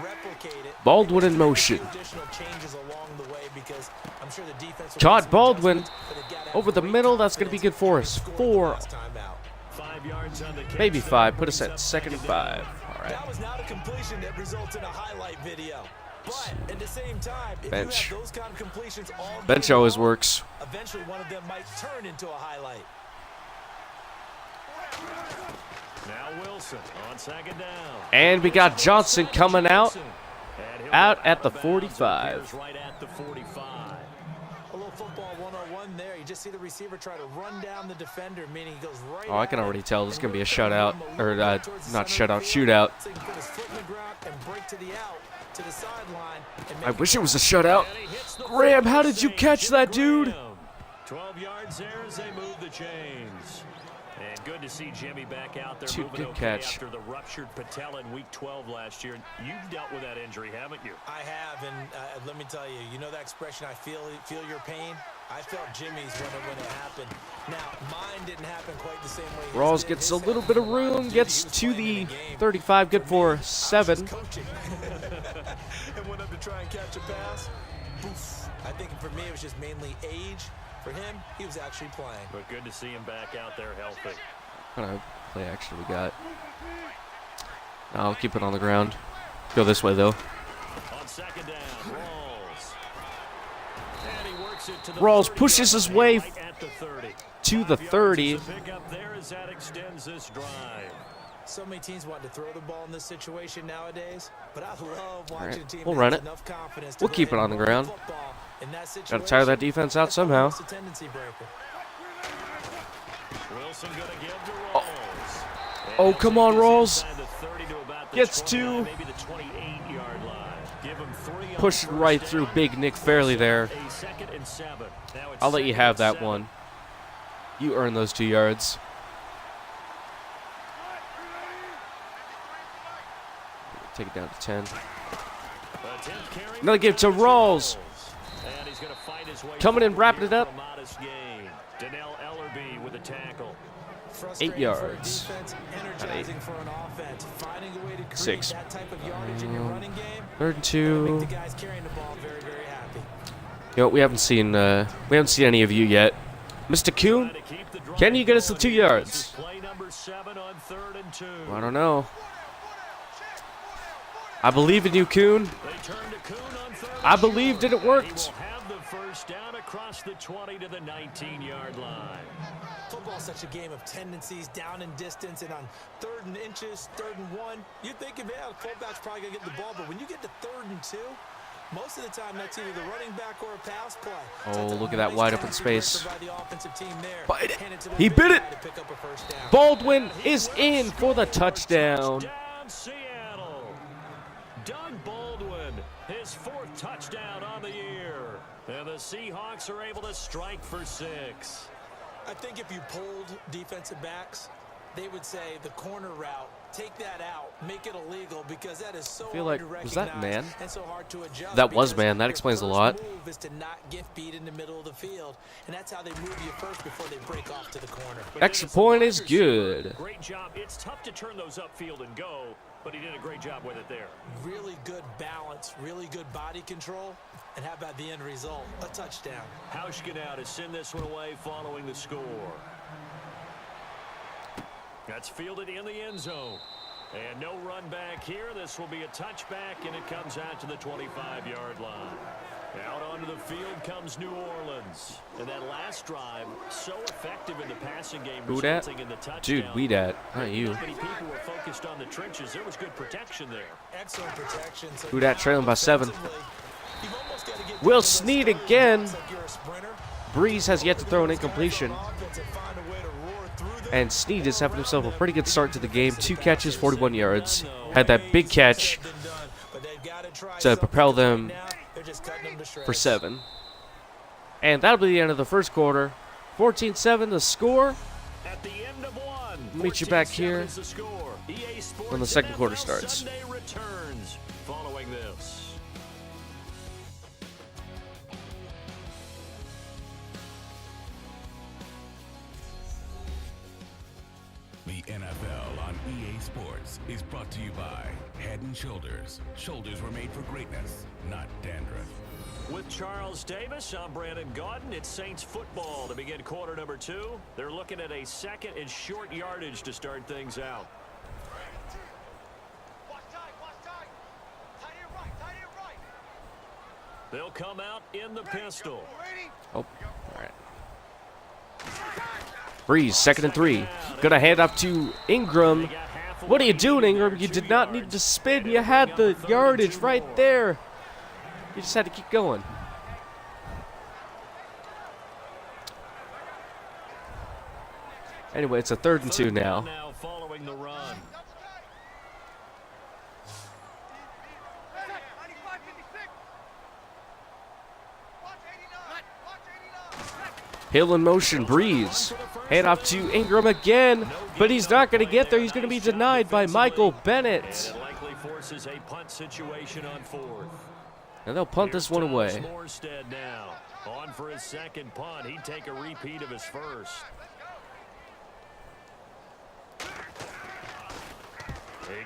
replicate it. Baldwin in motion. Additional changes along the way because I'm sure the defense will Todd make some Baldwin adjustments, but they gotta have over the great middle. That's going to be confidence good for us. to score 4, the last time out. 5 yards on the catch. maybe 5. Put us at 2nd and 5. All right. That was not a completion that results in a highlight video. But at the same time, if Bench. you have those kind of completions all Bench game always long, works. eventually one of them might turn into a highlight. Now Wilson on 2nd down. And we got Johnson coming out. And he'll Out go at the of bounds. 45. Appears right at the 45. A little football 101 there. You just see the receiver try to run down the defender, meaning he goes right Oh, I can at already it tell this is and going to be a really shutout. move him a Or little bit towards the not center of shutout, the field, shootout. so he can put his foot in the ground and break to the out, to the sideline. And I make wish it was a shutout. And he hits the Graham, how first did you save. catch that, dude? Graham. 12 yards there as they move the chains. And good to see Jimmy back out there moving Good okay catch. after the ruptured patella in week 12 last year. You've dealt with that injury, haven't you? I have, and let me tell you, you know that expression, I feel your pain? I felt Jimmy's when it happened. Now, mine didn't happen quite the same way. his Rawls did. gets His a little had bit of a lot room, duty. gets He was to playing the in game. 35, good for I was 7. just coaching. And went up to try and catch a pass. Poof. I think for me, it was just mainly age. For him, he was actually playing. But good to see him back out there healthy. What kind of play action we got? I'll keep it on the ground. Go this way, though. On 2nd down, Rawls. And he works it to the Rawls 30 pushes his line, way right at the 30. to the 5 yards 30. is a pickup there as that extends this drive. So many teams want to throw the ball in this situation nowadays, but I love watching right, a team we'll that run has it. enough confidence to We'll go keep ahead it on and the run ground. football in that Got to situation. tire that defense out That's somehow. almost a tendency breaker. Wilson going to give to Rawls. Oh, come on, Rawls. Inside the 30 to about the Gets 29, to. maybe the 28-yard line. Give him 3 on Pushing first right down. through big Nick Fairley there. A 2nd and 7. Now it's I'll let you 2nd have and that 7. one. You earned those 2 yards. Take it down to 10. Another give to Rawls. And he's gonna fight his way Coming in, forward wrapping here it up. for a modest gain. Donnell Ellerbe with a tackle. 8 yards. Defense, At 8. energizing for an offense, finding a way to create 6. that type of yardage in your running game. 3rd and Make 2. the guys carrying the ball very, very happy. You know, we haven't seen any of you yet. Mr. Kuhn, Trying to keep the drive can you get us the going 2 here. yards? This is play number 7 on 3rd and 2. I don't know. I believe in you, Kuhn. They turn to Kuhn on 3rd and I believed short. it worked. He will have the first down across the 20 to the 19-yard line. Football's such a game of tendencies, down and distance, and on 3rd and inches, 3rd and 1, you think, yeah, the fullback's probably going to get the ball, but when you get to 3rd and 2, most of the time that's either the running back or a pass play. Oh, it's a look at that nice wide open tendency space. breaker by the offensive team there. Bite it. Hand to the He big bit guy it. to pick up a first down. Baldwin is in for the touchdown. Touchdown, Seattle. Doug Baldwin, his 4th touchdown on the year. And the Seahawks are able to strike for 6. I think if you polled defensive backs, they would say the corner route, take that out, make it illegal, because that is so hard to recognize. Was that man? And so hard to adjust. That was man. That explains a lot. The first move is to not get beat in the middle of the field, and that's how they move you first before they break off to the corner. Extra point is good. Great job. It's tough to turn those upfield and go, but he did a great job with it there. Really good balance, really good body control, and how about the end result? A touchdown. Hauschka now to send this one away following the score. That's fielded in the end zone. And no run back here. This will be a touchback, and it comes out to the 25-yard line. Out onto the field comes New Orleans. And that last drive, so effective in the passing game, resulting in the touchdown. Dude, we dat. Not you. Not many people were focused on the trenches. There was good protection there. Excellent protection. So Who dat trailing by 7. Will Snead again. Breeze has yet to throw an incompletion. And Snead is having himself a pretty good start to the game. 2 catches, 41 yards. Had that big catch to propel them for 7. And that'll be the end of the first quarter. 14-7 the score. At the end of one, Meet you back here when the second quarter starts. Sunday returns following this. The NFL on EA Sports is brought to you by Head & Shoulders. Shoulders were made for greatness, not dandruff. With Charles Davis, I'm Brandon Gaudin. It's Saints football to begin quarter number 2. They're looking at a second and short yardage to start things out. They'll come out in the pistol. Oh, all right. Breeze, 2nd and 3. Gonna hand up to Ingram. What are you doing, Ingram? You did not need to spin. You had the yardage right there. You just had to keep going. Anyway, it's a 3rd and 2 now. Following the run. Hill in motion, Breeze. Hand off to Ingram again, but he's not going to get there. He's going to be denied by Michael Bennett. And it likely forces a punt situation on 4th. And they'll punt this one away. Morstead now on for his second punt. He'd take a repeat of his first. He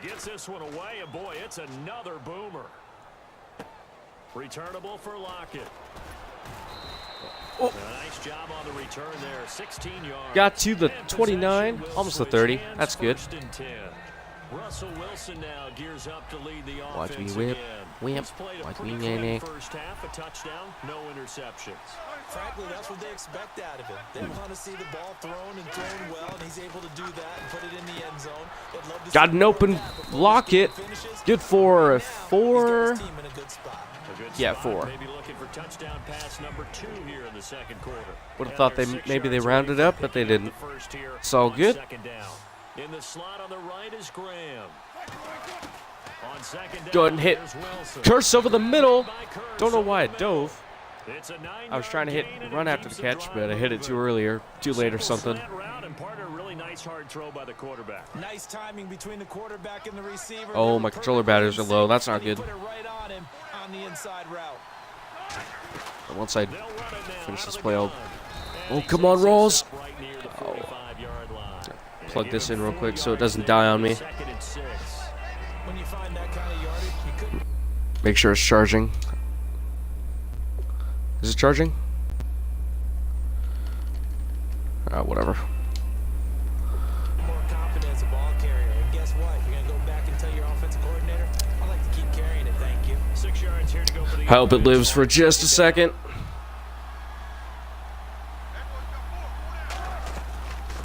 gets this one away, and boy, it's another boomer. Returnable for Lockett. Oh. A nice job on the return there. 16 yards. Got to the 29, almost the 30. That's good. Russell Wilson now gears up to lead the offense. Watch me whip. Whip. Watch me nanny. First half, a touchdown, no interceptions. Frankly, that's what they expect out of him. They want to see the ball thrown and thrown well, and he's able to do that and put it in the end zone. They'd love to Got see an open Lockett. Good for 4. his team in a good spot. Yeah, 4. Maybe looking for touchdown pass number 2 here in the second quarter. Would have thought maybe they rounded up, but they didn't. It's all good. In the slot on the right is Graham. On second down, Go ahead and hit Curse over the middle. Don't know why it dove. I was trying to hit run after the catch, but I hit it too late or something. Nice hard throw by the quarterback. Nice timing between the quarterback and the receiver. Oh, my controller batteries are low. That's not good. Put it right on him on the inside route. But once I finish this play, oh, come on, Rawls. Oh. Plug this in real quick so it doesn't die on me. When you find that kind of yardage, you could Make sure it's charging. Is it charging? Whatever. more confidence, a ball carrier. And guess what? You're going to go back and tell your offensive coordinator, I like to keep carrying it, thank you. 6 yards here to go for the I hope it lives for just a second.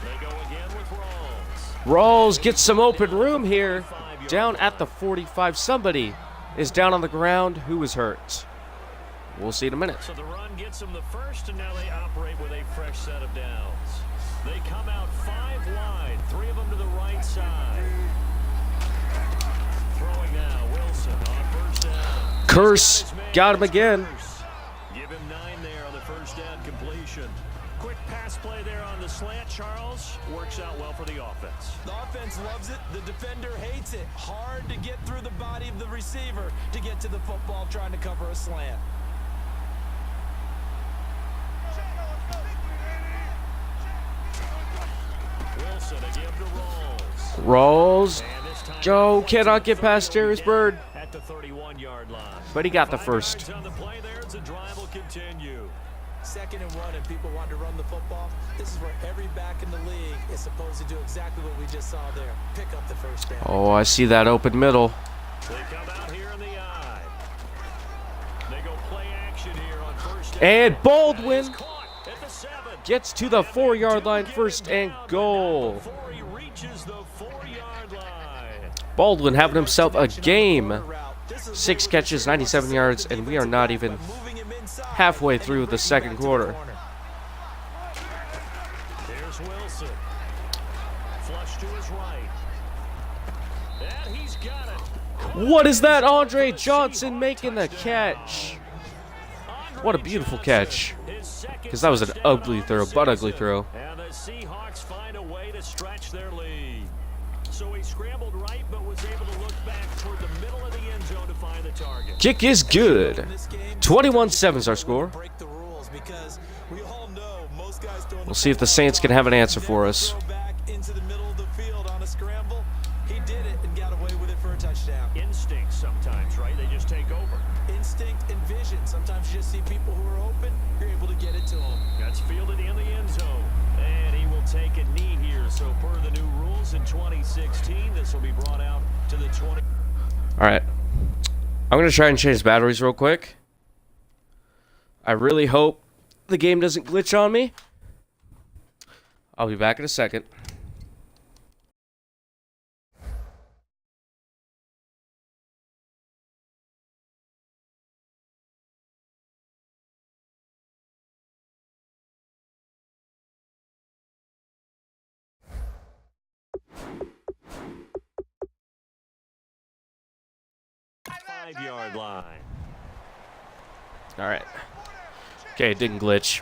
They go again with Rawls. Rawls gets some open room here. Down at the 45. Somebody is down on the ground. Who is hurt? We'll see in a minute. So the run gets them the first, and now they operate with a fresh set of downs. They come out 5 wide, 3 of them to the right side. Throwing now, Wilson on first down. Curse got him again. Give him 9 there on the first down completion. Quick pass play there on the offense loves it, the defender hates it. Hard to get through the body of the receiver to get to the football trying to cover a slant. Wilson again to Rolls. Rolls. And this time, Joe cannot get past Darius Byrd, at the 31-yard line. but he got the 5 first. yards on the play there, as the drive will continue. 2nd and 1 and people want to run the football. This is where every back in the league is supposed to do exactly what we just saw there. Pick up the first down. Oh, I see that open middle. They come out here in the eye. They go play action here on first down. And Baldwin Caught at the 7. gets to the 4-yard line, first and goal. Before he reaches the 4-yard line. Baldwin having himself a game. 6 catches, 97 yards, and we are not even halfway through the second quarter. There's Wilson. Flush to his right. And he's got it. What is that? Andre Johnson making the catch. What a beautiful catch. Because that was an ugly throw, but ugly throw. And the Seahawks find a way to stretch their lead. So he scrambled right, but was able to look back toward the middle of the end zone to find the target. Kick is good. 21-7 is our score. We'll see if the Saints can have an answer for us. Instinct sometimes, right? They just take over. Instinct and vision. Sometimes you just see people who are open, you're able to get it to them. That's fielded in the end zone. And he will take a knee here. So per the new rules in 2016, this will be brought out to the 20. All right. I'm going to try and change batteries real quick. I really hope the game doesn't glitch on me. I'll be back in a second. Five-yard line. All right. Okay, it didn't glitch.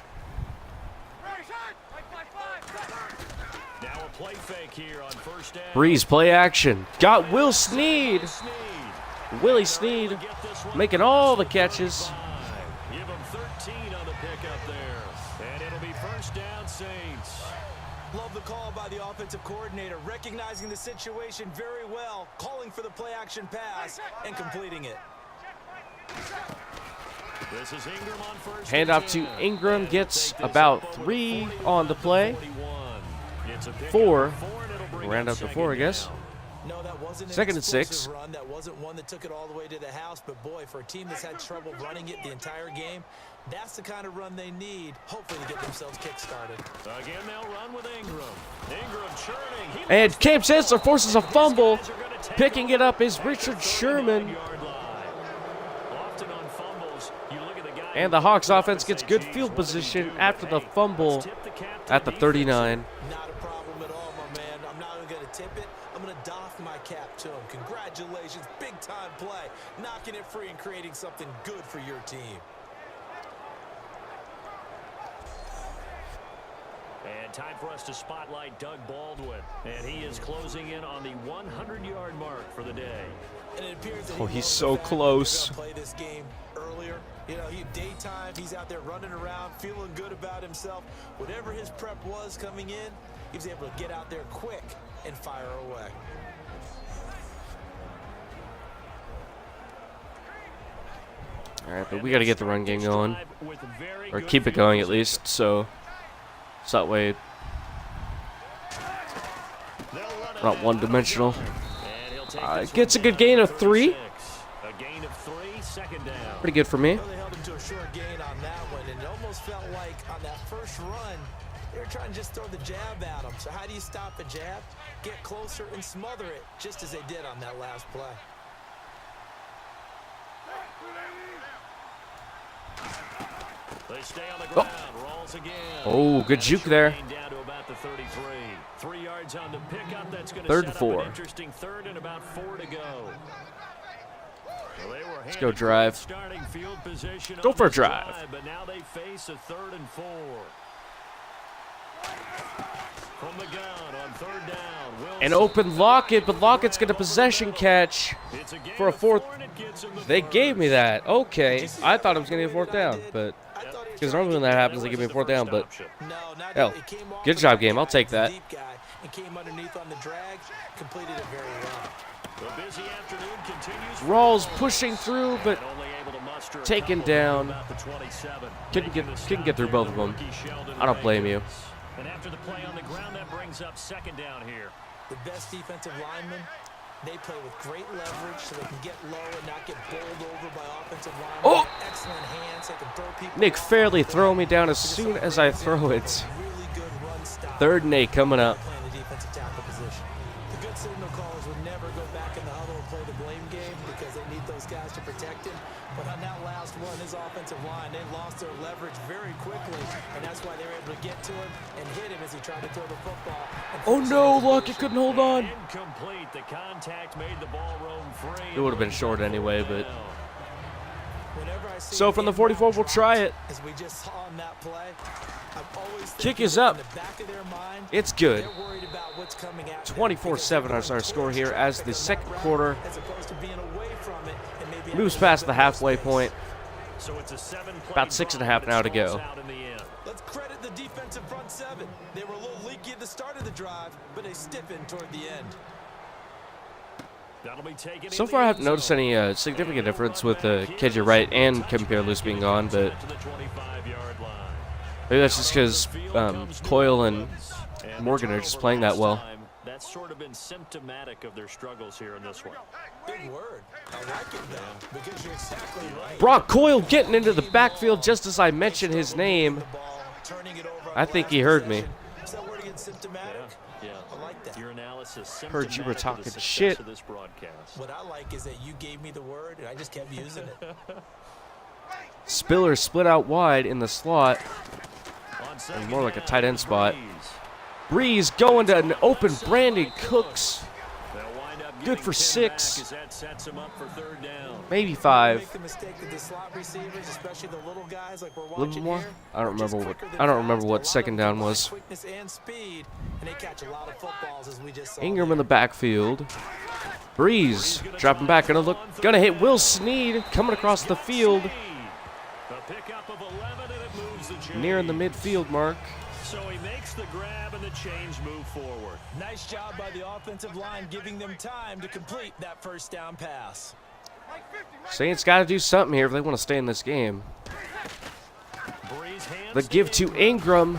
Now a play fake here on first down. Breeze, play action. Got Will Snead. Willie Snead making all the catches. Give him 13 on the pickup there. And it'll be first down, Saints. Love the call by the offensive coordinator, recognizing the situation very well, calling for the play-action pass, and completing it. This is Ingram on first. Handoff to Ingram, gets about 3 on the play. 4. Ran up to 4, I guess. No, that wasn't an 2nd and explosive 6. run. That wasn't one that took it all the way to the house. But boy, for a team that's had trouble running it the entire game, that's the kind of run they need, hopefully, to get themselves kick-started. Again, they'll run with Ingram. Ingram churning. And Cam Chancellor forces a fumble. Picking it up is Richard Sherman. And the Hawks offense gets good field position after the fumble at the 39. Not a problem at all, my man. I'm not even going to tip it. I'm going to doff my cap to him. Congratulations. Big-time play. Knocking it free and creating something good for your team. And time for us to spotlight Doug Baldwin. And he is closing in on the 100-yard mark for the day. And it appears that Oh, he's so close. Play this game earlier. You know, daytime, he's out there running around, feeling good about himself. Whatever his prep was coming in, he was able to get out there quick and fire away. All right, but we got to get the run game going. Or keep it going at least, so that way not one-dimensional. Gets a good gain of 3. Pretty good for me. They held him to a short gain on that one, and it almost felt like on that first run, they were trying to just throw the jab at him. So how do you stop a jab? Get closer and smother it, just as they did on that last play. They stay on the ground. Rolls again. Oh, good juke there. Down to about the 33. 3 yards on the pickup. That's going to 3rd set and up 4. an interesting 3rd and about 4 to go. Well, let's go drive. Go for a drive. But now they face a 3rd and 4. From the gun on third down. An open Lockett, but Lockett's going to possession catch for a fourth. They gave me that. Okay. I thought it was going to be a fourth down, but because normally when that happens, they give me a fourth down, but hell, good job, game. I'll take that. Rawls pushing through, but taken down. Couldn't get through both of them. I don't blame you. And after the play on the ground, that brings up second down here. The best defensive linemen, they play with great leverage so they can get low and not get bowled over by offensive linemen. Oh! Excellent hands. They can throw people. Nick Fairley throwing me down as soon as I throw it. Really good run stop. 3rd and 8 coming up. Playing the defensive tackle position. The good signal callers would never go back in the huddle and play the blame game because they need those guys to protect him. But on that last one, his offensive line, they lost their leverage very quickly, and that's why they were able to get to him and hit him as he tried to throw the football. Oh no, Lockett couldn't hold on. Incomplete. The contact made the ball roam free. It would have been short anyway, but Whenever I see so from the 44, we'll try it. as we just saw on that play, I'm always Kick thinking is up. in the back of their mind, It's good. they're worried about what's coming at them. 24-7 is our score here as the second quarter As opposed to being away from it and maybe moves past the halfway point. So it's a 7-play About 6.5 now to go. Let's credit the defensive front seven. They were a little leaky at the start of the drive, but they stiffened toward the end. So far, I haven't noticed any significant difference with KJ Wright and Kevin Pierre-Luce being gone, but maybe that's just because Coyle and Morgan are just playing that well. That's sort of been symptomatic of their struggles here in this one. Big word. I like it though, because you're exactly right. Brock Coyle getting into the backfield just as I mentioned his name. I think he heard me. Is that word again, symptomatic? Yeah. I like that. Your analysis Heard you were symptomatic of the talking success shit. of this broadcast. What I like is that you gave me the word and I just kept using it. Spiller split out wide in the slot. On second More like a down, tight end spot. Breeze. Breeze going to an open Brandon Cooks. They'll wind up Good getting for 10 6. back as that sets them up for third down. Maybe Make 5. the mistake that the slot receivers, especially the little guys like we're A little watching more? here, I don't are just remember what. quicker than I don't remember fast. what A lot second of down them have was. quickness and speed, and they catch a lot of footballs as we just saw. Ingram in the backfield. Breeze dropping back, gonna hit Will Snead coming across the field, A pickup of 11 and it moves the chains. nearing the midfield mark. So he makes the grab and the chains move forward. Nice job by the offensive line, giving them time to complete that first down pass. Saints got to do something here if they want to stay in this game. Breeze hands The give to Ingram.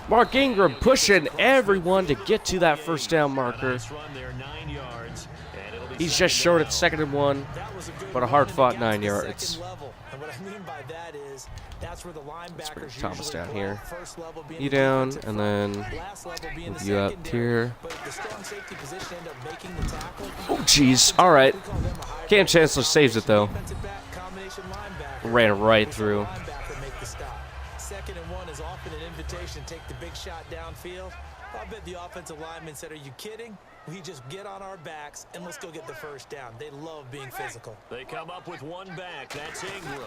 Mark Ingram pushing everyone to get to that first down marker. Nice run there, 9 yards, and it'll be He's just short at 2nd and 1. That was a good But a run, hard-fought and he got 9 to the yards. second level. And what I mean by that is that's where the linebackers Thomas usually down play. here. First level being You the down, defensive and front, then last level being the move you up secondary. here. But the strong safety position end up making the tackle. Oh, jeez. All right. We call them a hybrid Cam Chancellor saves it, though. defensive back combination linebacker. Ran right We saw through. the linebacker make the stop. 2nd and 1 is often an invitation. Take the big shot downfield. I bet the offensive lineman said, "Are you kidding? We just get on our backs and let's go get the first down." They love being physical. They come up with one back. That's Ingram.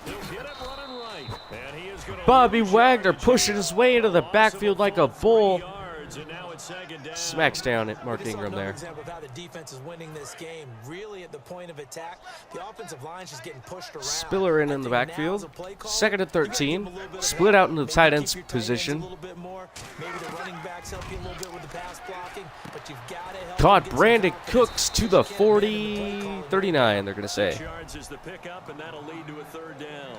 He'll get it running right. And he is gonna Bobby lose Wagner yardage pushing here. his way into the Loss of backfield like a full 3 bull. yards, and now it's second down. Smacks down at Mark We saw Ingram another there. example of how the defense is winning this game. Really at the point of attack, the offensive line's just getting pushed around. Spiller in I the think now as backfield. a play caller, 2nd and you gotta give 13. them a little bit of Split help. out into the Maybe tight keep end's your tight ends position. a little bit more. Maybe the running backs help you a little bit with the pass blocking, but you've got to help Caught them get some Brandon confidence. Cooks to the You can't abandon the play 40, calling. 39, they're going to say. Yards is the pickup, and that'll lead to a third down.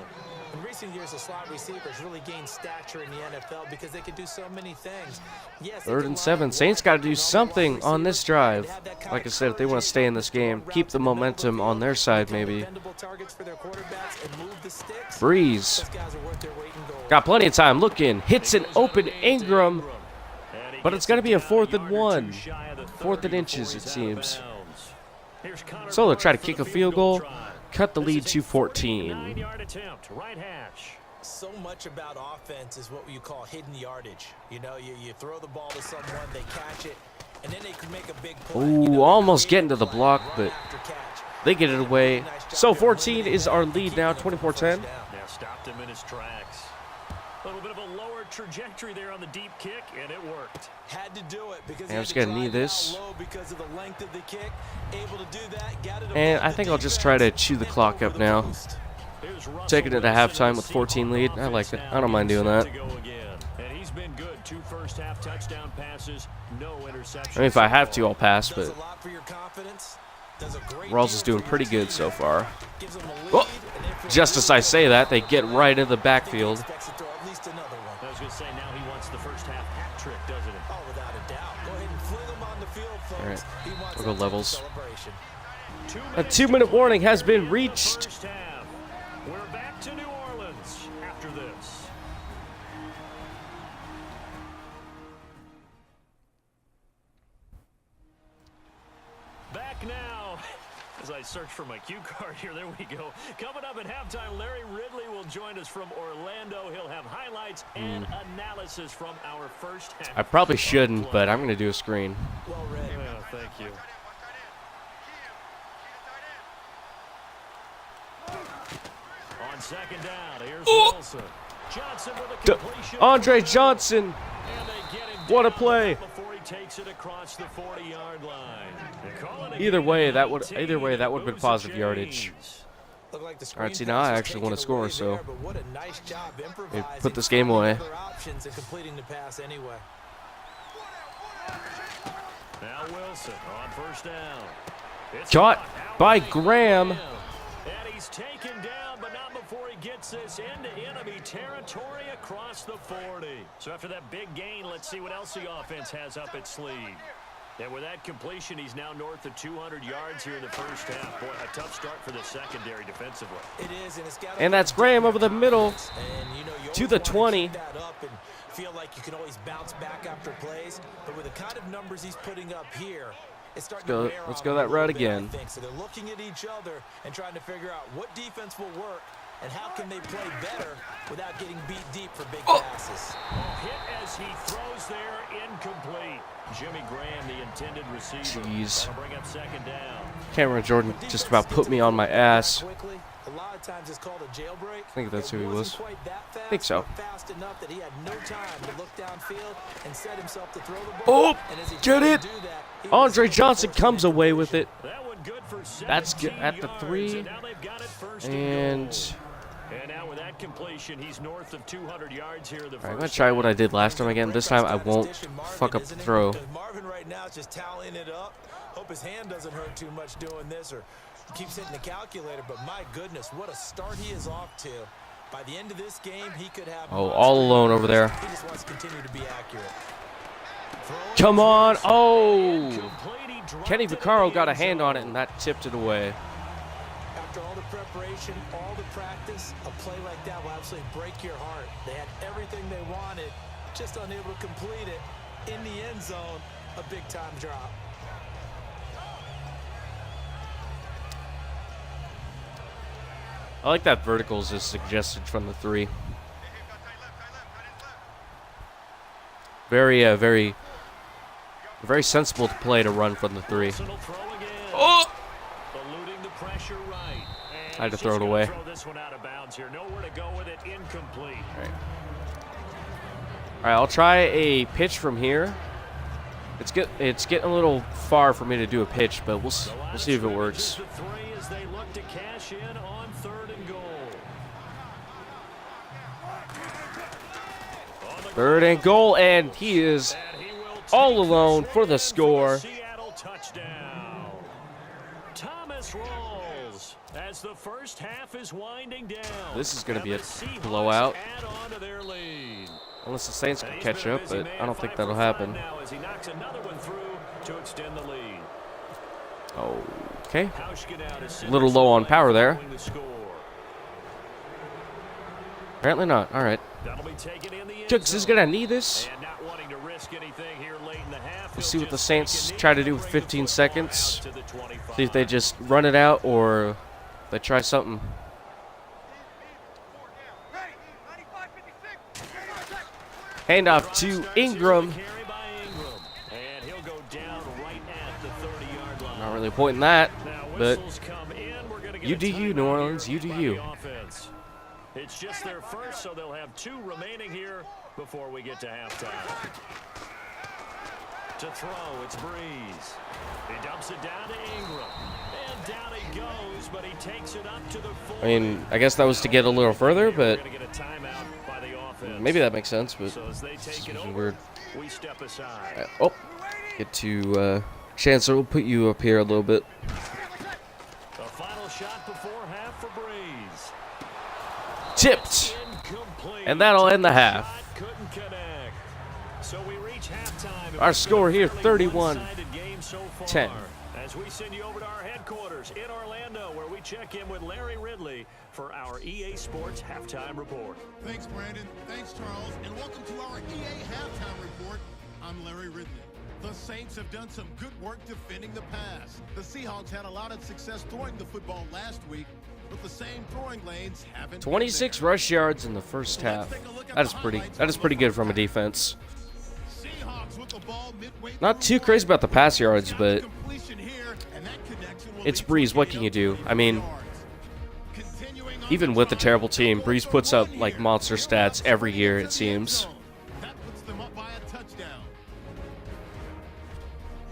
In recent years, the slot receivers really gained stature in the NFL because they could do so many things. Yes, they 3rd can and line 7. up Saints wide, got to but do no something wide on this receiver. drive. They have that kind Like I of said, if they want to stay in this game, keep the momentum on their side maybe. Dependable targets for their quarterbacks and move the sticks. Breeze. Those guys are worth their weight in gold. Got plenty of time. Looking. Hits an open Ingram. And he But gets it's gonna it be a down 4th and yard or 1. two shy of the 4th and 30 inches, before it he's out of seems. bounds. Here's Connor So they'll try to Barth kick for a the field goal, drive. cut the This lead is to a 14. 49-yard attempt, right hash. So much about offense is what you call hidden yardage. You know, you throw the ball to someone, they catch it, and then they can make a big play. Ooh, You know, almost create getting to the play, block, run but after catch. they get it away. Nice job So of 14 limiting is that our and lead keeping now, them from 24-10. first down. Now stopped him in his tracks. A little bit of a lower smart trajectory there on the deep kick, and it worked. Had to do it because I'm just gonna need this. Because of the length of the kick. Able to do that, got it And I think I'll just try to chew the clock up now. Taking it to halftime with 14 lead. I like it. I don't mind doing that. And he's been good. 2 first-half touchdown passes, no interceptions. I mean, if I have to, I'll pass, but Does a lot for your confidence. Does a great Rawls is deal doing for pretty your good team. so far. Gives them a lead, Oh, and if just as I say that, they get right into the backfield. expects to throw at least another one. I was going to say, now he wants the first-half hat trick, doesn't he? Oh, without a doubt. Go ahead and fling them on the field, folks. All right. He wants We'll go that levels. celebration. A 2-minute warning has been reached. First half. We're back to New Orleans after this. Back now. As I search for my cue card here, there we go. Coming up at halftime, Larry Ridley will join us from Orlando. He'll have highlights and analysis from our first half. I probably shouldn't, but I'm going to do a screen. Well read. Yeah, thank you. On second down, here's Wilson. Johnson with a completion. Andre Johnson. And they get him What a down play. before he takes it across the 40-yard line. They call it a Either gain way, of that would 19. have been Moves positive the yardage. chains. Look like the All right, see, screen now I pass was actually want to taken score, away so there, but what a nice job improvising, put this game away. finding other options and completing the pass anyway. Now Wilson on first down. It's Caught out by by Graham. And he's taken down, but not before he gets this into enemy territory across the 40. So after that big gain, let's see what else the offense has up its sleeve. And with that completion, he's now north of 200 yards here in the first half. Boy, a tough start for the secondary defensively. It is, and it's got And that's Graham over the middle and, you know, you to always the wanna 20. keep that up and feel like you can always bounce back after plays, but with the kind of numbers he's putting up here, it's starting to wear Let's on go him that a little route bit, again. I think. So they're looking at each other and trying to figure out what defense will work and how can they play better without getting beat deep for big passes. Hit as he throws there, incomplete. Jimmy Graham, the intended receiver. Jeez. That'll bring up second down. Cameron Jordan just about put me on my ass. Quickly, a lot of times it's called a jailbreak. I think that's It who he wasn't was. quite that fast, I think so. but fast enough that he had no time to look downfield and set himself to throw the ball. Oh, And as he get tried to it. do that, he Andre was Johnson forced comes into away the with it. That one good for 17 That's good at the yards, 3. and now they've got it first And goal. And now with that completion, he's north of 200 yards here in the all right, I'm first going to try what I did last time again. This time I won't fuck up the throw. Because Marvin right now is just tallying it up. Hope his hand doesn't hurt too much doing this or keeps hitting the calculator. But my goodness, what a start he is off to. By the end of this game, he could have. Oh, all alone over there. He just wants to continue to be accurate. Come on. Oh. complete, he dropped Kenny it in Vaccaro the got a end hand on it, zone. and that tipped it away. After all the preparation, all the practice, a play like that will absolutely break your heart. They had everything they wanted, just unable to complete it. In the end zone, a big-time drop. I like that verticals is suggested from the 3. Very sensible to play to run from the 3. Wilson will throw again. Oh! Eluding the pressure right. And I had to he's throw it gonna away. Throw this one out of bounds here. Nowhere to go with it. Incomplete. All right, I'll try a pitch from here. It's getting a little far for me to do a pitch, but we'll see if it works. The 3 as they look to cash in on 3rd and goal. 3rd and goal, and he is And he will all take alone this for one the in score. Seattle touchdown. Thomas Rawls as the first half is winding down. This is gonna And be a the Seahawks blowout. add on to their lead. Unless the Saints And can he's catch been a up, busy but man, I don't think 5 that'll for 5 happen. now as he knocks another one through to extend the lead. Okay. Hauschka now to A little low on power there. following the score. Apparently not. All right. That'll be taken in the end Jukes is zone. gonna need this. And not wanting to risk anything here late in the half. Let's he'll see what the just Saints take a try to knee do and with bring the 15 football seconds. out to the 25. See if they just run it out or they try something. Handoff to Ingram. Carry by Ingram. And he'll go down right at the 30-yard line. Not really a point in that, Now but whistles come in. We're gonna get you a do you, timeout New Orleans. here You do by you. the offense. It's just their first, so they'll have 2 remaining here before we get to halftime. To throw, it's Breeze. He dumps it down to Ingram. And down he goes, but he takes it up to the 40. I mean, I guess that was to get a little further, but We're gonna get a timeout by the offense. maybe that makes sense, but So as they take it it's over, weird. we step aside. Oh, get to Chancellor. We'll put you up here a little bit. The final shot before half for Breeze. Tipped. Incomplete. And that'll end the half. Shot couldn't connect. So we reach halftime. Our score here, 31-10. As we send you over to our headquarters in Orlando, where we check in with Larry Ridley for our EA Sports Halftime Report. Thanks, Brandon. Thanks, Charles. And welcome to our EA Halftime Report. I'm Larry Ridley. The Saints have done some good work defending the pass. The Seahawks had a lot of success throwing the football last week, but the same throwing lanes haven't 26 rush yards in the first half. That is pretty good from a defense. Seahawks with the ball midway Not too through crazy about the pass yards, but completion here, and that connection will it's lead Breeze. to What can you do? I mean, Continuing on even the with the drive, terrible team, they'll Breeze go puts for up one like here. monster stats every year, it Into the end seems. zone. That puts them up by a touchdown.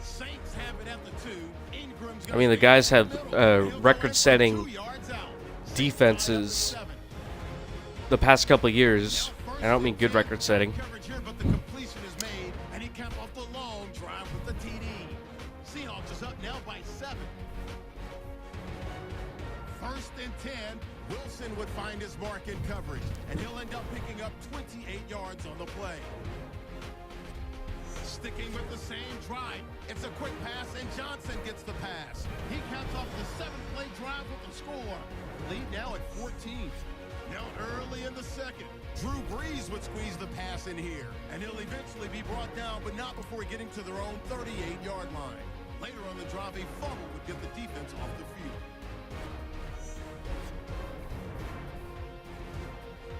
Saints have it at the 2. Ingram's I mean, the guys had record-setting defenses the past couple of years. I don't mean good record-setting. Coverage here, but the completion is made, and he capped off the long drive with the TD. Seahawks is up now by 7. 1st and 10. Wilson would find his mark in coverage, and he'll end up picking up 28 yards on the play. Sticking with the same drive, it's a quick pass, and Johnson gets the pass. He caps off the 7-play drive with the score. Lead now at 14. Now early in the second, Drew Brees would squeeze the pass in here, and he'll eventually be brought down, but not before getting to their own 38-yard line. Later on the drive, a fumble would get the defense off the field.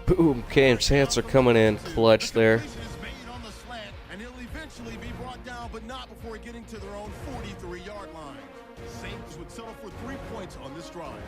Boom, Cam Chancellor coming in clutch there. Completion is made on the slant, and he'll eventually be brought down, but not before getting to their own 43-yard line. Saints would settle for 3 points on this drive.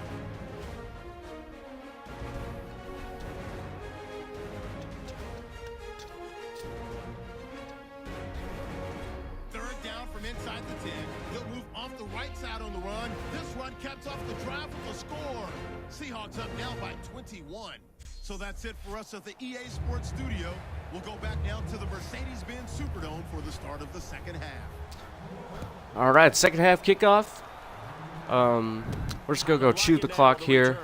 Third down from inside the 10. He'll move off the right side on the run. This run caps off the drive with a score. Seahawks up now by 21. So that's it for us at the EA Sports Studio. We'll go back now to the Mercedes-Benz Superdome for the start of the second half. All right, second half kickoff. We're just gonna go chew the clock here.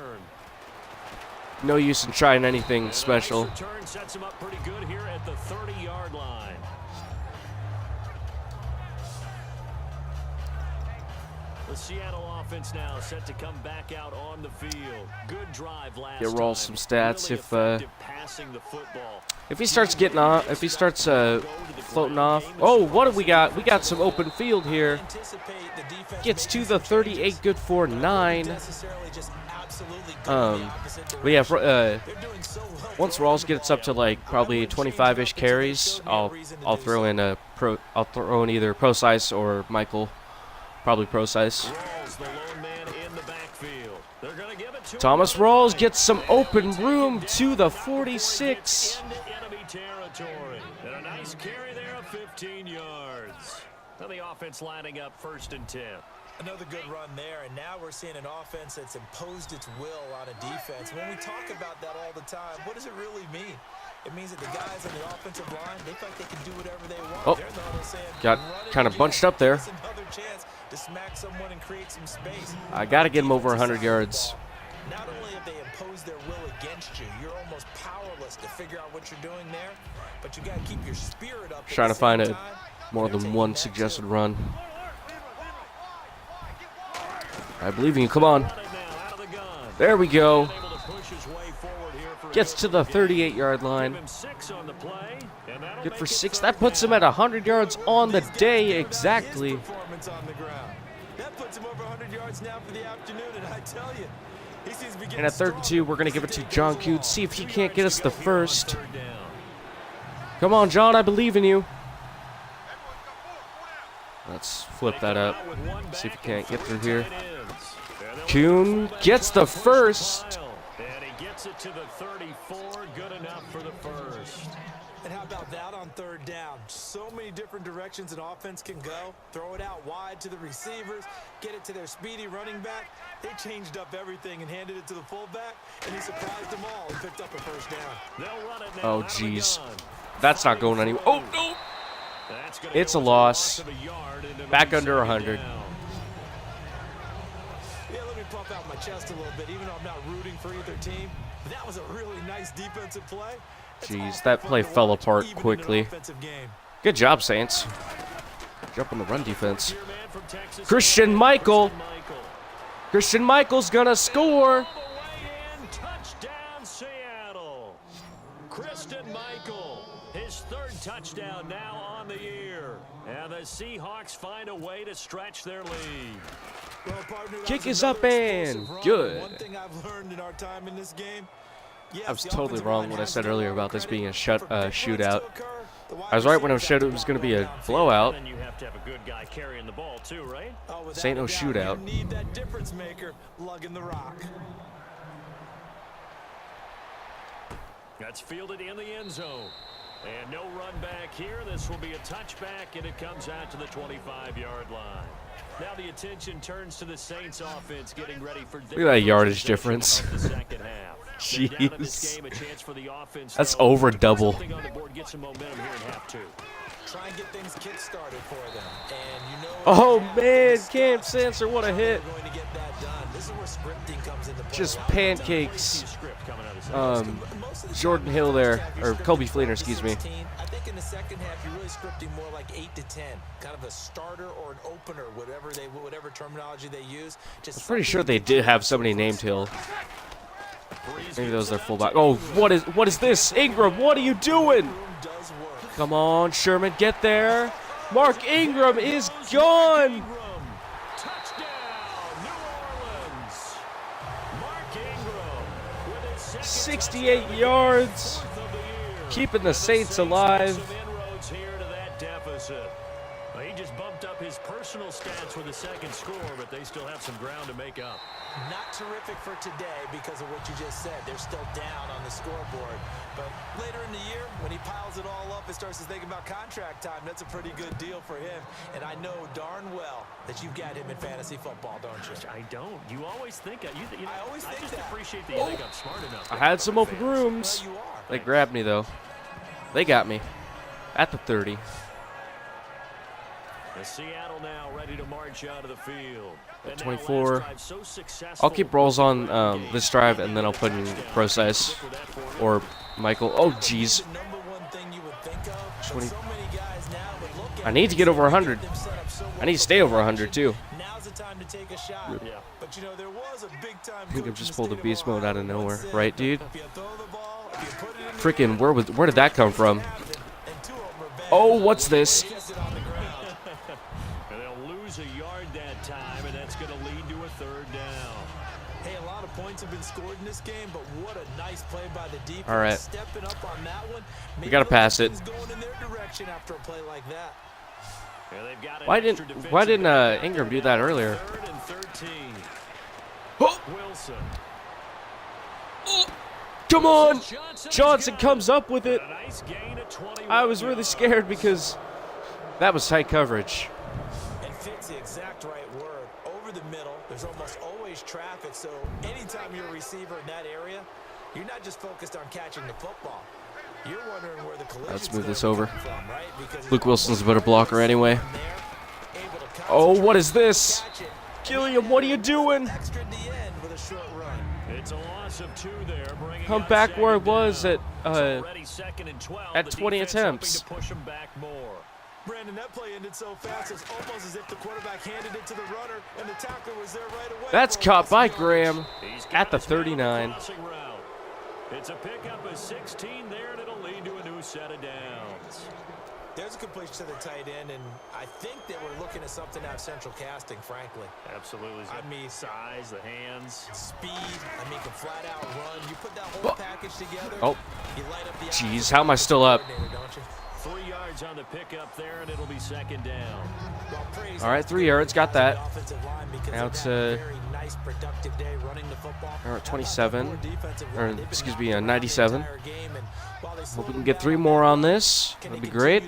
No use in trying anything special. Return sets him up pretty good here at the 30-yard line. The Seattle offense now set to come back out on the field. Good drive last Get Rawls time. some stats Really if effective passing the football. if he starts getting off, if he starts floating off. Oh, what do we got? We got some open field here. Anticipate the defense Gets to making the some 38, changes. good for They don't 9. necessarily just absolutely go in the opposite But yeah, direction. They're doing so well once throwing Rawls the gets ball. up to like probably 25-ish carries, I'll throw in either Pro-Size or Michael, probably Pro-Size. Rawls, the lone man in the backfield. They're going to give it to Thomas him. Rawls gets some open room to the 46. Into enemy territory. And a nice carry there of 15 yards. Now the offense lining up 1st and 10. Another good run there, and now we're seeing an offense that's imposed its will on a defense. When we talk about that all the time, what does it really mean? It means that the guys on the offensive line, they feel like they can do whatever they want. Oh, They're in the huddle saying, got "Run it kind of again. bunched up there. Give us another chance to smack someone and create some space." I got to get him over 100 yards. Not only have they imposed their will against you, you're almost powerless to figure out what you're doing there, but you got to keep your spirit up. Trying to find a more They're than taking one that suggested too. run. I believe in you. Come on. Running now out of the gun. There we go. Able to push his way forward here for Gets to the 38-yard line. Give him 6 on the play, and that'll Good make for it 6. third That puts him down. at 100 yards on the day His exactly. performance on the ground. That puts him over 100 yards now for the afternoon, and I tell you, he seems to be getting And at 3rd and 2, we're going to give it to John Coote. See if he can't get us the first. Third down. Come on, John. I believe in you. Let's flip that up. Out with one See if he back can't and get through 3 here. tight ends. And they'll Kuhn go back gets to the push first. mile. And he gets Gets it to the 34. Good enough for the first. And how about that on third down? So many different directions an offense can go. Throw it out wide to the receivers, get it to their speedy running back. They changed up everything and handed it to the fullback, and he surprised them all and picked up a first down. They'll run it now. Oh, jeez. That's not going anywhere. Oh, no. It's a loss. Back under 100. Yeah, let me puff out my chest a little bit, even though I'm not rooting for either team. That was a really nice defensive play. Jeez, that play fell apart quickly. Good job, Saints. Good job on the run defense. Christian Michael. Christian Michael's gonna score. Touchdown, Seattle. Christian Michael, his third touchdown now on the year. And the Seahawks find a way to stretch their lead. Well, partner, Kick is up and good. One thing I've learned in our time in this game, yes, I was the totally offensive wrong line when I has said to earlier get about this being a credit for big shootout. plays to occur. The wide I was right when I receivers showed it was going to be a blowout. And you have to have a good guy carrying the ball too, right? Oh, without Saint a no doubt, shootout. You need that difference maker lugging the rock. That's fielded in the end zone. And no run back here. This will be a touchback, and it comes out to the 25-yard line. Now the attention turns to the Saints offense getting ready for Look at that yardage difference. the second half. Jeez. That's over double. Something on the board, get some momentum here in half two. Try and get things kick-started for them. And you know Oh, man. Cam Sanser, what a hit. we're going to get that done. This is where scripting comes into play. Just a lot of times. pancakes. Script coming out of the Most of the Jordan time, Hill there, you're or scripting Kobe from Fleener, 1 to excuse me. 16. I think in the second half, you're really scripting more like 8 to 10, kind of a starter or an opener, whatever terminology they use. Just I'm pretty sure they did have somebody named Hill. Maybe that was their fullback. Oh, what is this? Ingram, what are you doing? does work. Come on, Sherman, get there. Mark Ingram is gone. Touchdown, New Orleans. Mark Ingram with his second 68 yards. of the year. Keeping the Saints alive. Some inroads here to that deficit. Well, he just bumped up his personal stats with a second score, but they still have some ground to make up. Not terrific for today because of what you just said. They're still down on the scoreboard. But later in the year, when he piles it all up and starts to think about contract time, that's a pretty good deal for him. And I know darn well that you've got him in fantasy football, don't you? I don't. You always think I always think just that. appreciate that you think I'm smart enough. I had some open rooms. Well, you are. They grabbed me, though. They got me. At the 30. The Seattle now ready to march out of the field. And now 24. last drive so successful. I'll keep rolls on this drive, and then I'll put in Process or Michael. Oh, jeez. The number one thing you would think of, but 20. so many guys now would look at I need to get over 100. them set up so well I need to for stay over possession. 100, too. Now's the time to take a shot. Yeah. But you know, there was a big time. I think I've coach just in pulled the a state beast of mode out Ohio of nowhere. once said, Right, dude? If you throw the ball, if you put it in the Freaking, air, where did that come from? and two of them are bad. Oh, what's this? Kiss it on the ground. And they'll lose a yard that time, and that's going to lead to a third down. Hey, a lot of points have been scored in this game, but what a nice play by the defense. All right. Stepping up on that one. Maybe gotta those pass it. things going in their direction after a play like that. Yeah, they've got an Why extra didn't defensive back out Ingram there do that now. earlier? 3rd and 13. Oh, Wilson. come on! Johnson Johnson comes up with it. A nice gain of 21 I was really yards. scared because that was tight coverage. And fits the exact right word. Over the middle, there's almost always traffic, so anytime you're a receiver in that area, you're not just focused on catching the football. You're wondering where the collision. Let's move this over. From, right? Because Luke Wilson's a better blocker anyway. Oh, what is this? Gilliam, what are you doing? Extra at the end with a short run. It's a loss of 2 there, bringing Come up back where it second was down. at It's already 2nd and 12. at The 20 defense attempts. hoping to push them back more. Brandon, that play ended so fast, it's almost as if the quarterback handed it to the runner, and the tackler was there right away. That's for a caught loss by of yardage. Graham He's got at the his man on 39. crossing route. It's a pickup of 16 there, and it'll lead to a new set of downs. There's a completion to the tight end, and I think they were looking at something out of central casting, frankly. Absolutely. I mean, size, the hands. speed, I mean, can flat out run. You put that whole Oh. package together, Oh, you light up the jeez, offensive how am I still up? coordinator, don't you? 3 yards on the pickup there, and it'll be second down. All right, 3 yards, got that. Now it's we're at 27, or excuse me, 97. Hope we can get 3 more on this. That'd be great.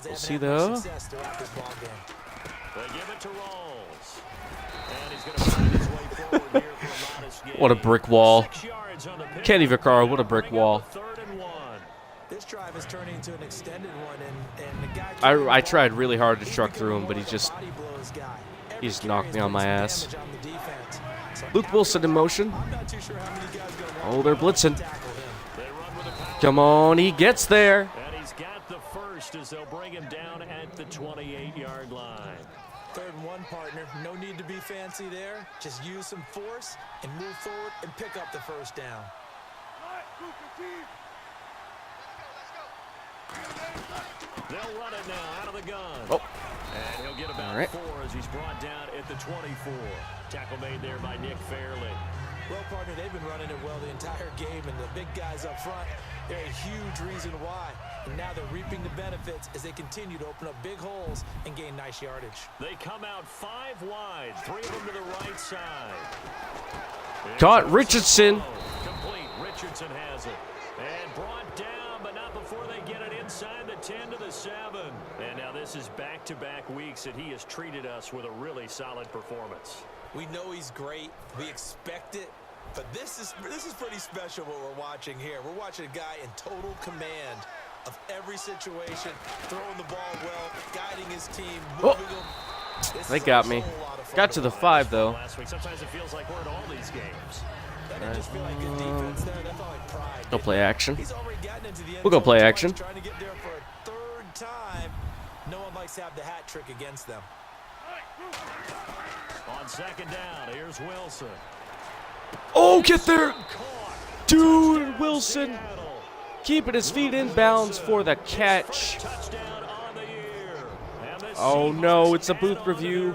We'll see though. They give it to Rolls. And he's going to find his way forward here for a modest gain. What a brick wall. 6 yards on the pickup. Kenny Vaccaro, what a brick wall. Third and 1. This drive is turning into an extended one, and the guy I tried really hard to truck through him, but he just knocked me on my ass. Luke Wilson in motion. Oh, they're blitzing. Come on, he gets there. And he's got the first as they'll bring him down at the 28-yard line. 3rd and 1, partner. No need to be fancy there. Just use some force and move forward and pick up the first down. They'll run it now out of the gun. Oh. And he'll get about 4 as he's brought down at the 24. Tackle made there by Nick Fairley. Well, partner, they've been running it well the entire game, and the big guys up front, they're a huge reason why. And now they're reaping the benefits as they continue to open up big holes and gain nice yardage. They come out 5 wide, 3 of them to the right side. Caught Richardson. Complete. Richardson has it. And brought down, but not before they get it inside the 10 to the 7. And now this is back-to-back weeks that he has treated us with a really solid performance. We know he's great. We expect it. But this is pretty special what we're watching here. We're watching a guy in total command of every situation, throwing the ball well, guiding his team, moving them. They got me. Got to the 5 though. Last week, sometimes it feels like we're at all these games. Just feel like good defense there. That felt like pride. Go play action. He's already gotten into the end We'll go zone play twice, action. Trying to get there for a 3rd time. No one likes to have the hat trick against them. On second down, here's Wilson. Oh, get there. Dude, Wilson. Keeping his feet in bounds for the catch. Touchdown on the year. And the Oh no, it's a booth review.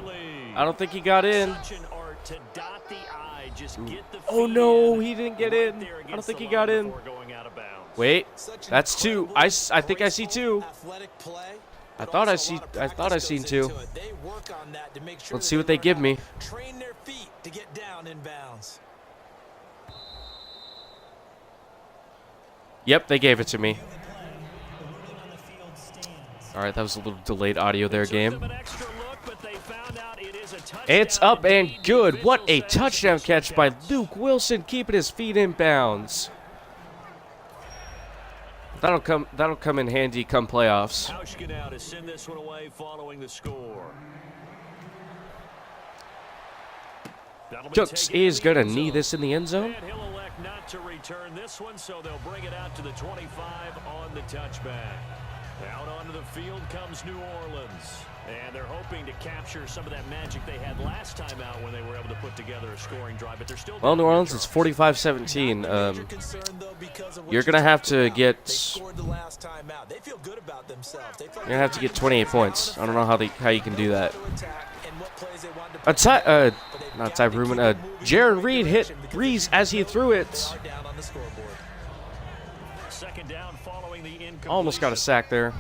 I don't think he got in. Such an art to dot the I, just get the Oh feet no, in he didn't get right in. there I don't against think the he got line in. before going out of bounds. Wait, that's 2. I think I see 2. Athletic play, I but thought I also a lot of practice seen goes 2. into it. They work on that to make sure Let's that see what they learn give how me. to train their feet to get down in bounds. Yep, they gave it to me. All right, that was a little delayed audio there, game. Took them an extra look, but they found out it is a touchdown. It's up and good. What a touchdown catch by Luke Wilson, keeping his feet in bounds. That'll come in handy come playoffs. Hauschka now to send this one away following the score. That'll be Jukes taken is in the gonna end knee zone. this in the end zone. And he'll elect not to return this one, so they'll bring it out to the 25 on the touchback. Out onto the field comes New Orleans. And they're hoping to capture some of that magic they had last time out when they were able to put together a scoring drive. But they're still Well, New Orleans, it's 45-17. You're gonna have to get. You're gonna have to get 28 points. I don't know how you can do that. Not Ty Ruben. Jaron Reed hit Reese as he threw it. Second down following the incompletion. Almost got a sack there.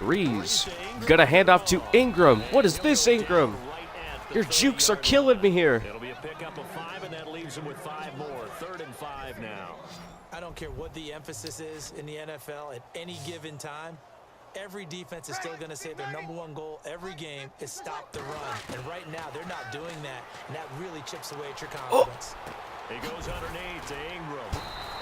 Reese got a handoff to Ingram. What is this, Ingram? Your jukes are killing me here. It'll be a pickup of 5, and that leaves them with 5 more. 3rd and 5 now. I don't care what the emphasis is in the NFL at any given time. Every defense is still going to say their #1 goal every game is stop the run. And right now, they're not doing that, and that really chips away at your confidence. He goes underneath to Ingram.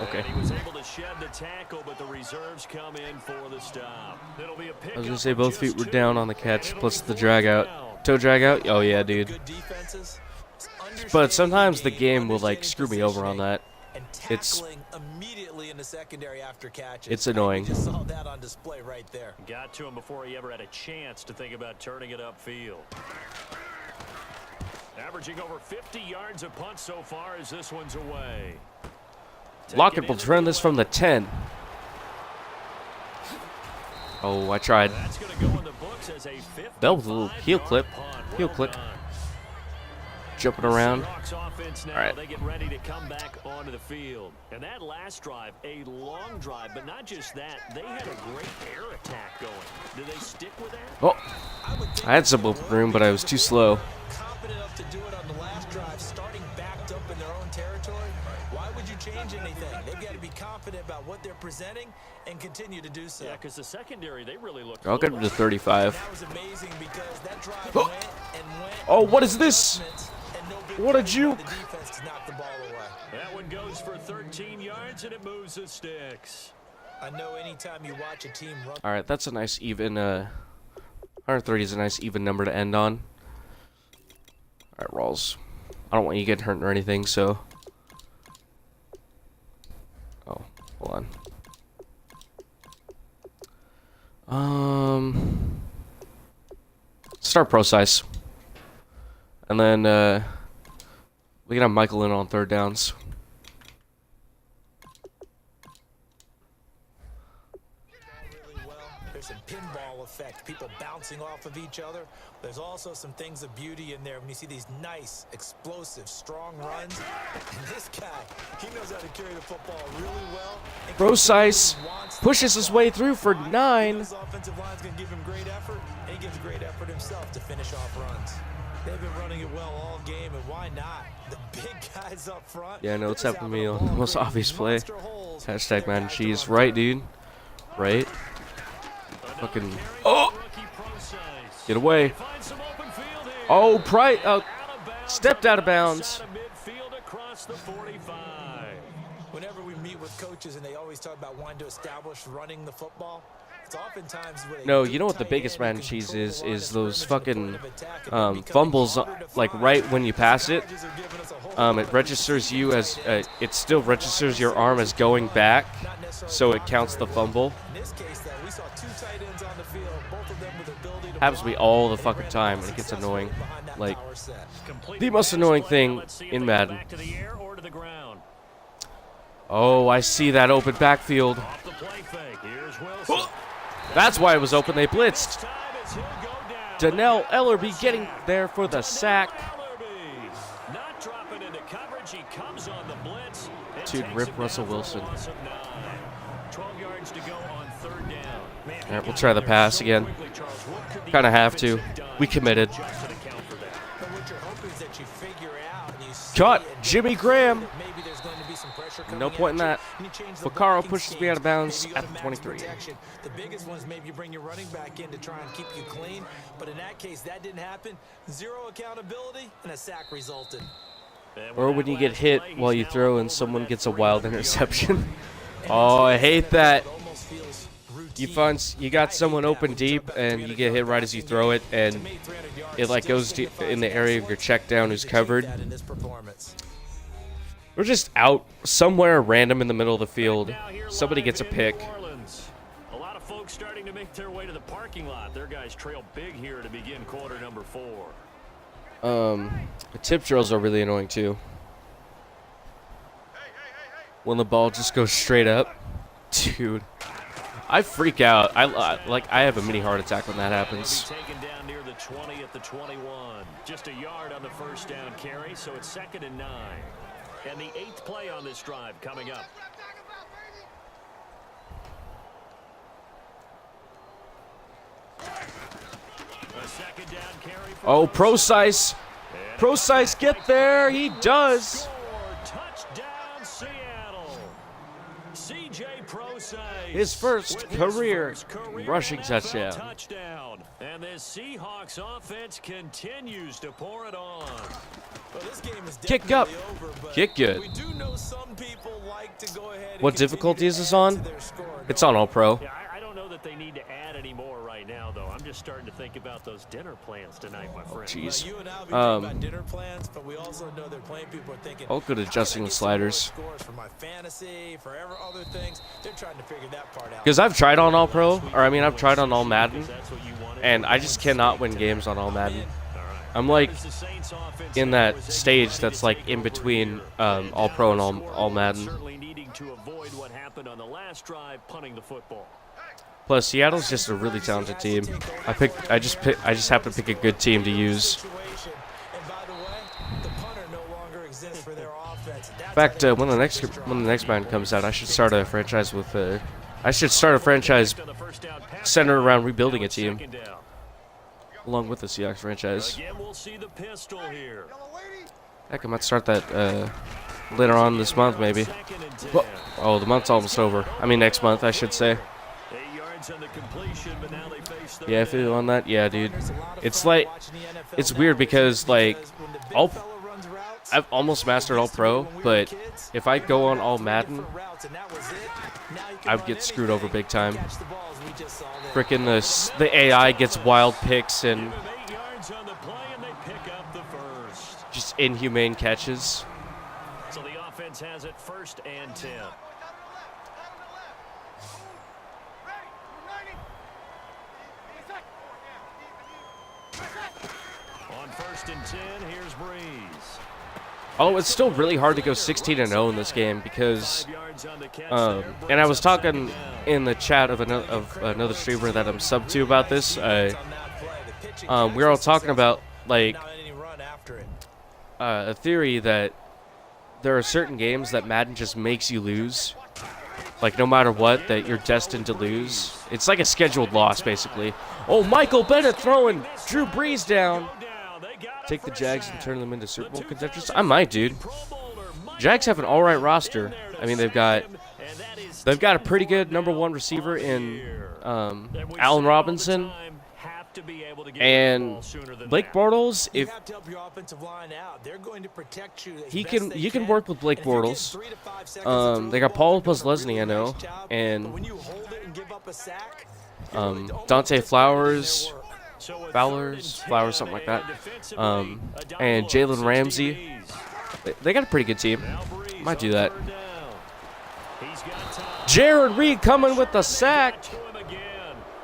Okay. And he was able to shed the tackle, but the reserves come in for the stop. It'll be a pickup I was gonna say of both just feet were 2, down on the and catch, it'll plus be the 4th drag out. down. Toe drag out? Oh yeah, dude. Good defenses, But sometimes the game will like screw me over on that. and It's- tackling immediately in the secondary after catches. It's annoying. We just saw that on display right there. Got to him before he ever had a chance to think about turning it upfield. Averaging over 50 yards a punt so far as this one's away. Lockett will turn this from the 10. Oh, I tried. That's going to go in the books as a 55 That was a little heel clip. punt. Heel Well click. done. jumping around. Seahawks offense now, All right. they get ready to come back onto the field. And that last drive, a long drive, but not just that, they had a great air attack going. Do they stick with that? Oh, I had some open room, but I was too slow. Confident enough to do it on the last drive, starting backed up in their own territory. Why would you change anything? They've got to be confident about what they're presenting and continue to do so. Yeah, because the secondary, they really looked I'll get him to 35. That was amazing because that drive Oh. went and went. Oh, what is this? And no big What a play by juke. The defense to knock the ball away. That one goes for 13 yards, and it moves the sticks. I know anytime you watch a team run. All right, that's a nice even. 130 is a nice even number to end on. All right, Rawls. I don't want you getting hurt or anything, so. Oh, hold on. Start pro size, and then we can have Michael in on third downs. Really well. There's some pinball effect, people bouncing off of each other. There's also some things of beauty in there when you see these nice, explosive, strong runs. And this guy, he knows how to carry the football really well. And Pro size he wants to pushes his way through for 9. This offensive line's going to give him great effort, and he gives great effort himself to finish off runs. They've been running it well all game, and why not? The big guys up front. Yeah, I know it's they're happened to me having on a the most ball obvious creating play. monster holes for Hashtag their Madden guys to cheese. run Right, through. dude. Right. Fucking. Oh! Get away. Oh, stepped out of bounds. Whenever we meet with coaches and they always talk about wanting to establish running the football, it's oftentimes with a No, good you know what the tight biggest end who Madden can cheese control is? the line Is of those scrimmage and fucking the point of attack, and they're becoming fumbles, harder to like find. right when you pass it. Challenges are giving us a whole lot It of registers you as it still registers your arm as going back, so it counts the fumble. In this case, though, we saw two tight ends on the field, both of them with the ability to Happens to me block, all the and fucking ran time, and it gets successfully annoying. behind that Like, power set. the most annoying thing in Madden. Back to the air or to the ground. Oh, I see that open backfield. Off the play fake. Here's Wilson. That's why it was open. They blitzed. Time as he'll go down. Donnell Ellerby getting there for the sack. Ellerby not dropping into coverage. He comes on the blitz. and Dude, takes rip him Russell down for a Wilson. loss of 9. 12 yards to go on third down. Man, All right, we'll try the pass again. Kind of have to. We committed. But what you're hoping is that you figure out and you see Cut. and Jimmy you Graham. that maybe there's going to be some pressure coming No point in at that. you, and you change the Vaccaro blocking pushes me out of bounds schemes. Maybe at you the go to max 23. protection. The biggest one is maybe you bring your running back in to try and keep you clean. But in that case, that didn't happen. Zero accountability, and a sack resulted. Or when you get hit while you throw and someone gets a wild interception. Oh, I hate that. It almost feels You routine. you got someone open deep and you get hit right as you throw it, and To me, 300 yards it like still goes to, signifies in the area of your check down who's achieved covered. that in this performance. We're just out somewhere random in the middle of the field. Somebody gets a pick. A lot of folks starting to make their way to the parking lot. Their guys trail big here to begin quarter number 4. The tip drills are really annoying too. When the ball just goes straight up, dude, I freak out. I have a mini heart attack when that happens. Taken down near the 20 at the 21. Just a yard on the first down carry, so it's 2nd and 9. And the 8th play on this drive coming up. A 2nd down carry for Oh, Pro-Size. Pro-Size, get there. He does. Score. Touchdown, Seattle. CJ Pro-Size. His first with his career first career rushing NFL touchdown. And this Seahawks offense continues to pour it on. Well, this game is Kick up. definitely over, but Kick good. we do know some people like to go ahead and What continue difficulty to is this add on? to their score. It's on All Pro. Yeah, I don't know that they need to add any more right now, though. I'm just starting to think about those dinner plans tonight, my friend. Jeez. Well, you and I, we think about dinner plans, but we also know they're playing people are thinking, All good "How can I adjusting the get some more sliders. scores for my fantasy, for other things." They're trying to figure that part out. Because I've tried on All Pro, or I mean I've tried on All Madden, and I just cannot win games on All Madden. I'm like in that stage that's like in between All Pro and All Madden. Certainly needing to avoid what happened on the last drive, punting the football. Plus, Seattle's just a really talented team. I just have to pick a good team to use. And by the way, the In fact, when the next Madden comes out, I should start a franchise with centered around rebuilding a team, along with the Seahawks franchise. Again, we'll see the pistol here. Heck, I might start that later on this month, maybe. Whoa. Oh, the month's almost over. I mean, next month, I should say. 8 yards on the completion, but now they face third Yeah, I feel on that. Yeah, dude. It's like, it's weird because, like, I've almost mastered All Pro, but if I go on All Madden, I would get screwed over big time. Frickin' the AI gets wild picks and 8 yards on the play, and they pick up the first. just inhumane catches. So the offense has it 1st and 10. On 1st and 10, here's Breeze. Oh, it's still really hard to go 16-0 in this game because, 5 yards on the catch there. and I was talking in the chat of another streamer that I'm sub to about this. We were all talking about like a theory that there are certain games that Madden just makes you lose, like no matter what, that you're destined to lose. It's like a scheduled loss, basically. Oh, Michael Bennett throwing Drew Brees down. Take the Jags and turn them into Super Bowl contenders? I might, dude. Jags have an all right roster. I mean, they've got a pretty good #1 receiver in Allen Robinson and Blake Bortles. If you can work with Blake Bortles. They got Paul Posluszny, I know, and Dante Flowers, something like that, and Jalen Ramsey. They got a pretty good team. Might do that. Jared Reed coming with the sack.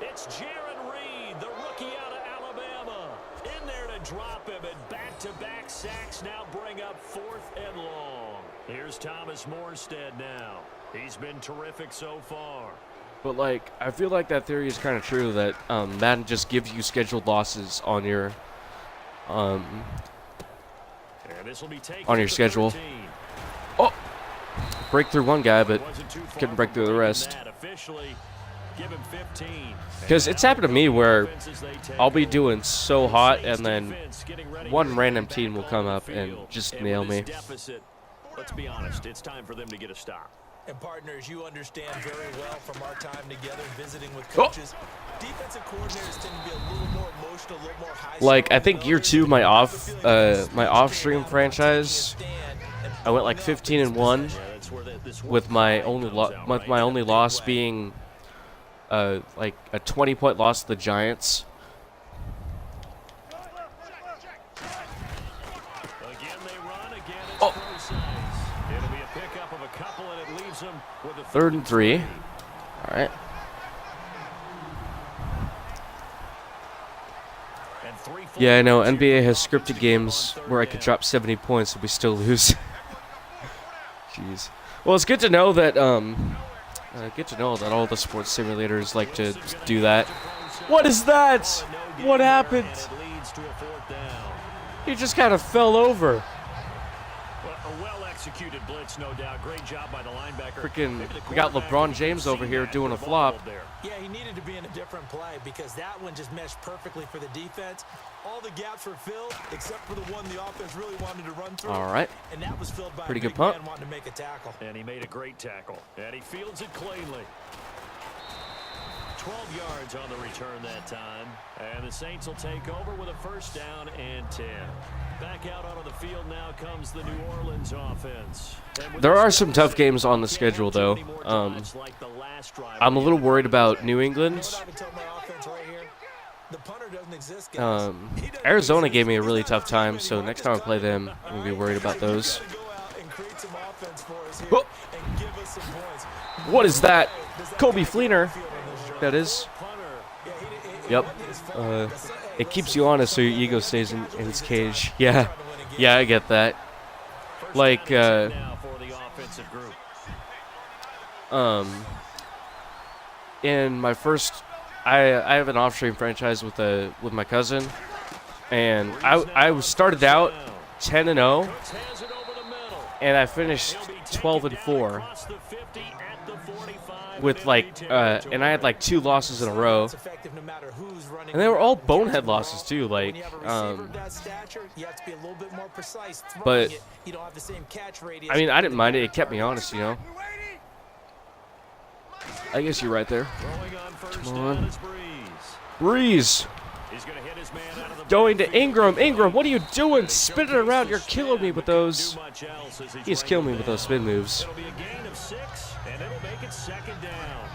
It's Jared Reed, the rookie out of Alabama, in there to drop him, and back-to-back sacks now bring up 4th and long. Here's Thomas Morstead now. He's been terrific so far. But, like, I feel like that theory is kind of true, that Madden just gives you scheduled losses on your schedule. Oh! Break through one guy, but couldn't break through the rest. Because it's happened to me where I'll be doing so hot, and then one random team will come up and just nail me. Let's be honest, it's time for them to get a stop. And partners, you understand very well from our time together visiting with coaches, defensive coordinators tend to be a little more emotional, a little more high. Like, I think year 2, my off-stream franchise, I went like 15-1, with my only loss being like a 20-point loss to the Giants. Oh. 3rd and 3. All right. Yeah, I know. NBA has scripted games where I could drop 70 points and we still lose. Jeez. Well, it's good to know that all the sports simulators like to do that. What is that? What happened? He just kind of fell over. A well-executed blitz, no doubt. Great job by the linebacker. Freaking, we got LeBron James over here doing a flop. Yeah, he needed to be in a different play because that one just meshed perfectly for the defense. All the gaps were filled except for the one the offense really wanted to run through. All right. And that was filled by pretty a good big punt. man wanting to make a tackle. And he made a great tackle. And he fields it cleanly. 12 yards on the return that time. And the Saints will take over with a 1st down and 10. Back out onto the field now comes the New Orleans offense. There are some tough games on the schedule, though. I'm a little worried about New England. Arizona gave me a really tough time, so next time I play them, I'm going to be worried about those. Whoa. What is that? Kobe Fleener. That is. Yep. It keeps you honest so your ego stays in its cage. Yeah. Yeah, I get that. Like, in my first, I have an off-stream franchise with my cousin, and I started out 10-0, and I finished 12-4 with and I had like 2 losses in a row, and they were all bonehead losses too. Like, but I mean, I didn't mind it. It kept me honest, you know. I guess you're right there. Come on, Breeze. Going to Ingram. Ingram, what are you doing? Spin it around. You're killing me with those. He's killing me with those spin moves. It'll be a gain of 6, and it'll make it second down.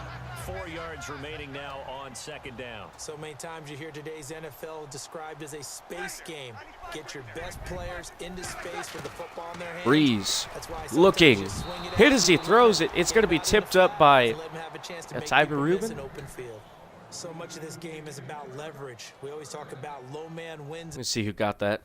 4 yards remaining now on second down. So many times you hear today's NFL described as a space game. Get your best players into space with the football in their hands. Breeze looking. Hit as he throws it. It's going to be tipped up by Tyler Rubin. So much of this game is about leverage. We always talk about low man wins. Let me see who got that.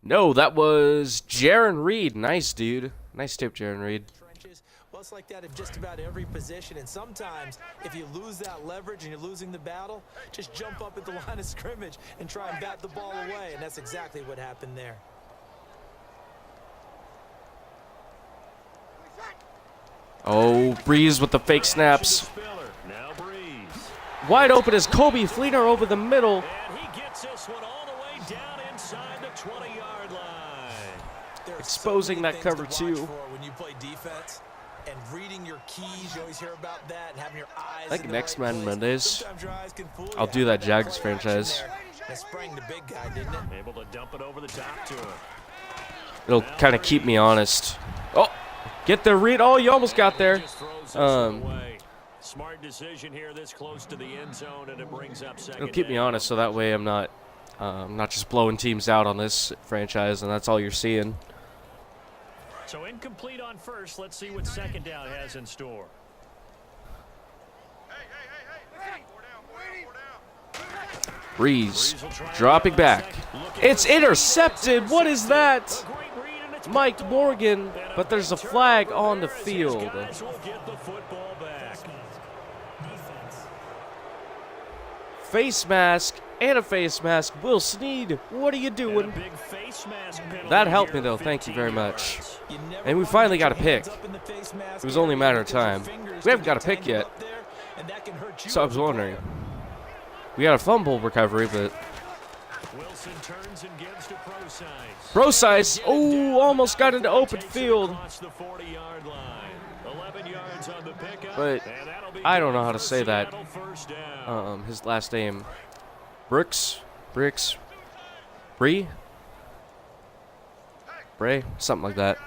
No, that was Jaron Reed. Nice, dude. Nice tip, Jaron Reed. Well, it's like that in just about every position. And sometimes, if you lose that leverage and you're losing the battle, just jump up at the line of scrimmage and try and bat the ball away. And that's exactly what happened there. Oh, Breeze with the fake snaps. Wide open is Kobe Fleener over the middle. And he gets this one all the way down inside the 20-yard line. Exposing that cover two. When you play defense and reading your keys, you always hear about that, and having your eyes. I think next Madden Mondays, I'll do that Jags franchise. That sprang the big guy, didn't it? Able to dump it over the top to him. It'll kind of keep me honest. Oh, get the read. Oh, you almost got there. Smart decision here this close to the end zone, and it brings up second. It'll keep me honest, so that way I'm not just blowing teams out on this franchise, and that's all you're seeing. So incomplete on first. Let's see what second down has in store. Breeze dropping back. It's intercepted. What is that? Mike Morgan, but there's a flag on the field. Face mask and a face mask. Will Snead, what are you doing? That helped me, though. Thank you very much. And we finally got a pick. It was only a matter of time. We haven't got a pick yet. So I was wondering. We got a fumble recovery, but... Procise. Oh, almost got into open field. But I don't know how to say that. His last name. Brooks? Bray? Something like that.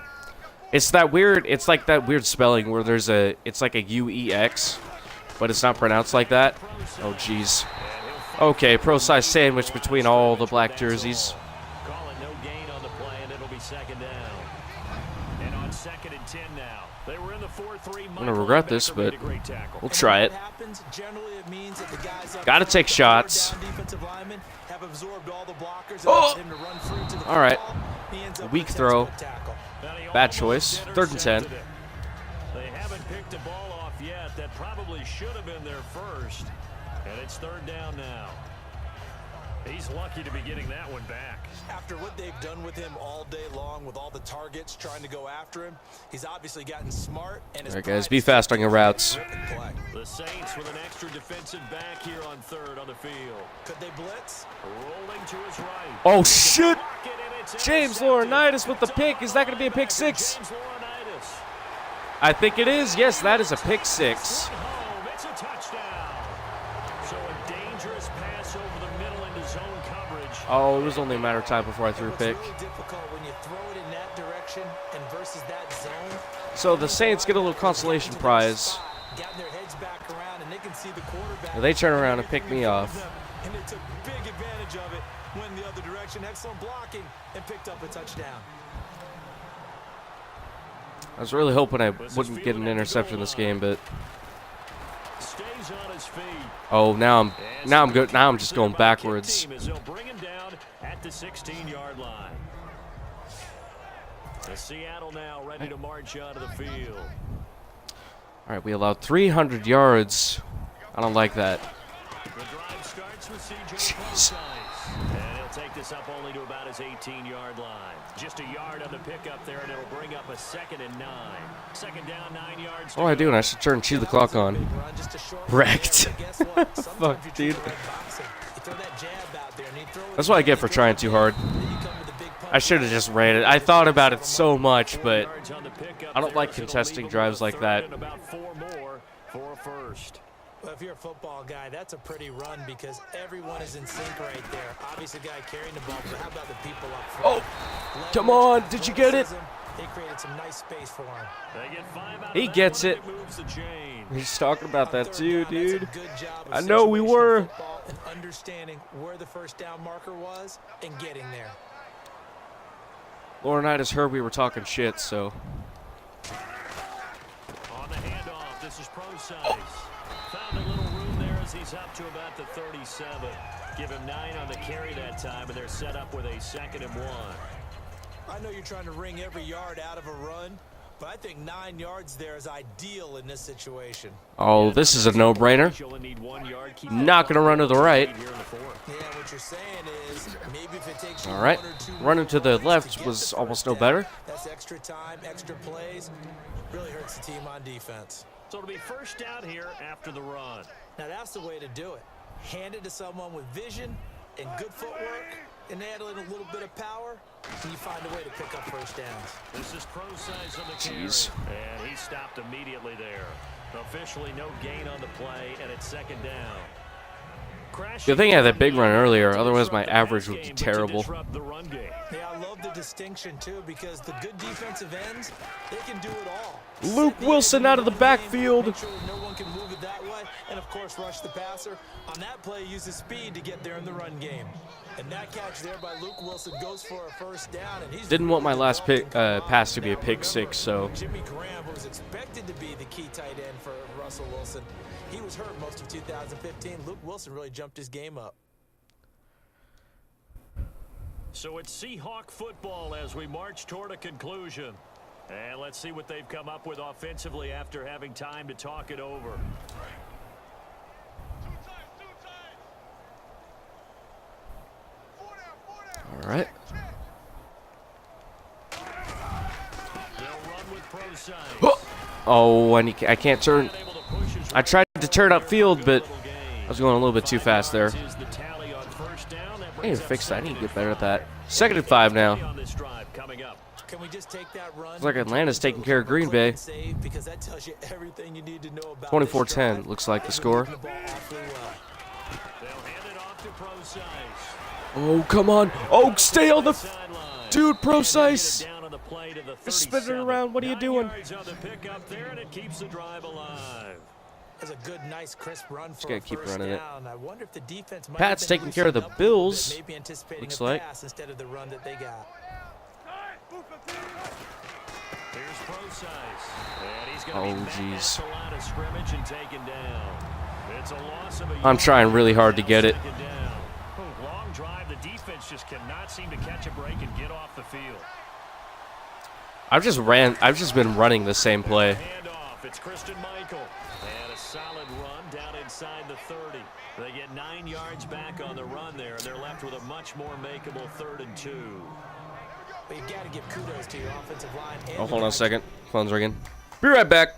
It's that weird, it's like that weird spelling where there's it's like a U-E-X, but it's not pronounced like that. Oh, jeez. Okay, pro-size sandwich between all the black jerseys. Call it no gain on the play, and it'll be second down. And on second and 10 now. They were in the 4-3. I'm gonna regret this, but we'll try it. Gotta take shots. Oh! All right. Weak throw. Bad choice. 3rd and 10. They haven't picked a ball off yet. That probably should have been their first. And it's 3rd down now. He's lucky to be getting that one back. After what they've done with him all day long, with all the targets trying to go after him, he's obviously gotten smart. And all right, guys, be fast on your routes. The Saints with an extra defensive back here on 3rd on the field. Could they blitz? Rolling to his right. Oh, shit! James Laurinaitis with the pick. Is that going to be a pick 6? I think it is. Yes, that is a pick 6. It's a touchdown. So a dangerous pass over the middle into zone coverage. Oh, it was only a matter of time before I threw a pick. It's really difficult when you throw it in that direction and versus that zone. So the Saints get a little consolation prize. Their heads back around and they can see the quarterback. They turn around and pick me off. And they took big advantage of it. Went the other direction. Excellent blocking and picked up a touchdown. I was really hoping I wouldn't get an interception this game, but oh, now I'm good. Now I'm just going backwards. Bring him down at the 16-yard line. The Seattle now ready to march out of the field. All right, we allowed 300 yards. I don't like that. The drive starts Jeez. And he'll take this up only to about his 18-yard line. Just a yard on the pickup there, and it'll bring up a 2nd and 9. Second down, 9 yards. What am I doing? I should turn chew the clock on. Wrecked. Fuck, dude. That's what I get for trying too hard. I should have just ran it. I thought about it so much, but I don't like contesting drives like that. Well, if you're a football guy, that's a pretty run because everyone is in sync right there. Obviously, the guy carrying the ball, but how about the people up front? Oh, come on. Did you get it? They created some nice space for him. He gets it. He's talking about that too, dude. I know we were. And understanding where the first down marker was and getting there. Laurinaitis heard we were talking shit, so. On the handoff, this is Pro-Size. Found a little room there as he's up to about the 37. Give him 9 on the carry that time, and they're set up with a 2nd and 1. I know you're trying to wring every yard out of a run, but I think 9 yards there is ideal in this situation. Oh, this is a no-brainer. Not going to run to the right. Yeah, what you're saying is maybe if it takes you All right. 1 or 2 Running to the plays left get was the almost first no better. down. That's extra time, extra plays. Really hurts the team on defense. So it'll be first down here after the run. Now that's the way to do it. Hand it to someone with vision and good footwork and add in a little bit of power, and you find a way to pick up first downs. This is Pro-Size on the carry. And he stopped immediately there. Officially no gain on the play, and it's 2nd down. Good thing I had that big run earlier, otherwise my average would be terrible. Yeah, I love the distinction, too, because the good defensive ends, they can do it all. Luke Wilson out of the backfield. Make sure no one can move it that way, and, of course, rush the passer. On that play, use his speed to get there in the run game. And that catch there by Luke Wilson goes for a first down. And he's Didn't want my last pass to be a pick six, so. Jimmy Graham was expected to be the key tight end for Russell Wilson. He was hurt most of 2015. Luke Wilson really jumped his game up. So it's Seahawk football as we march toward a conclusion. And let's see what they've come up with offensively after having time to talk it over. All right. Oh, and I can't turn. I tried to turn upfield, but I was going a little bit too fast there. I need to fix that. I need to get better at that. 2nd and 5 now. Can we just take that run? Looks like Atlanta's taking care of Green Bay. Because that tells you everything you need to know about 24-10 looks like the score. Oh, come on. Oh, stay on the... Dude, Pro-Size. You're spinning around. What are you doing? That's a good, nice, crisp run for Just gotta keep first running it. down. I wonder if the defense might Pat's have been taking care of the loosened up Bills, maybe anticipating looks a like. pass instead of the run that they got. Here's Pro-Size. And he's Oh, going to be jeez. the line of scrimmage and taken down. It's a loss of a I'm trying really hard to get it. Second down. Long drive. The defense just cannot seem to catch a break and get off the field. I've just been running the same play. Handoff. It's Christian Michael. And a solid run down inside the 30. They get 9 yards back on the run there. They're left with a much more makeable 3rd and 2. But you got to give kudos to your offensive line. And Oh, hold on a second. Phone's ringing. Be right back.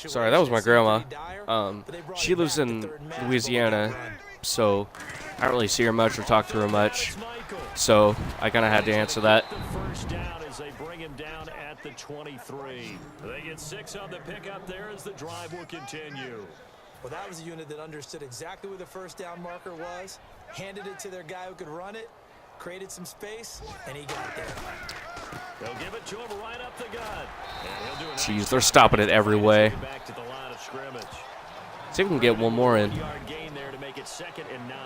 Sorry, that was my grandma. She lives in Louisiana, so I don't really see her much or talk to her much. So I kind of had to answer that. First down as they bring him down at the 23. They get 6 on the pickup there as the drive will continue. Well, that was a unit that understood exactly where the first down marker was, handed it to their guy who could run it, created some space, and he got there. They'll give it to him right up the gut. Jeez, they're stopping it every way. Back to the line of scrimmage. See if we can get one more in. Yard gain there to make it 2nd and 9.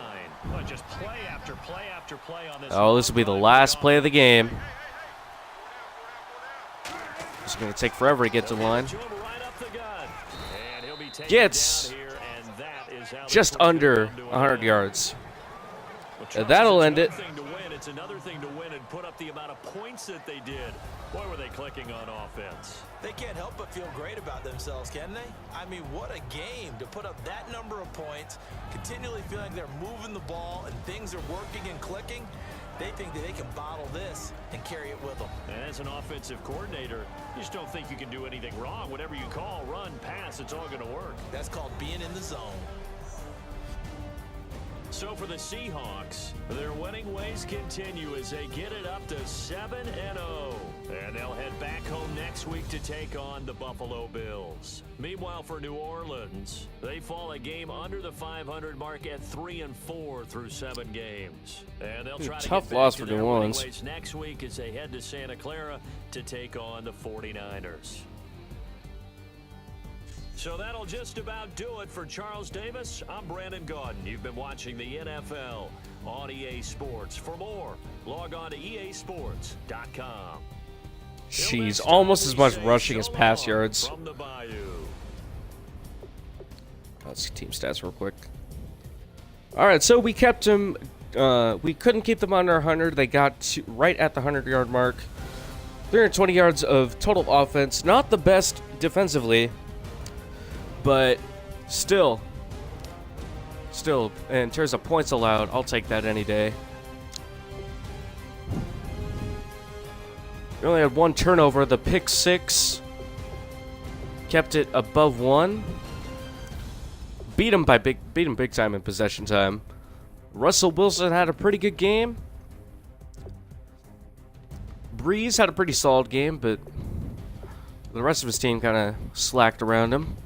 Well, just play after play after play on this. Oh, this will be the last play of the game. It's going to take forever to get to the line. Gets just under 100 yards. And that'll end it. It's another thing to win and put up the amount of points that they did. Boy, were they clicking on offense. They can't help but feel great about themselves, can they? I mean, what a game to put up that number of points, continually feeling like they're moving the ball and things are working and clicking. They think that they can bottle this and carry it with them. And as an offensive coordinator, you just don't think you can do anything wrong. Whatever you call, run, pass, it's all going to work. That's called being in the zone. So for the Seahawks, their winning ways continue as they get it up to 7-0. And they'll head back home next week to take on the Buffalo Bills. Meanwhile, for New Orleans, they fall a game under the 500 mark at 3-4 through 7 games. And they'll try to tough get loss back for to New their winning Orleans ways next week as they head to Santa Clara to take on the 49ers. So that'll just about do it for Charles Davis. I'm Brandon Gaudin. You've been watching the NFL on EA Sports. For more, log on to easports.com. She's almost as much rushing as pass yards. From the Bayou. Let's see team stats real quick. All right, so we kept him. We couldn't keep them under 100. They got to right at the 100-yard mark. 320 yards of total offense. Not the best defensively. But still, in terms of points allowed, I'll take that any day. We only had 1 turnover. The pick 6 kept it above 1. Beat him big time in possession time. Russell Wilson had a pretty good game. Breeze had a pretty solid game, but the rest of his team kind of slacked around him.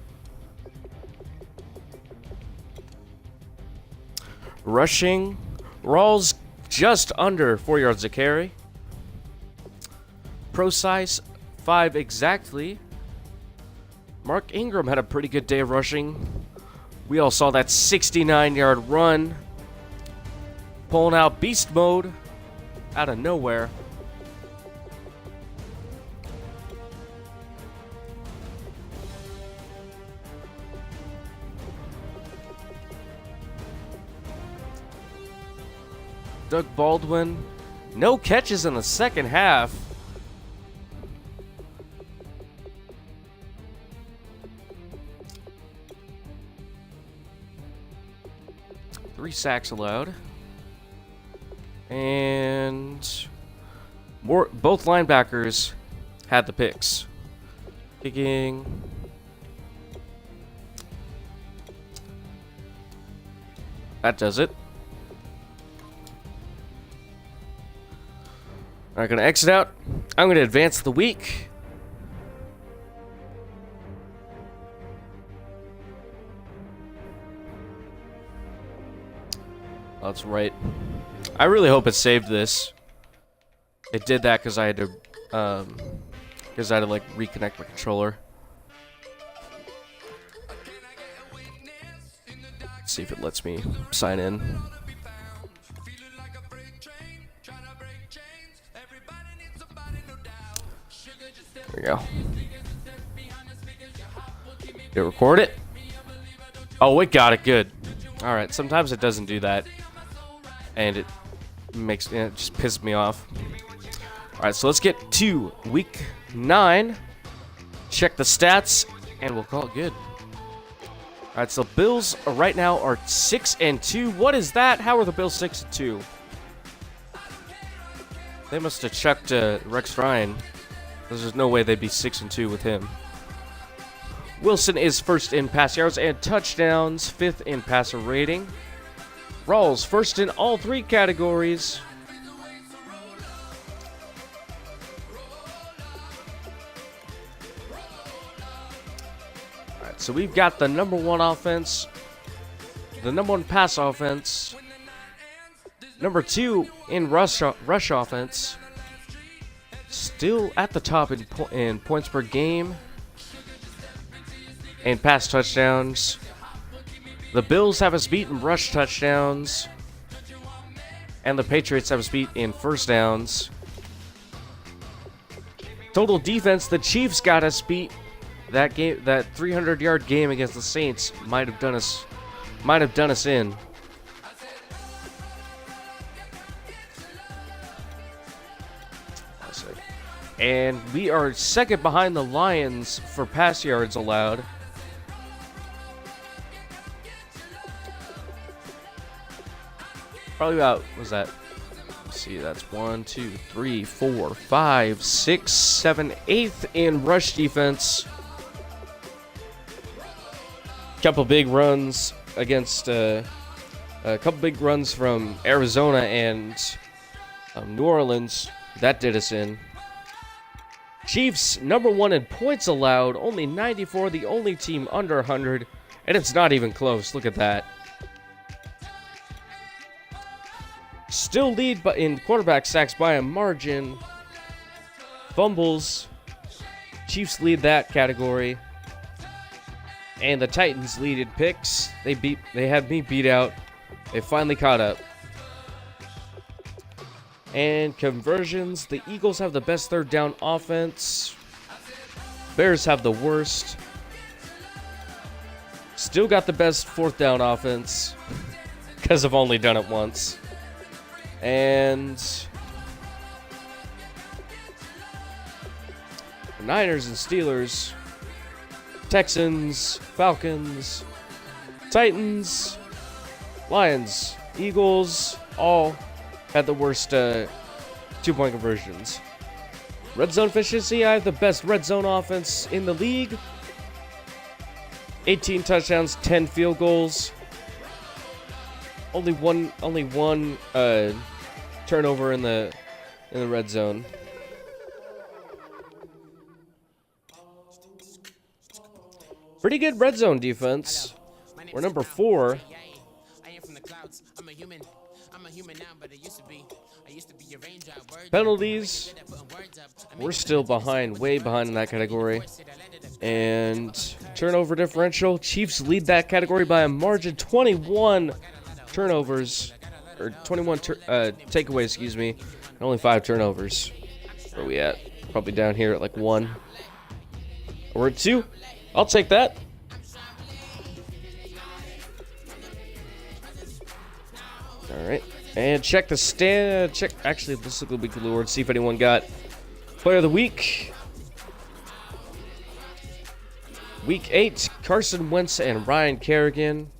Rushing, Rawls just under 4 yards a carry. Precise 5 exactly. Mark Ingram had a pretty good day of rushing. We all saw that 69-yard run. Pulling out beast mode out of nowhere. Doug Baldwin, no catches in the second half. Three sacks allowed. And both linebackers had the picks. Kicking. That does it. All right, going to exit out. I'm going to advance the week. That's right. I really hope it saved this. It did that because I had to, like reconnect my controller. Let's see if it lets me sign in. There we go. Did it record it? Oh, it got it. Good. All right. Sometimes it doesn't do that, and it just pisses me off. All right. So let's get to week 9. Check the stats, and we'll call it good. All right. So Bills right now are 6-2. What is that? How are the Bills 6-2? They must have chucked Rex Ryan. There's no way they'd be 6-2 with him. Wilson is first in pass yards and touchdowns, 5th in passer rating. Rawls first in all 3 categories. Alright, so we've got the number 1 offense, the number 1 pass offense, number 2 in rush offense, still at the top in points per game and pass touchdowns. The Bills have us beat in rush touchdowns, and the Patriots have us beat in first downs. Total defense, the Chiefs got us beat. That game, that 300-yard game against the Saints, might have done us in. And we are second behind the Lions for pass yards allowed. Probably about, what was that? Let's see, that's 1, 2, 3, 4, 5, 6, 7, 8th in rush defense. Couple big runs against, a couple big runs from Arizona and New Orleans. That did us in. Chiefs, number 1 in points allowed, only 94, the only team under 100, and it's not even close. Look at that. Still lead in quarterback sacks by a margin. Fumbles, Chiefs lead that category. And the Titans lead in picks. They had me beat out. They finally caught up. And conversions, the Eagles have the best third down offense. Bears have the worst. Still got the best fourth down offense because I've only done it once. And the Niners and Steelers, Texans, Falcons, Titans, Lions, Eagles, all had the worst 2-point conversions. Red zone efficiency, I have the best red zone offense in the league. 18 touchdowns, 10 field goals. Only one turnover in the red zone. Pretty good red zone defense. We're number 4. Penalties, we're still behind, way behind in that category. And turnover differential, Chiefs lead that category by a margin, 21 turnovers, or 21 takeaways, excuse me, and only 5 turnovers. Where are we at? Probably down here at like 1. We're at 2. I'll take that. All right. And check the stand. Actually, this will be cool. See if anyone got Player of the Week. Week 8, Carson Wentz and Ryan Kerrigan.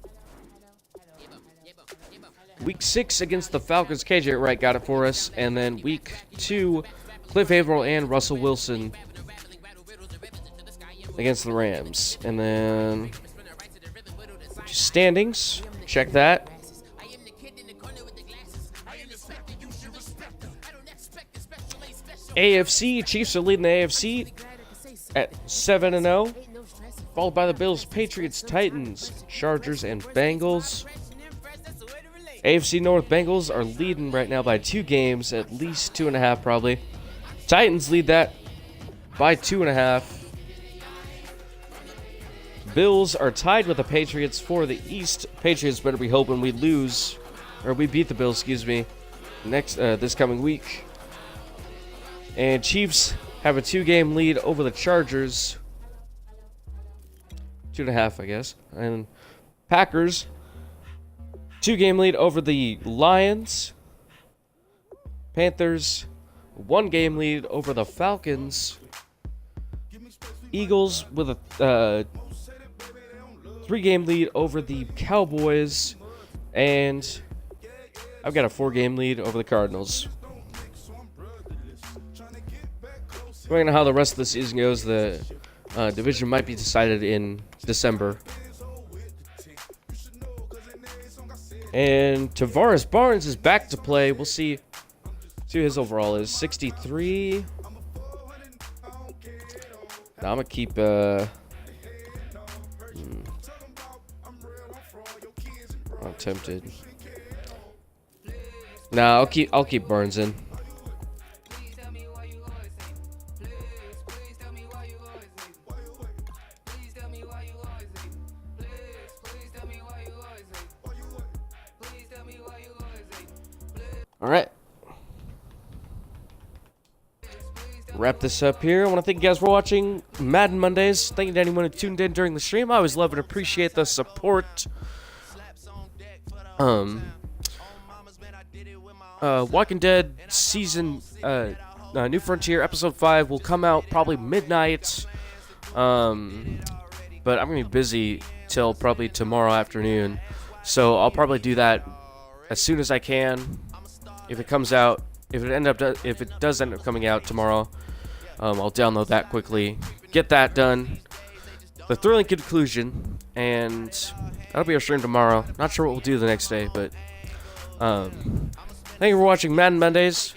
Week 6 against the Falcons, KJ Wright got it for us. And then Week 2, Cliff Averill and Russell Wilson against the Rams. And then standings, check that. AFC, Chiefs are leading the AFC at 7-0, followed by the Bills, Patriots, Titans, Chargers, and Bengals. AFC North, Bengals are leading right now by 2 games, at least 2.5 probably. Titans lead that by 2.5. Bills are tied with the Patriots for the East. Patriots better be hoping we lose, or we beat the Bills, excuse me, this coming week. And Chiefs have a 2-game lead over the Chargers. 2.5, I guess. And Packers, 2-game lead over the Lions. Panthers, 1-game lead over the Falcons. Eagles with a 3-game lead over the Cowboys. And I've got a 4-game lead over the Cardinals. Depending on how the rest of the season goes, the division might be decided in December. And Tavares Barnes is back to play. We'll see who his overall is. 63. Now I'm going to keep... I'm tempted. Nah, I'll keep Barnes in. All right. Wrap this up here. I want to thank you guys for watching Madden Mondays. Thank you to anyone who tuned in during the stream. I always love and appreciate the support. Walking Dead season, New Frontier episode 5 will come out probably midnight. But I'm gonna be busy till probably tomorrow afternoon, so I'll probably do that as soon as I can. If it comes out, if it does end up coming out tomorrow, I'll download that quickly, get that done. The thrilling conclusion, and that'll be our stream tomorrow. Not sure what we'll do the next day, but thank you for watching Madden Mondays.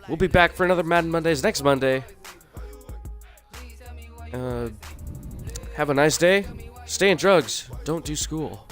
We'll be back for another Madden Mondays next Monday. Have a nice day. Stay in drugs. Don't do school.